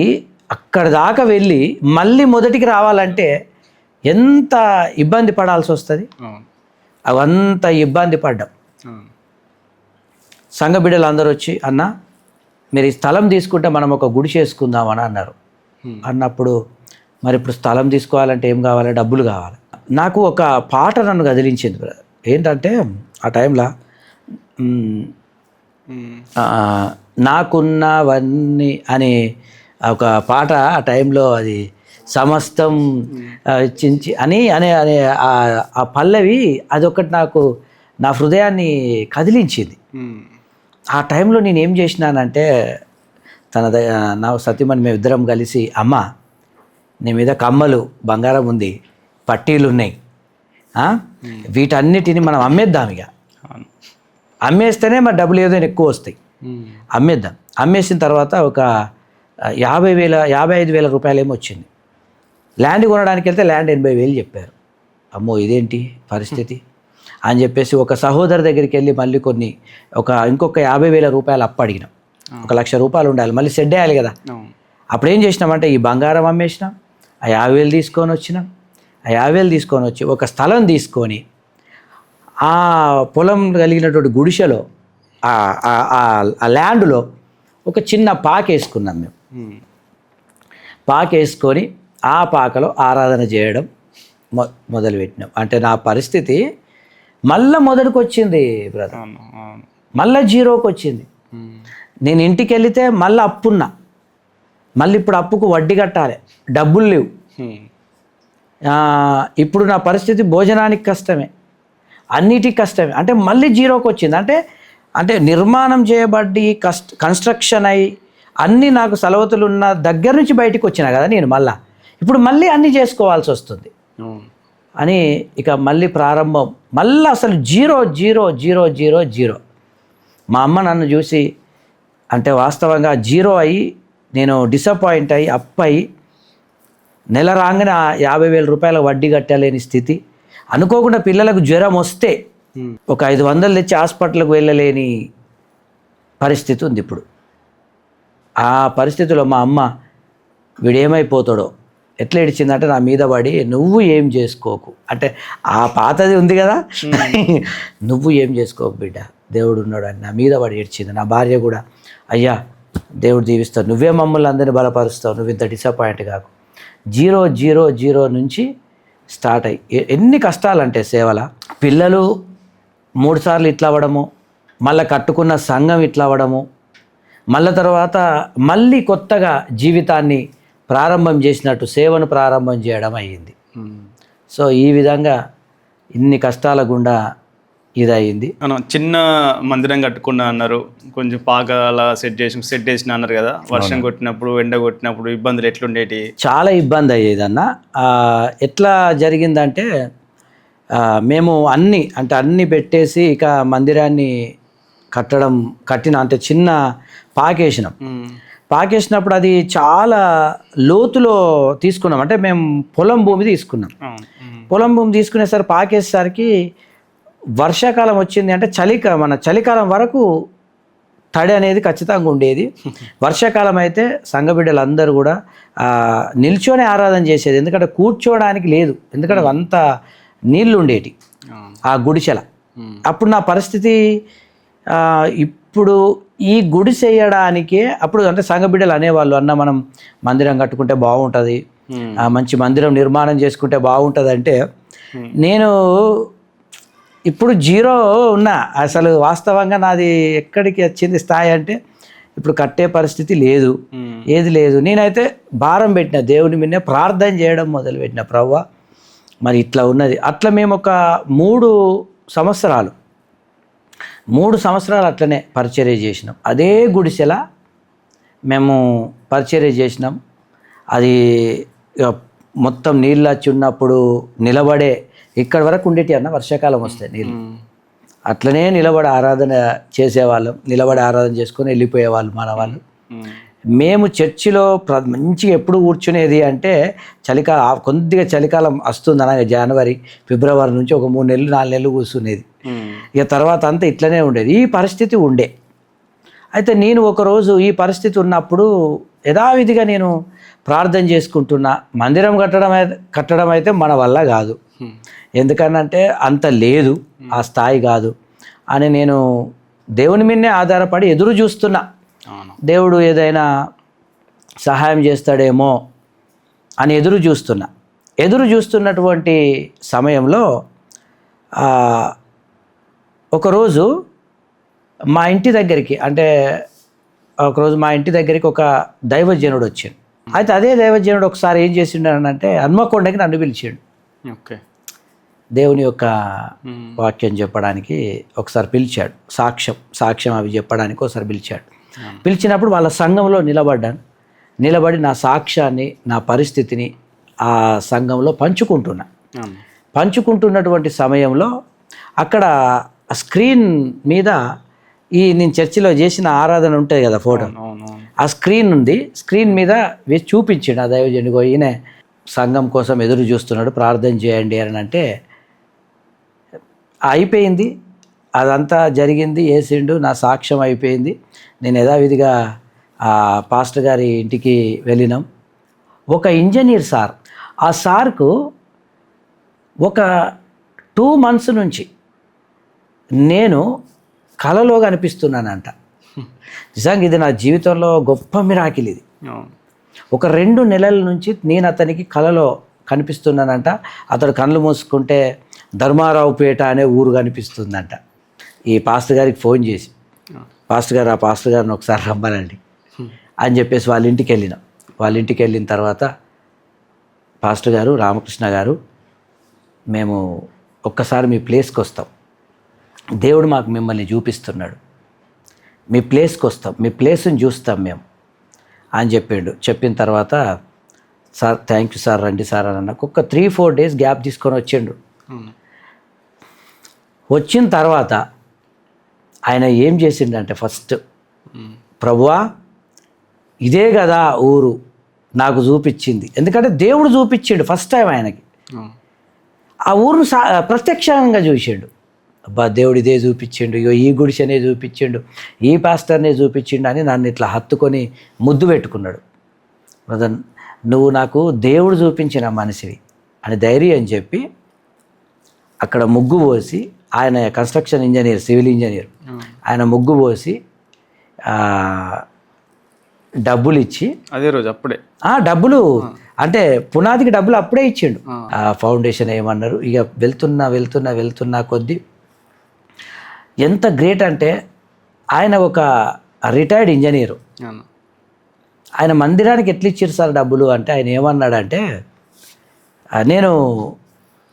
అక్కడ దాకా వెళ్ళి మళ్ళీ మొదటికి రావాలంటే ఎంత ఇబ్బంది పడాల్సి వస్తుంది. అవంతా ఇబ్బంది పడ్డాం. సంఘ బిడ్డలు అందరూ వచ్చి, అన్న మీరు ఈ స్థలం తీసుకుంటే మనం ఒక గుడి చేసుకుందామని అన్నారు. అన్నప్పుడు మరి ఇప్పుడు స్థలం తీసుకోవాలంటే ఏం కావాలి? డబ్బులు కావాలి. నాకు ఒక పాట నన్ను కదిలించింది బ్రదర్. ఏంటంటే ఆ టైంలో నాకున్నవన్నీ అని ఒక పాట ఆ టైంలో, అది సమస్తం చించి అని అనే అనే ఆ పల్లవి అదొకటి నాకు నా హృదయాన్ని కదిలించింది. ఆ టైంలో నేను ఏం చేసినానంటే నా సతీమణి మేము ఇద్దరం కలిసి, అమ్మ నీ మీద కమ్మలు బంగారం ఉంది, పట్టీలు ఉన్నాయి, వీటన్నిటిని మనం అమ్మేద్దాం. ఇక అమ్మేస్తేనే మరి డబ్బులు ఏదైనా ఎక్కువ వస్తాయి, అమ్మేద్దాం. అమ్మేసిన తర్వాత ఒక 55,000 రూపాయలు ఏమో వచ్చింది. ల్యాండ్ కొనడానికి వెళ్తే ల్యాండ్ 80,000 చెప్పారు. అమ్మో ఇదేంటి పరిస్థితి అని చెప్పేసి ఒక సహోదరు దగ్గరికి వెళ్ళి మళ్ళీ ఇంకొక 50,000 రూపాయలు అప్పు అడిగినాం. 1,00,000 రూపాయలు ఉండాలి, మళ్ళీ సెట్ చేయాలి కదా. అప్పుడు ఏం చేసినామంటే ఈ బంగారం అమ్మేసినాం, ఆ 50,000 తీసుకొని వచ్చినాం. ఆ 50,000 తీసుకొని వచ్చి ఒక స్థలం తీసుకొని ఆ పొలం కలిగినటువంటి గుడిసెలో ఆ ల్యాండ్లో ఒక చిన్న పాక వేసుకున్నాం మేము. పాక వేసుకొని ఆ పాకలో ఆరాధన చేయడం మొదలుపెట్టినాం. అంటే నా పరిస్థితి మళ్ళీ మొదటికి వచ్చింది బ్రదర్, మళ్ళీ జీరోకి వచ్చింది. నేను ఇంటికి వెళితే మళ్ళీ అప్పున్నా, మళ్ళీ ఇప్పుడు అప్పుకు వడ్డీ కట్టాలి, డబ్బులు లేవు. ఇప్పుడు నా పరిస్థితి భోజనానికి కష్టమే, అన్నిటికి కష్టమే. అంటే మళ్ళీ జీరోకి వచ్చింది. అంటే నిర్మాణం చేయబడి కన్స్ట్రక్షన్ అయ్యి అన్నీ నాకు సలవతులు ఉన్న దగ్గర నుంచి బయటికి వచ్చినా కదా నేను. ఇప్పుడు మళ్ళీ అన్నీ చేసుకోవాల్సి వస్తుంది అని ఇక మళ్ళీ ప్రారంభం, మళ్ళీ అసలు zero zero zero zero zero. మా అమ్మ నన్ను చూసి, అంటే వాస్తవంగా జీరో అయ్యి నేను డిసప్పాయింట్ అయ్యి అప్పు అయ్యి నెల రాగానే 50,000 రూపాయల వడ్డీ కట్టలేని స్థితి. అనుకోకుండా పిల్లలకు జ్వరం వస్తే ఒక 500 తెచ్చి హాస్పిటల్కి వెళ్ళలేని పరిస్థితి ఉంది ఇప్పుడు. ఆ పరిస్థితిలో మా అమ్మ వీడేమైపోతాడో ఎట్లా ఏడిచిందంటే నా మీద పడి, నువ్వు ఏం చేసుకోకు, అంటే ఆ పాతది ఉంది కదా, నువ్వు ఏం చేసుకోకు బిడ్డ, దేవుడు ఉన్నాడు అని నా మీద పడి ఏడ్చింది. నా భార్య కూడా, అయ్యా దేవుడు దీవిస్తావు, నువ్వే మమ్మల్ని అందరినీ బలపరుస్తావు, నువ్వు ఇంత డిసప్పాయింట్ కాకు. జీరో జీరో జీరో నుంచి స్టార్ట్ అయ్యి ఎన్ని కష్టాలంటే సేవల పిల్లలు 3 సార్లు ఇట్లా అవ్వడము, మళ్ళీ కట్టుకున్న సంఘం ఇట్లా అవ్వడము, మళ్ళీ తర్వాత మళ్ళీ కొత్తగా జీవితాన్ని ప్రారంభం చేసినట్టు సేవను ప్రారంభం చేయడం అయ్యింది. సో ఈ విధంగా ఇన్ని కష్టాల గుండా ఇదయింది. చిన్న మందిరం కట్టుకున్నా అన్నారు, కొంచెం పాకాల సెట్ చేసిన అన్నారు కదా. వర్షం కొట్టినప్పుడు, ఎండ కొట్టినప్పుడు ఇబ్బందులు ఎట్లుండేటి? చాలా ఇబ్బంది అయ్యేది అన్న. ఎట్లా జరిగిందంటే మేము అన్నీ పెట్టేసి ఇక మందిరాన్ని కట్టిన అంటే చిన్న పాకేసినప్పుడు అది చాలా లోతులో తీసుకున్నాం. అంటే మేము పొలం భూమి తీసుకున్నాం. పొలం భూమి తీసుకునేసరికి పాకేసరికి వర్షాకాలం వచ్చింది అంటే చలికాలం వరకు తడి అనేది ఖచ్చితంగా ఉండేది. వర్షాకాలం అయితే సంఘ బిడ్డలందరూ కూడా నిల్చొని ఆరాధన చేసేది, ఎందుకంటే కూర్చోవడానికి లేదు, ఎందుకంటే అంత నీళ్లు ఉండేటి ఆ గుడిసెల. అప్పుడు నా పరిస్థితి, ఇప్పుడు ఈ గుడిసె వేయడానికే అప్పుడు అంటే సంఘ బిడ్డలు అనేవాళ్ళు, అన్న మనం మందిరం కట్టుకుంటే బాగుంటుంది, మంచి మందిరం నిర్మాణం చేసుకుంటే బాగుంటుంది అంటే, నేను ఇప్పుడు జీరో ఉన్నా. అసలు వాస్తవంగా నాది ఎక్కడికి వచ్చింది స్థాయి అంటే ఇప్పుడు కట్టే పరిస్థితి లేదు, ఏది లేదు. నేనైతే భారం పెట్టిన, దేవుని మీదనే ప్రార్థన చేయడం మొదలుపెట్టిన, ప్రభువా మరి ఇట్లా ఉన్నది. అట్లా మేము ఒక 3 సంవత్సరాలు అట్లనే పరిచర్య చేసినాం. అదే గుడిసెల మేము పరిచర్య చేసినాం. అది మొత్తం నీళ్ళు వచ్చి ఉన్నప్పుడు నిలబడే ఇక్కడ వరకు ఉండేటి అన్న, వర్షాకాలం వస్తే నీళ్ళు అట్లనే నిలబడి ఆరాధన చేసేవాళ్ళం, నిలబడి ఆరాధన చేసుకొని వెళ్ళిపోయేవాళ్ళు మన వాళ్ళు. మేము చర్చిలో మంచిగా ఎప్పుడు కూర్చునేది అంటే కొద్దిగా చలికాలం వస్తుంది అనగా జనవరి ఫిబ్రవరి నుంచి ఒక 3 నెలలు 4 నెలలు కూర్చునేది. ఇక తర్వాత అంతా ఇట్లనే ఉండేది. ఈ పరిస్థితి ఉండే. అయితే నేను ఒకరోజు ఈ పరిస్థితి ఉన్నప్పుడు యథావిధిగా నేను ప్రార్థన చేసుకుంటున్నా. మందిరం కట్టడం అయితే మన వల్ల కాదు, ఎందుకనంటే అంత లేదు, ఆ స్థాయి కాదు అని నేను దేవుని మీదనే ఆధారపడి ఎదురు చూస్తున్నా. దేవుడు ఏదైనా సహాయం చేస్తాడేమో అని ఎదురు చూస్తున్నటువంటి సమయంలో ఒకరోజు మా ఇంటి దగ్గరికి ఒక దైవజనుడు వచ్చిండు. అయితే అదే దైవజనుడు ఒకసారి ఏం చేసిండనంటే హన్మకొండకి నన్ను పిలిచిండు. ఓకే, దేవుని యొక్క వాక్యం చెప్పడానికి ఒకసారి పిలిచాడు, సాక్ష్యం అవి చెప్పడానికి ఒకసారి పిలిచాడు. పిలిచినప్పుడు వాళ్ళ సంఘంలో నిలబడి నా సాక్ష్యాన్ని, నా పరిస్థితిని ఆ సంఘంలో పంచుకుంటున్నటువంటి సమయంలో అక్కడ స్క్రీన్ మీద నేను చర్చిలో చేసిన ఆరాధన ఉంటుంది కదా, ఫోటో, ఆ స్క్రీన్ మీద వేసి చూపించాడు ఆ దైవజనుడు. ఈయన సంఘం కోసం ఎదురు చూస్తున్నాడు, ప్రార్థన చేయండి అని అంటే అయిపోయింది, అదంతా జరిగింది, వేసిండు, నా సాక్ష్యం అయిపోయింది. నేను యథావిధిగా పాస్టర్ గారి ఇంటికి వెళ్ళినాం. ఒక ఇంజనీర్ సార్, ఆ సార్కు ఒక 2 months నుంచి నేను కలలో కనిపిస్తున్నానంట. నిజంగా ఇది నా జీవితంలో గొప్ప మిరాకిల్. ఇది ఒక 2 నెలల నుంచి నేను అతనికి కలలో కనిపిస్తున్నానంట. అతడు కళ్ళు మూసుకుంటే ధర్మారావుపేట అనే ఊరు కనిపిస్తుందంట. ఈ పాస్టర్ గారికి ఫోన్ చేసి, పాస్టర్ గారిని ఒకసారి రమ్మనండి అని చెప్పేసి వాళ్ళ ఇంటికి వెళ్ళిన తర్వాత, పాస్టర్ గారు, రామకృష్ణ గారు, మేము ఒక్కసారి మీ ప్లేస్కి వస్తాం, దేవుడు మాకు మిమ్మల్ని చూపిస్తున్నాడు, మీ ప్లేస్కి వస్తాం, మీ ప్లేస్ని చూస్తాం మేము అని చెప్పిండు. చెప్పిన తర్వాత సార్ థ్యాంక్ యూ సార్, రండి సార్ అని నాకు ఒక 3-4 days గ్యాప్ తీసుకొని వచ్చిండు. వచ్చిన తర్వాత ఆయన ఏం చేసిండంటే, ఫస్ట్ ప్రభువా ఇదే కదా ఊరు నాకు చూపించింది, ఎందుకంటే దేవుడు చూపించిండు ఫస్ట్ టైం ఆయనకి. ఆ ఊరును ప్రత్యక్షంగా చూసిండు. అబ్బా దేవుడు ఇదే చూపించిండు, ఇగో ఈ గుడిసెనే చూపించిండు, ఈ పాస్టర్నే చూపించిండు అని నన్ను ఇట్లా హత్తుకొని ముద్దు పెట్టుకున్నాడు. బ్రదర్ నువ్వు నాకు దేవుడు చూపించిన మనిషివి అని ధైర్యం చెప్పి అక్కడ ముగ్గు పోసి, ఆయన కన్స్ట్రక్షన్ ఇంజనీర్, సివిల్ ఇంజనీర్, ఆయన ముగ్గు పోసి డబ్బులు ఇచ్చి, అదే రోజు అప్పుడే డబ్బులు అంటే పునాదికి డబ్బులు అప్పుడే ఇచ్చిండు. ఫౌండేషన్ ఏమన్నారు. ఇక వెళ్తున్నా కొద్దీ ఎంత గ్రేట్ అంటే, ఆయన ఒక రిటైర్డ్ ఇంజనీరు. ఆయన మందిరానికి ఎట్లా ఇచ్చారు సార్ డబ్బులు అంటే, ఆయన ఏమన్నాడంటే, నేను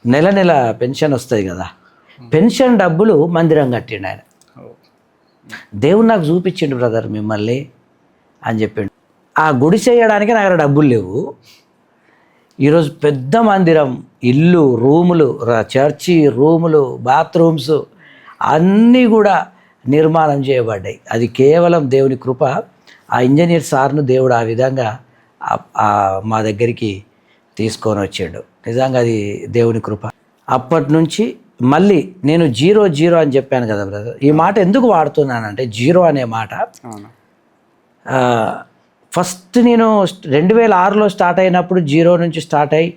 నెల పెన్షన్ వస్తుంది కదా, పెన్షన్ డబ్బులు మందిరం కట్టిండు ఆయన. దేవుడు నాకు చూపించిండు బ్రదర్ మిమ్మల్ని అని చెప్పిండు. ఆ గుడి చేయడానికి నా దగ్గర డబ్బులు లేవు. ఈరోజు పెద్ద మందిరం, ఇల్లు, రూములు, చర్చి రూములు, బాత్రూమ్స్ అన్నీ కూడా నిర్మాణం చేయబడ్డాయి. అది కేవలం దేవుని కృప. ఆ ఇంజనీర్ సార్ను దేవుడు ఆ విధంగా మా దగ్గరికి తీసుకొని వచ్చాడు. నిజంగా అది దేవుని కృప. అప్పటి నుంచి మళ్ళీ నేను 0 అని చెప్పాను కదా బ్రదర్. ఈ మాట ఎందుకు వాడుతున్నానంటే, 0 అనే మాట ఫస్ట్ నేను 2006లో స్టార్ట్ అయినప్పుడు 0 నుంచి స్టార్ట్ అయ్యి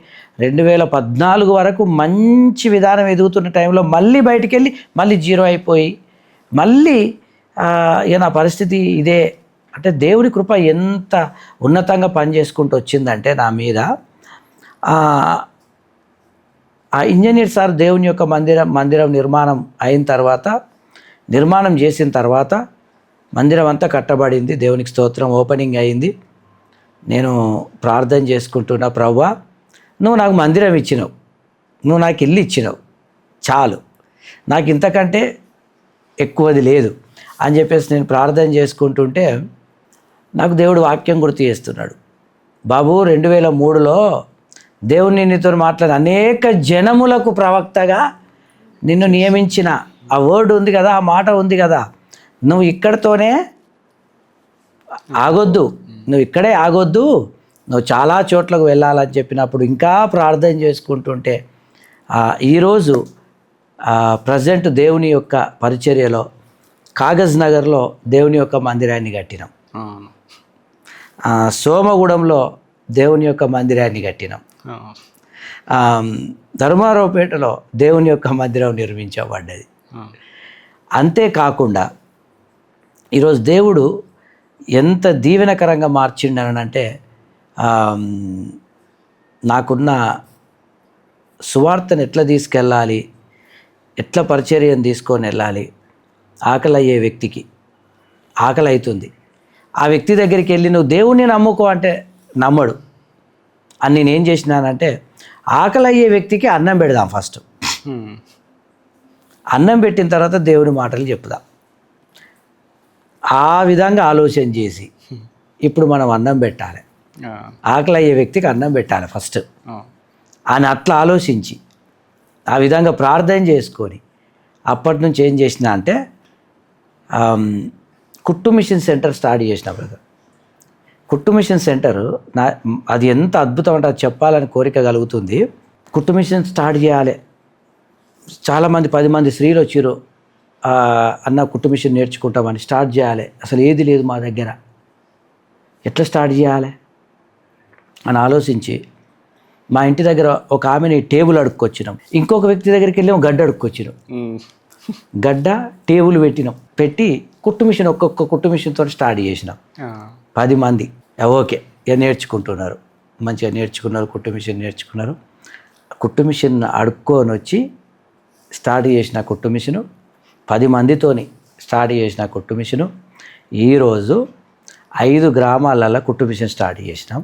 2014 వరకు మంచి విధానం ఎదుగుతున్న టైంలో మళ్ళీ బయటికి వెళ్ళి మళ్ళీ 0 అయిపోయి మళ్ళీ ఇక నా పరిస్థితి ఇదే. అంటే దేవుడి కృప ఎంత ఉన్నతంగా పనిచేసుకుంటూ వచ్చిందంటే నా మీద. ఆ ఇంజనీర్ సార్ దేవుని యొక్క మందిరం నిర్మాణం చేసిన తర్వాత మందిరం అంతా కట్టబడింది. దేవునికి స్తోత్రం. ఓపెనింగ్ అయింది. నేను ప్రార్థన చేసుకుంటున్నా, ప్రభువా నువ్వు నాకు మందిరం ఇచ్చినావు, నువ్వు నాకు ఇల్లు ఇచ్చినావు, చాలు, నాకు ఇంతకంటే ఎక్కువది లేదు అని చెప్పేసి నేను ప్రార్థన చేసుకుంటుంటే నాకు దేవుడు వాక్యం గుర్తు చేస్తున్నాడు. బాబు 2003లో దేవుని నీతో మాట్లాడి అనేక జనములకు ప్రవక్తగా నిన్ను నియమించిన ఆ వర్డ్ ఉంది కదా, ఆ మాట ఉంది కదా, నువ్వు ఇక్కడతోనే ఆగొద్దు, నువ్వు ఇక్కడే ఆగొద్దు, నువ్వు చాలా చోట్లకు వెళ్ళాలని చెప్పినప్పుడు ఇంకా ప్రార్థన చేసుకుంటుంటే ఈరోజు ప్రజెంట్ దేవుని యొక్క పరిచర్యలో కాగజ్ నగర్లో దేవుని యొక్క మందిరాన్ని కట్టినాం. సోమగూడెంలో దేవుని యొక్క మందిరాన్ని కట్టినాం. ధర్మారావుపేటలో దేవుని యొక్క మందిరం నిర్మించబడ్డది. అంతేకాకుండా ఈరోజు దేవుడు ఎంత దీవెనకరంగా మార్చిండనంటే నాకున్న సువార్తను ఎట్లా తీసుకెళ్ళాలి, ఎట్లా పరిచర్యను తీసుకొని వెళ్ళాలి, ఆకలి అయ్యే వ్యక్తికి ఆకలి అవుతుంది, ఆ వ్యక్తి దగ్గరికి వెళ్ళి నువ్వు దేవుణ్ణి నమ్ముకో అంటే నమ్మడు అని నేనేం చేసినానంటే ఆకలి అయ్యే వ్యక్తికి అన్నం పెడదాం. ఫస్ట్ అన్నం పెట్టిన తర్వాత దేవుని మాటలు చెప్పుదాం. ఆ విధంగా ఆలోచన చేసి ఇప్పుడు మనం అన్నం పెట్టాలి, ఆకలి అయ్యే వ్యక్తికి అన్నం పెట్టాలి ఫస్ట్ అని అట్లా ఆలోచించి ఆ విధంగా ప్రార్థన చేసుకొని అప్పటి నుంచి ఏం చేసిన అంటే కుట్టు మిషన్ సెంటర్ స్టార్ట్ చేసిన బ్రదర్. కుట్టు మిషన్ సెంటర్ అది ఎంత అద్భుతం అంటే అది చెప్పాలని కోరిక కలుగుతుంది. కుట్టు మిషన్ స్టార్ట్ చేయాలి, చాలామంది 10 మంది స్త్రీలు వచ్చిర్రు, అన్న కుట్టు మిషన్ నేర్చుకుంటామని స్టార్ట్ చేయాలి, అసలు ఏది లేదు మా దగ్గర, ఎట్లా స్టార్ట్ చేయాలి అని ఆలోచించి మా ఇంటి దగ్గర ఒక ఆమెని టేబుల్ అడుక్కొచ్చినాం, ఇంకొక వ్యక్తి దగ్గరికి వెళ్ళి గడ్డ అడుక్కొచ్చినాం, గడ్డ టేబుల్ పెట్టినాం, పెట్టి కుట్టు మిషన్ ఒక్కొక్క కుట్టు మిషన్తో స్టార్ట్ చేసినాం. 10 మంది ఓకే నేర్చుకుంటున్నారు, మంచిగా నేర్చుకున్నారు, కుట్టు మిషన్ నేర్చుకున్నారు. కుట్టు మిషన్ అడుక్కొని వచ్చి స్టార్ట్ చేసిన కుట్టు మిషను 10 మందితోని స్టార్ట్ చేసిన కుట్టు మిషను ఈరోజు 5 గ్రామాలలో కుట్టు మిషన్ స్టార్ట్ చేసినాం.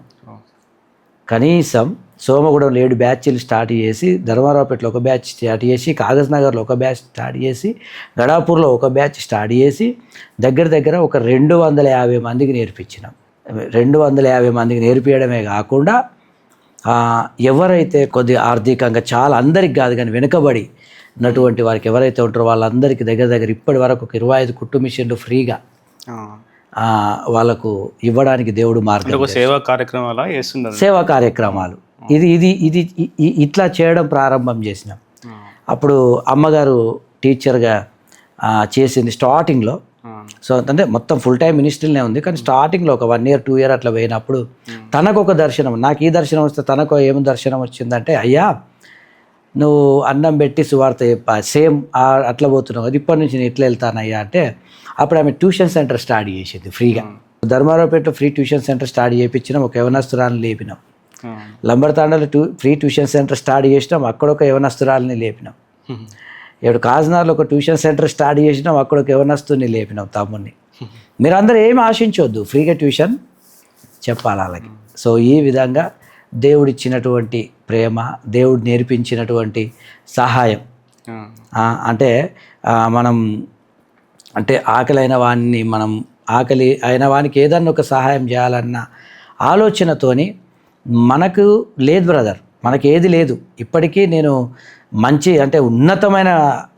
కనీసం సోమగూడెంలో 7 బ్యాచ్లు స్టార్ట్ చేసి, ధర్మారావుపేటలో ఒక బ్యాచ్ స్టార్ట్ చేసి, కాగజ్ నగర్లో ఒక బ్యాచ్ స్టార్ట్ చేసి, గడాపూర్లో ఒక బ్యాచ్ స్టార్ట్ చేసి దగ్గర ఒక 250 మందికి నేర్పించినాం. 250 మందికి నేర్పించడమే కాకుండా ఎవరైతే కొద్దిగా ఆర్థికంగా చాలా, అందరికి కాదు కానీ వెనుకబడి ఉన్నటువంటి వారికి ఎవరైతే ఉంటారో వాళ్ళందరికీ దగ్గర ఇప్పటి వరకు ఒక 25 కుట్టు మిషన్లు ఫ్రీగా వాళ్ళకు ఇవ్వడానికి దేవుడు మార్గం. సేవా కార్యక్రమాలు చేస్తున్నారు, సేవా కార్యక్రమాలు ఇది ఇట్లా చేయడం ప్రారంభం చేసినాం. అప్పుడు అమ్మగారు టీచర్గా చేసింది స్టార్టింగ్లో. సో అంటే మొత్తం ఫుల్ టైం మినిస్ట్రీలోనే ఉంది, కానీ స్టార్టింగ్లో ఒక 1 year 2 year అట్లా పోయినప్పుడు తనకు ఒక దర్శనం, నాకు ఈ దర్శనం వస్తే తనకు ఏం దర్శనం వచ్చిందంటే, అయ్యా నువ్వు అన్నం పెట్టి సువార్త సేమ్ అట్లా పోతున్నావు, అది ఇప్పటి నుంచి నేను ఎట్లా వెళ్తానయ్యా అంటే, అప్పుడు ఆమె ట్యూషన్ సెంటర్ స్టార్ట్ చేసింది ఫ్రీగా. ధర్మారావుపేటలో ఫ్రీ ట్యూషన్ సెంటర్ స్టార్ట్ చేయించినాం, ఒక యవనస్తురాలను లేపినాం. లంబడతాండలో ఫ్రీ ట్యూషన్ సెంటర్ స్టార్ట్ చేసినాం, అక్కడ ఒక యవనస్తురాలని లేపినాం. ఇప్పుడు కాజ్నార్లో ఒక ట్యూషన్ సెంటర్ స్టార్ట్ చేసినాం, అక్కడ ఒక యవనస్తుని లేపినాం, తమ్ముడిని. మీరందరూ ఏమి ఆశించవద్దు, ఫ్రీగా ట్యూషన్ చెప్పాలి వాళ్ళకి. సో ఈ విధంగా దేవుడిచ్చినటువంటి ప్రేమ, దేవుడు నేర్పించినటువంటి సహాయం, అంటే మనం అంటే ఆకలి అయిన వానికి ఏదన్నా ఒక సహాయం చేయాలన్న ఆలోచనతోని, మనకు లేదు బ్రదర్, మనకి ఏది లేదు ఇప్పటికీ. నేను మంచి అంటే ఉన్నతమైన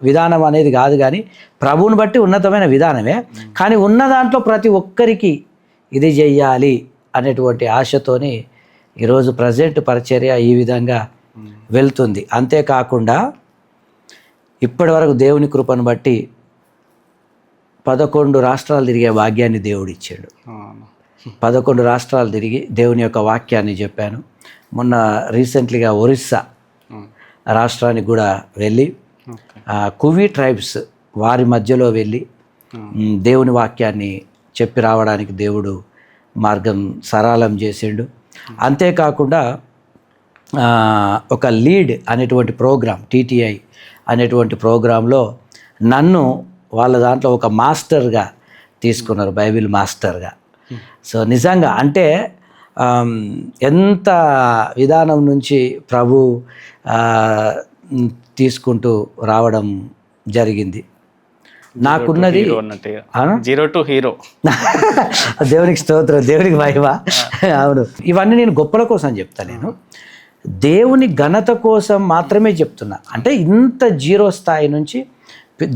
విధానం అనేది కాదు, కానీ ప్రభువుని బట్టి ఉన్నతమైన విధానమే, కానీ ఉన్న దాంట్లో ప్రతి ఒక్కరికి ఇది చెయ్యాలి అనేటువంటి ఆశతోని ఈరోజు ప్రజెంట్ పరిచర్య ఈ విధంగా వెళ్తుంది. అంతేకాకుండా ఇప్పటి వరకు దేవుని కృపను బట్టి 11 రాష్ట్రాలు తిరిగే భాగ్యాన్ని దేవుడు ఇచ్చాడు. 11 రాష్ట్రాలు తిరిగి దేవుని యొక్క వాక్యాన్ని చెప్పాను. మొన్న రీసెంట్లీగా ఒరిస్సా రాష్ట్రానికి కూడా వెళ్ళి కువి ట్రైబ్స్ వారి మధ్యలో వెళ్ళి దేవుని వాక్యాన్ని చెప్పి రావడానికి దేవుడు మార్గం సరళం చేసిండు. అంతేకాకుండా ఒక లీడ్ అనేటువంటి ప్రోగ్రాం, TTI అనేటువంటి ప్రోగ్రాంలో నన్ను వాళ్ళ దాంట్లో ఒక మాస్టర్గా తీసుకున్నారు, బైబిల్ మాస్టర్గా. సో నిజంగా అంటే ఎంత విధానం నుంచి ప్రభు తీసుకుంటూ రావడం జరిగింది. నాకున్నది 0 to hero. దేవునికి స్తోత్రం, దేవునికి మహిమ. అవును, ఇవన్నీ నేను గొప్పల కోసం చెప్తా, నేను దేవుని ఘనత కోసం మాత్రమే చెప్తున్నా. అంటే ఇంత 0 స్థాయి నుంచి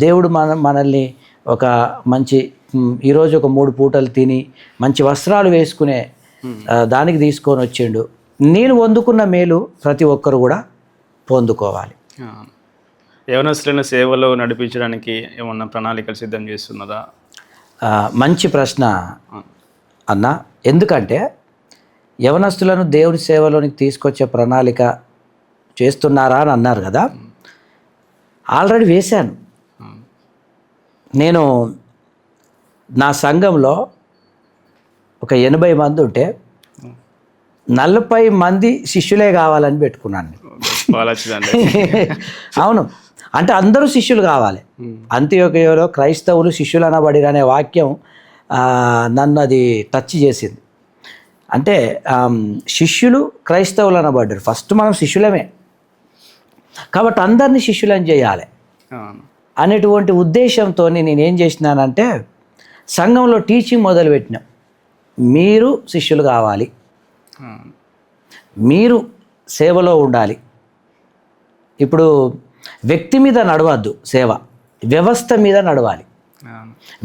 దేవుడు మనల్ని ఒక మంచి, ఈరోజు ఒక 3 పూటలు తిని మంచి వస్త్రాలు వేసుకునే దానికి తీసుకొని వచ్చిండు. నేను పొందుకున్న మేలు ప్రతి ఒక్కరు కూడా పొందుకోవాలి. యవనస్తులను సేవలో నడిపించడానికి ఏమన్నా ప్రణాళికలు సిద్ధం చేస్తున్నారా? మంచి ప్రశ్న అన్న. ఎందుకంటే యవనస్తులను దేవుని సేవలోనికి తీసుకొచ్చే ప్రణాళిక చేస్తున్నారా అని అన్నారు కదా. ఆల్రెడీ వేశాను. నేను నా సంఘంలో ఒక 80 మంది ఉంటే 40 మంది శిష్యులే కావాలని పెట్టుకున్నాను. అవును, అంటే అందరూ శిష్యులు కావాలి. అంత్యోకయలో క్రైస్తవులు శిష్యులు అనబడిరు అనే వాక్యం నన్ను అది టచ్ చేసింది. అంటే శిష్యులు క్రైస్తవులు అనబడ్డారు. ఫస్ట్ మనం శిష్యులమే కాబట్టి అందరినీ శిష్యులని చేయాలి అనేటువంటి ఉద్దేశంతో నేనేం చేసినానంటే సంఘంలో టీచింగ్ మొదలుపెట్టినా. మీరు శిష్యులు కావాలి, మీరు సేవలో ఉండాలి. ఇప్పుడు వ్యక్తి మీద నడవద్దు సేవ, వ్యవస్థ మీద నడవాలి.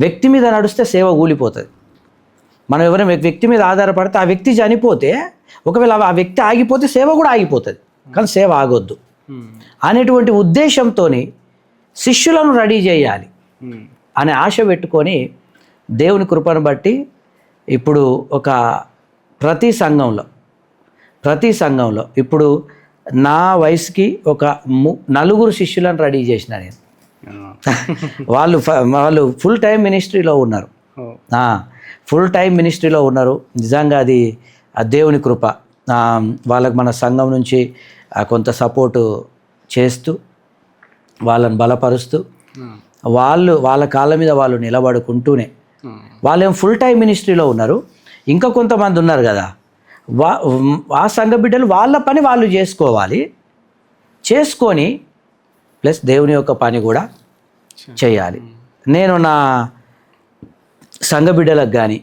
వ్యక్తి మీద నడిస్తే సేవ కూలిపోతుంది. మనం ఎవరైనా వ్యక్తి మీద ఆధారపడితే ఆ వ్యక్తి చనిపోతే, ఒకవేళ ఆ వ్యక్తి ఆగిపోతే సేవ కూడా ఆగిపోతుంది. కానీ సేవ ఆగొద్దు అనేటువంటి ఉద్దేశంతో శిష్యులను రెడీ చేయాలి అనే ఆశ పెట్టుకొని దేవుని కృపను బట్టి ఇప్పుడు ఒక ప్రతి సంఘంలో ఇప్పుడు నా వయసుకి ఒక 4 శిష్యులను రెడీ చేసిన నేను. వాళ్ళు ఫుల్ టైం మినిస్ట్రీలో ఉన్నారు. ఫుల్ టైం మినిస్ట్రీలో ఉన్నారు. నిజంగా అది దేవుని కృప. వాళ్ళకి మన సంఘం నుంచి కొంత సపోర్టు చేస్తూ వాళ్ళని బలపరుస్తూ వాళ్ళ కాళ్ళ మీద వాళ్ళు నిలబడుకుంటూనే వాళ్ళేం ఫుల్ టైం మినిస్ట్రీలో ఉన్నారు. ఇంకా కొంతమంది ఉన్నారు కదా, ఆ సంఘ బిడ్డలు వాళ్ళ పని వాళ్ళు చేసుకొని ప్లస్ దేవుని యొక్క పని కూడా చేయాలి. నేను నా సంఘ బిడ్డలకు కానీ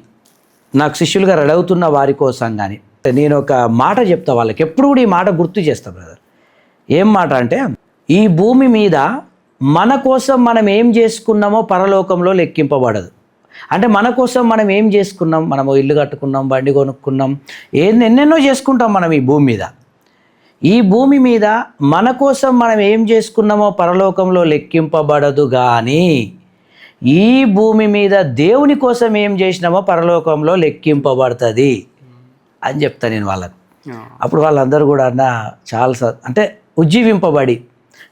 నాకు శిష్యులుగా రెడీ అవుతున్న వారి కోసం కానీ నేను ఒక మాట చెప్తా వాళ్ళకి. ఎప్పుడు కూడా ఈ మాట గుర్తు చేస్తా బ్రదర్. ఏం మాట అంటే, ఈ భూమి మీద మన కోసం మనం ఏం చేసుకున్నామో పరలోకంలో లెక్కింపబడదు. అంటే మన కోసం మనం ఏం చేసుకున్నాం, మనము ఇల్లు కట్టుకున్నాం, బండి కొనుక్కున్నాం, ఎన్నెన్నో చేసుకుంటాం మనం ఈ భూమి మీద. ఈ భూమి మీద మన కోసం మనం ఏం చేసుకున్నామో పరలోకంలో లెక్కింపబడదు. కానీ ఈ భూమి మీద దేవుని కోసం ఏం చేసినామో పరలోకంలో లెక్కింపబడుతుంది అని చెప్తాను నేను వాళ్ళకు. అప్పుడు వాళ్ళందరూ కూడా చాలా అంటే ఉజ్జీవింపబడి,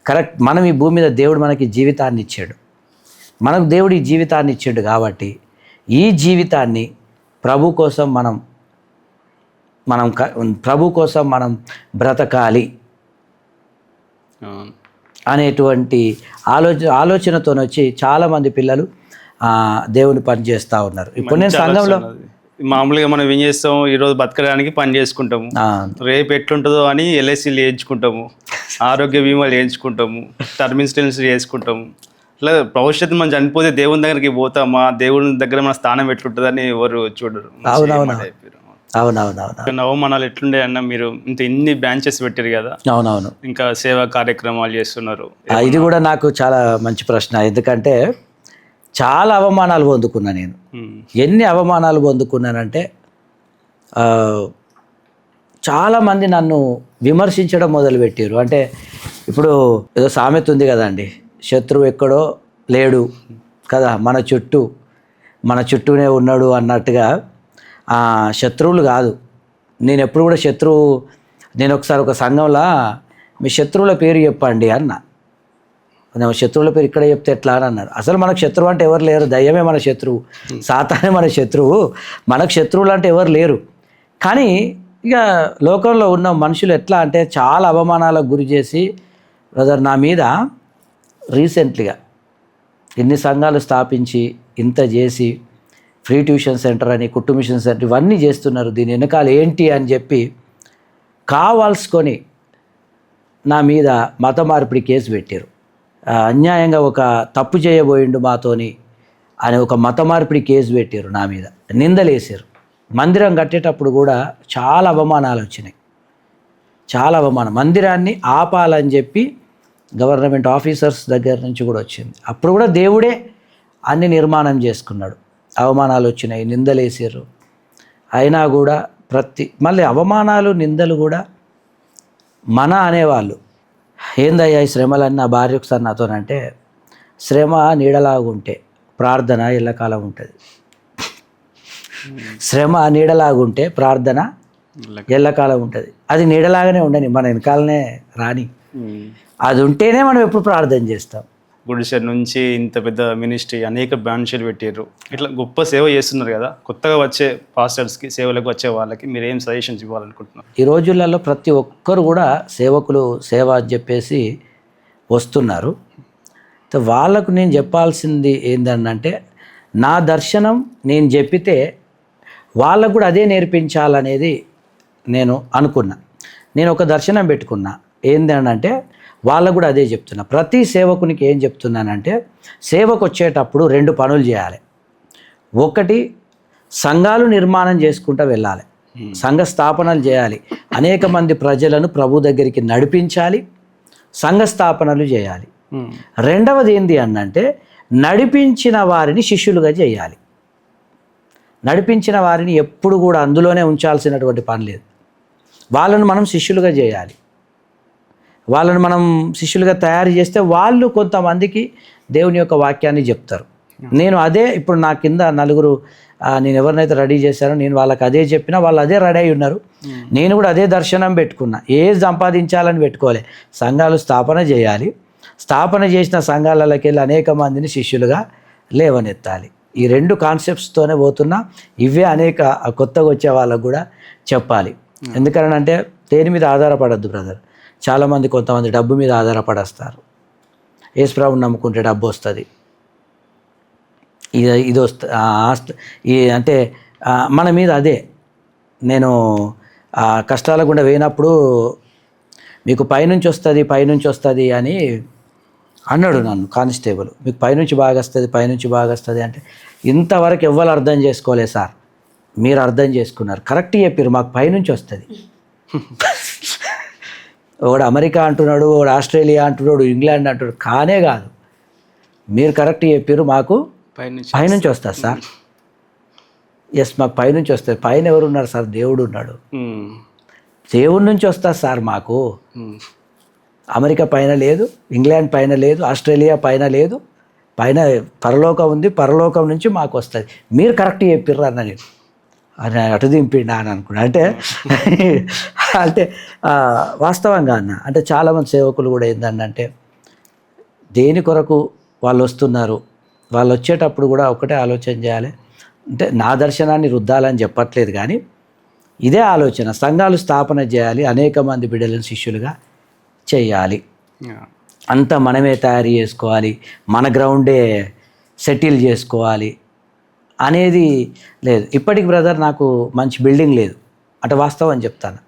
కరెక్ట్, మనం ఈ భూమి మీద దేవుడు మనకి జీవితాన్ని ఇచ్చాడు, మనకు దేవుడు ఈ జీవితాన్ని ఇచ్చాడు కాబట్టి ఈ జీవితాన్ని ప్రభు కోసం మనం బ్రతకాలి అనేటువంటి ఆలోచనతో వచ్చి చాలామంది పిల్లలు దేవుని పని చేస్తూ ఉన్నారు. ఇప్పుడు నేను సంఘంలో మామూలుగా మనం ఏం చేస్తాము, ఈరోజు బతకడానికి పని చేసుకుంటాము, రేపు ఎట్లుంటుందో అని ఎల్ఐసీలు వేయించుకుంటాము, ఆరోగ్య బీమాలు వేయించుకుంటాము, టర్మ్ ఇన్సూరెన్స్ చేసుకుంటాము. ఇట్లా భవిష్యత్తు మనం చనిపోతే దేవుని దగ్గరికి పోతామా, దేవుని దగ్గర మన స్థానం ఎట్లుంటుందని ఎవరు చూడరు. అవమానాలు ఎట్లుండే అన్న, మీరు ఇంత ఇన్ని బ్రాంచెస్ పెట్టారు కదా. అవునవును, ఇంకా సేవా కార్యక్రమాలు చేస్తున్నారు. ఇది కూడా నాకు చాలా మంచి ప్రశ్న. ఎందుకంటే చాలా అవమానాలు పొందుకున్నా నేను. ఎన్ని అవమానాలు పొందుకున్నానంటే చాలామంది నన్ను విమర్శించడం మొదలుపెట్టారు. అంటే ఇప్పుడు ఏదో సామెత ఉంది కదండి, శత్రువు ఎక్కడో లేడు కదా, మన చుట్టూనే ఉన్నాడు అన్నట్టుగా. శత్రువులు కాదు, నేను ఎప్పుడు కూడా నేను ఒకసారి ఒక సంఘంలో మీ శత్రువుల పేరు చెప్పండి అన్న. శత్రువుల పేరు ఇక్కడ చెప్తే ఎట్లా అని అన్నారు. అసలు మనకు శత్రువు అంటే ఎవరు లేరు, దయ్యమే మన శత్రువు, సాతానే మన శత్రువు, మనకు శత్రువులు అంటే ఎవరు లేరు. కానీ ఇక లోకంలో ఉన్న మనుషులు ఎట్లా అంటే చాలా అవమానాలకు గురి చేసి, బ్రదర్ నా మీద రీసెంట్లీగా ఇన్ని సంఘాలు స్థాపించి ఇంత చేసి ఫ్రీ ట్యూషన్ సెంటర్ అని, కుట్టు మిషన్ సెంటర్, ఇవన్నీ చేస్తున్నారు, దీని వెనకాల ఏంటి అని చెప్పి కావాల్సుకొని నా మీద మత మార్పిడి కేసు పెట్టారు. అన్యాయంగా ఒక తప్పు చేయబోయిండు మాతోని అని ఒక మత మార్పిడి కేసు పెట్టారు, నా మీద నిందలేసారు. మందిరం కట్టేటప్పుడు కూడా చాలా అవమానాలు వచ్చినాయి, చాలా అవమానం. మందిరాన్ని ఆపాలని చెప్పి గవర్నమెంట్ ఆఫీసర్స్ దగ్గర నుంచి కూడా వచ్చింది. అప్పుడు కూడా దేవుడే అన్ని నిర్మాణం చేసుకున్నాడు. అవమానాలు వచ్చినాయి, నిందలేసారు. అయినా కూడా మళ్ళీ అవమానాలు నిందలు కూడా మన అనేవాళ్ళు, ఏందయ్యా ఈ శ్రమలన్నీ నా భార్య ఒకసారి నాతోనంటే, శ్రమ నీడలాగుంటే ప్రార్థన ఎల్లకాలం ఉంటుంది. శ్రమ నీడలాగుంటే ప్రార్థన ఎల్లకాలం ఉంటుంది. అది నీడలాగానే ఉండని, మన వెనకాలనే రాని, అది ఉంటేనే మనం ఎప్పుడు ప్రార్థన చేస్తాం. గుడిసెడ్ నుంచి ఇంత పెద్ద మినిస్ట్రీ, అనేక బ్రాంచ్లు పెట్టారు, ఇట్లా గొప్ప సేవ చేస్తున్నారు కదా. కొత్తగా వచ్చే పాస్టర్స్కి, సేవలకు వచ్చే వాళ్ళకి మీరు ఏం సజెషన్స్ ఇవ్వాలనుకుంటున్నారు? ఈ రోజులలో ప్రతి ఒక్కరు కూడా సేవకులు సేవ అని చెప్పేసి వస్తున్నారు. వాళ్ళకు నేను చెప్పాల్సింది ఏంటంటే, నా దర్శనం నేను చెప్పితే వాళ్ళకు కూడా అదే నేర్పించాలనేది నేను అనుకున్నా. నేను ఒక దర్శనం పెట్టుకున్నా, ఏంటంటే వాళ్ళకు కూడా అదే చెప్తున్నా. ప్రతి సేవకునికి ఏం చెప్తున్నానంటే, సేవకు వచ్చేటప్పుడు 2 పనులు చేయాలి. ఒకటి, సంఘాలు నిర్మాణం చేసుకుంటూ వెళ్ళాలి, సంఘ స్థాపనలు చేయాలి, అనేక మంది ప్రజలను ప్రభు దగ్గరికి నడిపించాలి, సంఘ స్థాపనలు చేయాలి. రెండవది ఏంటి అంటే, నడిపించిన వారిని శిష్యులుగా చేయాలి. నడిపించిన వారిని ఎప్పుడు కూడా అందులోనే ఉంచాల్సినటువంటి పని లేదు. వాళ్ళను మనం శిష్యులుగా చేయాలి. వాళ్ళను మనం శిష్యులుగా తయారు చేస్తే వాళ్ళు కొంతమందికి దేవుని యొక్క వాక్యాన్ని చెప్తారు. నేను అదే ఇప్పుడు నా కింద 4 నేను ఎవరినైతే రెడీ చేశానో నేను వాళ్ళకి అదే చెప్పినా వాళ్ళు అదే రెడీ అయి ఉన్నారు. నేను కూడా అదే దర్శనం పెట్టుకున్నా. ఏది సంపాదించాలని పెట్టుకోలే, సంఘాలు స్థాపన చేయాలి, స్థాపన చేసిన సంఘాలకి వెళ్ళి అనేక మందిని శిష్యులుగా లేవనెత్తాలి. ఈ 2 కాన్సెప్ట్స్తోనే పోతున్నా. ఇవే అనేక కొత్తగా వచ్చే వాళ్ళకు కూడా చెప్పాలి. ఎందుకనంటే దేని మీద ఆధారపడద్దు బ్రదర్. చాలామంది కొంతమంది డబ్బు మీద ఆధారపడేస్తారు. యేసుప్రభుని నమ్ముకుంటే డబ్బు వస్తుంది, ఇది వస్తుంది, అంటే మన మీద అదే. నేను కష్టాల గుండా వేయినప్పుడు మీకు పైనుంచి వస్తుంది అని అన్నాడు నన్ను కానిస్టేబుల్. మీకు పైనుంచి బాగా వస్తుంది అంటే ఇంతవరకు ఎవ్వరు అర్థం చేసుకోలే సార్, మీరు అర్థం చేసుకున్నారు, కరెక్ట్ చెప్పారు, మాకు పైనుంచి వస్తుంది. ఒకడు అమెరికా అంటున్నాడు, ఒకడు ఆస్ట్రేలియా అంటున్నాడు, ఇంగ్లాండ్ అంటున్నాడు, కానే కాదు, మీరు కరెక్ట్ చెప్పారు, మాకు పైనుంచి వస్తుంది సార్. ఎస్, మాకు పైనుంచి వస్తుంది. పైన ఎవరు ఉన్నారు సార్? దేవుడు ఉన్నాడు. దేవుడి నుంచి వస్తుంది సార్ మాకు. అమెరికా పైన లేదు, ఇంగ్లాండ్ పైన లేదు, ఆస్ట్రేలియా పైన లేదు, పైన పరలోకం ఉంది, పరలోకం నుంచి మాకు వస్తుంది. మీరు కరెక్ట్ చెప్పిర్రు అన్న. నేను అని అటు దింపిండా అని అనుకున్నా. అంటే వాస్తవంగా అన్న, అంటే చాలామంది సేవకులు కూడా ఏంటంటే దేని కొరకు వాళ్ళు వస్తున్నారు, వాళ్ళు వచ్చేటప్పుడు కూడా ఒకటే ఆలోచన చేయాలి. అంటే నా దర్శనాన్ని రుద్దాలని చెప్పట్లేదు, కానీ ఇదే ఆలోచన, సంఘాలు స్థాపన చేయాలి, అనేక మంది బిడ్డలను శిష్యులుగా చేయాలి, అంతా మనమే తయారు చేసుకోవాలి, మన గ్రౌండే సెటిల్ చేసుకోవాలి అనేది లేదు. ఇప్పటికి బ్రదర్ నాకు మంచి బిల్డింగ్ లేదు, అంటే వాస్తవం చెప్తాను.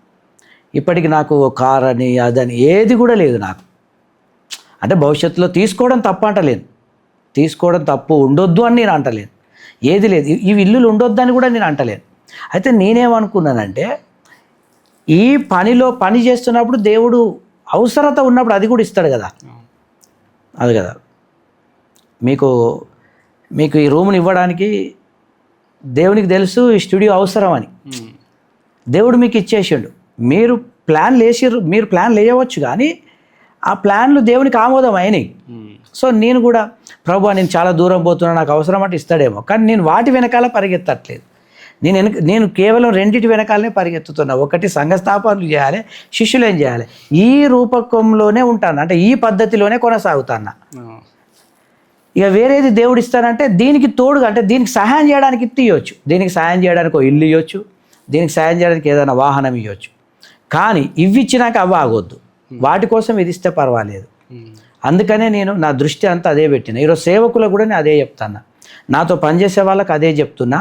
ఇప్పటికి నాకు కార్ అని అదని ఏది కూడా లేదు నాకు. అంటే భవిష్యత్తులో తీసుకోవడం తప్పు అంటలేను, తీసుకోవడం తప్పు ఉండొద్దు అని నేను అంటలేను, ఏది లేదు, ఇవి ఇల్లులు ఉండొద్దు అని కూడా నేను అంటలేను. అయితే నేనేమనుకున్నానంటే, ఈ పనిలో పని చేస్తున్నప్పుడు దేవుడు అవసరత ఉన్నప్పుడు అది కూడా ఇస్తాడు కదా. అది కదా, మీకు ఈ రూమ్ని ఇవ్వడానికి దేవునికి తెలుసు ఈ స్టూడియో అవసరం అని. దేవుడు మీకు ఇచ్చేసిండు, మీరు ప్లాన్ వేయవచ్చు, కానీ ఆ ప్లాన్లు దేవునికి ఆమోదం అయినాయి. సో నేను కూడా ప్రభు నేను చాలా దూరం పోతున్నా, నాకు అవసరం అంటే ఇస్తాడేమో, కానీ నేను వాటి వెనకాల పరిగెత్తట్లేదు. నేను కేవలం 2 వెనకాలనే పరిగెత్తుతున్నా. ఒకటి, సంఘ స్థాపనలు చేయాలి, శిష్యులు ఏం చేయాలి, ఈ రూపకంలోనే ఉంటాను, అంటే ఈ పద్ధతిలోనే కొనసాగుతాను. ఇక వేరేది దేవుడు ఇస్తానంటే దీనికి తోడుగా, అంటే దీనికి సహాయం చేయడానికి ఇవ్వచ్చు, దీనికి సహాయం చేయడానికి ఒక ఇల్లు ఇవ్వచ్చు, దీనికి సహాయం చేయడానికి ఏదైనా వాహనం ఇవ్వచ్చు, కానీ ఇవి ఇచ్చినాక అవి ఆగొద్దు, వాటి కోసం ఇది ఇస్తే పర్వాలేదు. అందుకనే నేను నా దృష్టి అంతా అదే పెట్టిన. ఈరోజు సేవకులకు కూడా నేను అదే చెప్తున్నా, నాతో పనిచేసే వాళ్ళకి అదే చెప్తున్నా.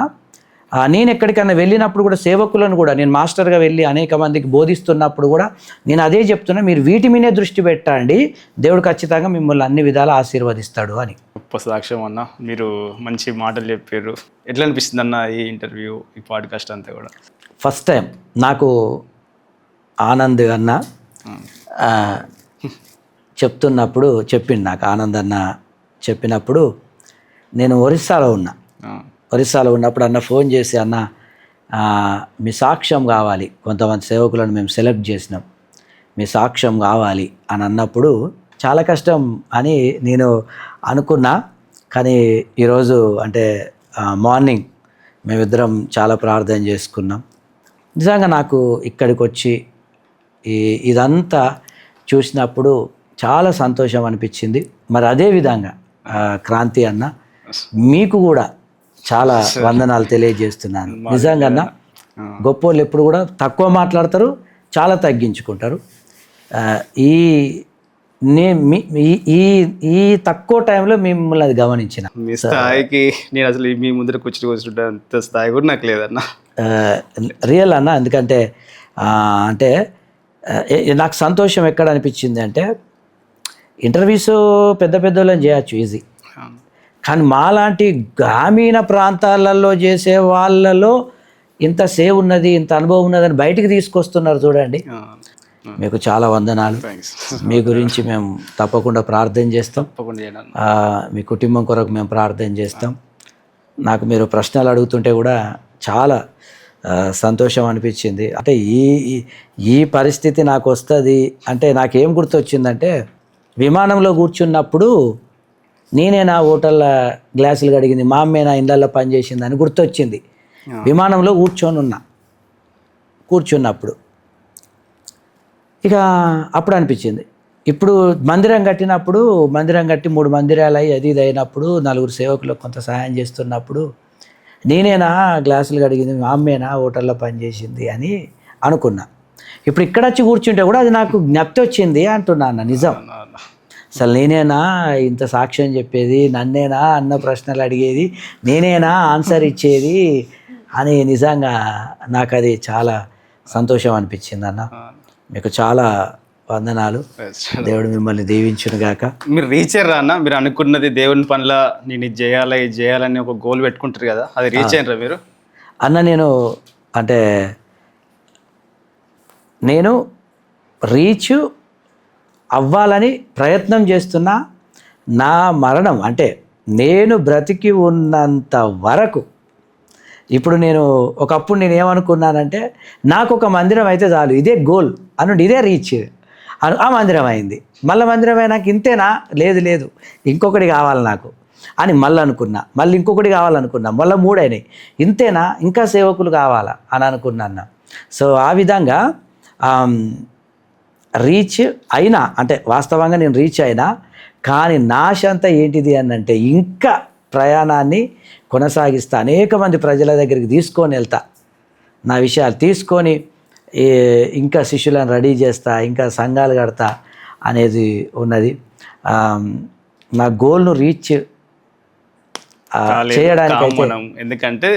నేను ఎక్కడికైనా వెళ్ళినప్పుడు కూడా సేవకులను కూడా, నేను మాస్టర్గా వెళ్ళి అనేక మందికి బోధిస్తున్నప్పుడు కూడా నేను అదే చెప్తున్నా, మీరు వీటి మీదే దృష్టి పెట్టండి, దేవుడు ఖచ్చితంగా మిమ్మల్ని అన్ని విధాలు ఆశీర్వదిస్తాడు అని. గొప్ప సాక్ష్యం అన్న, మీరు మంచి మాటలు చెప్పారు. ఎట్లా అనిపిస్తుంది అన్న ఈ ఇంటర్వ్యూ, ఈ పాడ్కాస్ట్ అంతా కూడా? ఫస్ట్ టైం నాకు ఆనంద్ అన్న చెప్తున్నప్పుడు చెప్పిండు, నాకు ఆనంద్ అన్న చెప్పినప్పుడు నేను ఒరిస్సాలో ఉన్నప్పుడు అన్న ఫోన్ చేసి, అన్న మీ సాక్ష్యం కావాలి, కొంతమంది సేవకులను మేము సెలెక్ట్ చేసినాం, మీ సాక్ష్యం కావాలి అని అన్నప్పుడు చాలా కష్టం అని నేను అనుకున్నా. కానీ ఈరోజు అంటే మార్నింగ్ మేమిద్దరం చాలా ప్రార్థన చేసుకున్నాం. నిజంగా నాకు ఇక్కడికి వచ్చి ఇదంతా చూసినప్పుడు చాలా సంతోషం అనిపించింది. మరి అదేవిధంగా క్రాంతి అన్న మీకు కూడా చాలా వందనాలు తెలియజేస్తున్నాను. నిజంగా అన్న గొప్పోళ్ళు ఎప్పుడు కూడా తక్కువ మాట్లాడతారు, చాలా తగ్గించుకుంటారు. ఈ ఈ తక్కువ టైంలో మిమ్మల్ని అది గమనించిన మీ స్థాయికి నేను అసలు మీ ముందర కూర్చుంటే అంత స్థాయి కూడా నాకు లేదన్న. రియల్ అన్న. ఎందుకంటే అంటే నాకు సంతోషం ఎక్కడ అనిపించింది అంటే ఇంటర్వ్యూస్ పెద్ద వాళ్ళని చేయొచ్చు ఈజీ, కానీ మాలాంటి గ్రామీణ ప్రాంతాలలో చేసే వాళ్ళలో ఇంత సేవ్ ఉన్నది, ఇంత అనుభవం ఉన్నదని బయటికి తీసుకొస్తున్నారు చూడండి. మీకు చాలా వందనాలు. మీ గురించి మేము తప్పకుండా ప్రార్థన చేస్తాం. మీ కుటుంబం కొరకు మేము ప్రార్థన చేస్తాం. నాకు మీరు ప్రశ్నలు అడుగుతుంటే కూడా చాలా సంతోషం అనిపించింది. అంటే ఈ పరిస్థితి నాకు వస్తుంది అంటే నాకేం గుర్తొచ్చిందంటే విమానంలో కూర్చున్నప్పుడు నేనే నా హోటల్లో గ్లాసులు కడిగింది, మా అమ్మే నా ఇళ్ళల్లో పనిచేసింది అని గుర్తొచ్చింది. విమానంలో కూర్చున్నప్పుడు ఇక అప్పుడు అనిపించింది. ఇప్పుడు మందిరం కట్టినప్పుడు, మందిరం కట్టి 3 మందిరాలు అయ్యి అది ఇది అయినప్పుడు 4 సేవకులకు కొంత సహాయం చేస్తున్నప్పుడు నేనేనా గ్లాసులు కడిగింది, మా అమ్మేనా హోటల్లో పనిచేసింది అని అనుకున్నా. ఇప్పుడు ఇక్కడ వచ్చి కూర్చుంటే కూడా అది నాకు జ్ఞప్తి వచ్చింది అంటున్నాను. నిజం, అసలు నేనేనా ఇంత సాక్ష్యం చెప్పేది, నన్నేనా అన్న ప్రశ్నలు అడిగేది, నేనేనా ఆన్సర్ ఇచ్చేది అని నిజంగా నాకు అది చాలా సంతోషం అనిపించింది అన్న. మీకు చాలా వందనాలు. దేవుడు మిమ్మల్ని దీవించును గాక. మీరు రీచ్ అయ్యారా అన్న? మీరు అనుకున్నది దేవుని పనిలో నేను ఇది చేయాలని ఒక గోల్ పెట్టుకుంటారు కదా, అది రీచ్ అయ్యారా మీరు? అన్న నేను రీచ్ అవ్వాలని ప్రయత్నం చేస్తున్నా. నా మరణం అంటే నేను బ్రతికి ఉన్నంత వరకు ఇప్పుడు ఒకప్పుడు నేను ఏమనుకున్నానంటే నాకు ఒక మందిరం అయితే చాలు, ఇదే గోల్ అనుండి, ఇదే రీచ్. ఆ మందిరం అయింది. మళ్ళీ మందిరం అయినాక ఇంతేనా? లేదు ఇంకొకటి కావాలి నాకు అని మళ్ళీ అనుకున్నా. మళ్ళీ ఇంకొకటి కావాలనుకున్నా. మళ్ళీ 3 అయినాయి. ఇంతేనా? ఇంకా సేవకులు కావాలా అని అనుకున్నాను. సో ఆ విధంగా రీచ్ అయినా అంటే వాస్తవంగా నేను రీచ్ అయినా, కానీ నాశ అంతా ఏంటిది అని అంటే ఇంకా ప్రయాణాన్ని కొనసాగిస్తా, అనేక మంది ప్రజల దగ్గరికి తీసుకొని వెళ్తా, నా విషయాలు తీసుకొని ఇంకా శిష్యులను రెడీ చేస్తా, ఇంకా సంఘాలు కడతా అనేది ఉన్నది. నా గోల్ను రీచ్ చేయడానికి ఎందుకంటే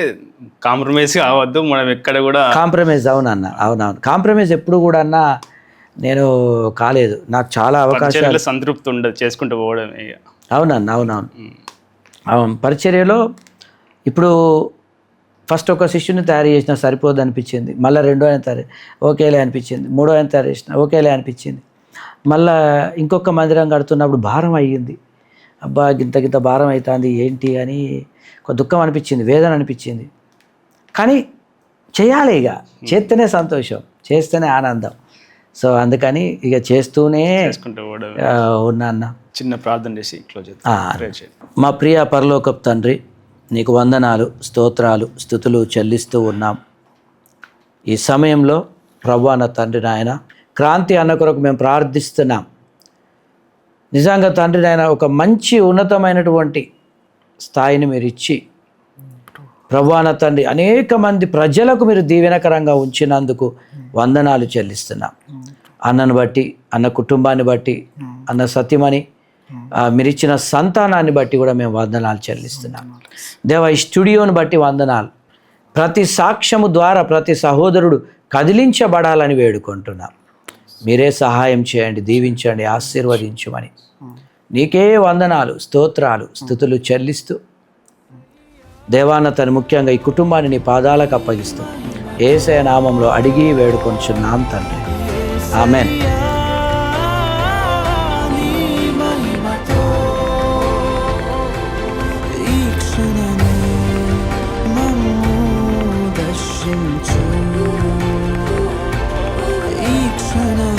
కాంప్రమైజ్ కావద్దు మనం ఎక్కడ కూడా. కాంప్రమైజ్ అవునవును. కాంప్రమైజ్ ఎప్పుడు కూడా అన్నా నేను కాలేదు. నాకు చాలా అవకాశాలు, సంతృప్తి ఉండదు చేసుకుంటూ పోవడం. అవును. పరిచర్యలో ఇప్పుడు ఫస్ట్ ఒక శిష్యుని తయారు చేసినా సరిపోదు అనిపించింది. మళ్ళీ 2వ ఆయన ఓకేలే అనిపించింది. 3వ ఆయన తయారు చేసిన ఓకేలే అనిపించింది. మళ్ళీ ఇంకొక మందిరం కడుతున్నప్పుడు భారం అయ్యింది. అబ్బా గింత భారం అవుతుంది ఏంటి అని ఒక దుఃఖం అనిపించింది, వేదన అనిపించింది. కానీ చేయాలి, ఇక చేస్తేనే సంతోషం, చేస్తేనే ఆనందం. సో అందుకని ఇక చేస్తూనే ఉన్నా అన్న. చిన్న ప్రార్థన చేసి క్లోజ్. మా ప్రియ పరలోకపు తండ్రి, నీకు వందనాలు, స్తోత్రాలు, స్తుతులు చెల్లిస్తూ ఉన్నాం. ఈ సమయంలో ప్రభువా నా తండ్రి నాయన, క్రాంతి అన్న కొరకు మేము ప్రార్థిస్తున్నాం. నిజంగా తండ్రి నాయన ఒక మంచి ఉన్నతమైనటువంటి స్థాయిని మీరు ఇచ్చి ప్రభువా నా తండ్రి అనేక మంది ప్రజలకు మీరు దీవెనకరంగా ఉంచినందుకు వందనాలు చెల్లిస్తున్నాం. అన్నను బట్టి, అన్న కుటుంబాన్ని బట్టి, అన్న సత్యమని మీరిచ్చిన సంతానాన్ని బట్టి కూడా మేము వందనాలు చెల్లిస్తున్నాం. దేవా ఈ స్టూడియోని బట్టి వందనాలు. ప్రతి సాక్ష్యము ద్వారా ప్రతి సహోదరుడు కదిలించబడాలని వేడుకుంటున్నాం. మీరే సహాయం చేయండి, దీవించండి, ఆశీర్వదించుమని నీకే వందనాలు, స్తోత్రాలు, స్తుతులు చెల్లిస్తూ దేవాన్న తను ముఖ్యంగా ఈ కుటుంబాన్ని నీ పాదాలకు అప్పగిస్తూ యేసయ్య నామంలో అడిగి వేడుకొంచున్నాం తండ్రి. ఆమెన్. ఈ క్షణమే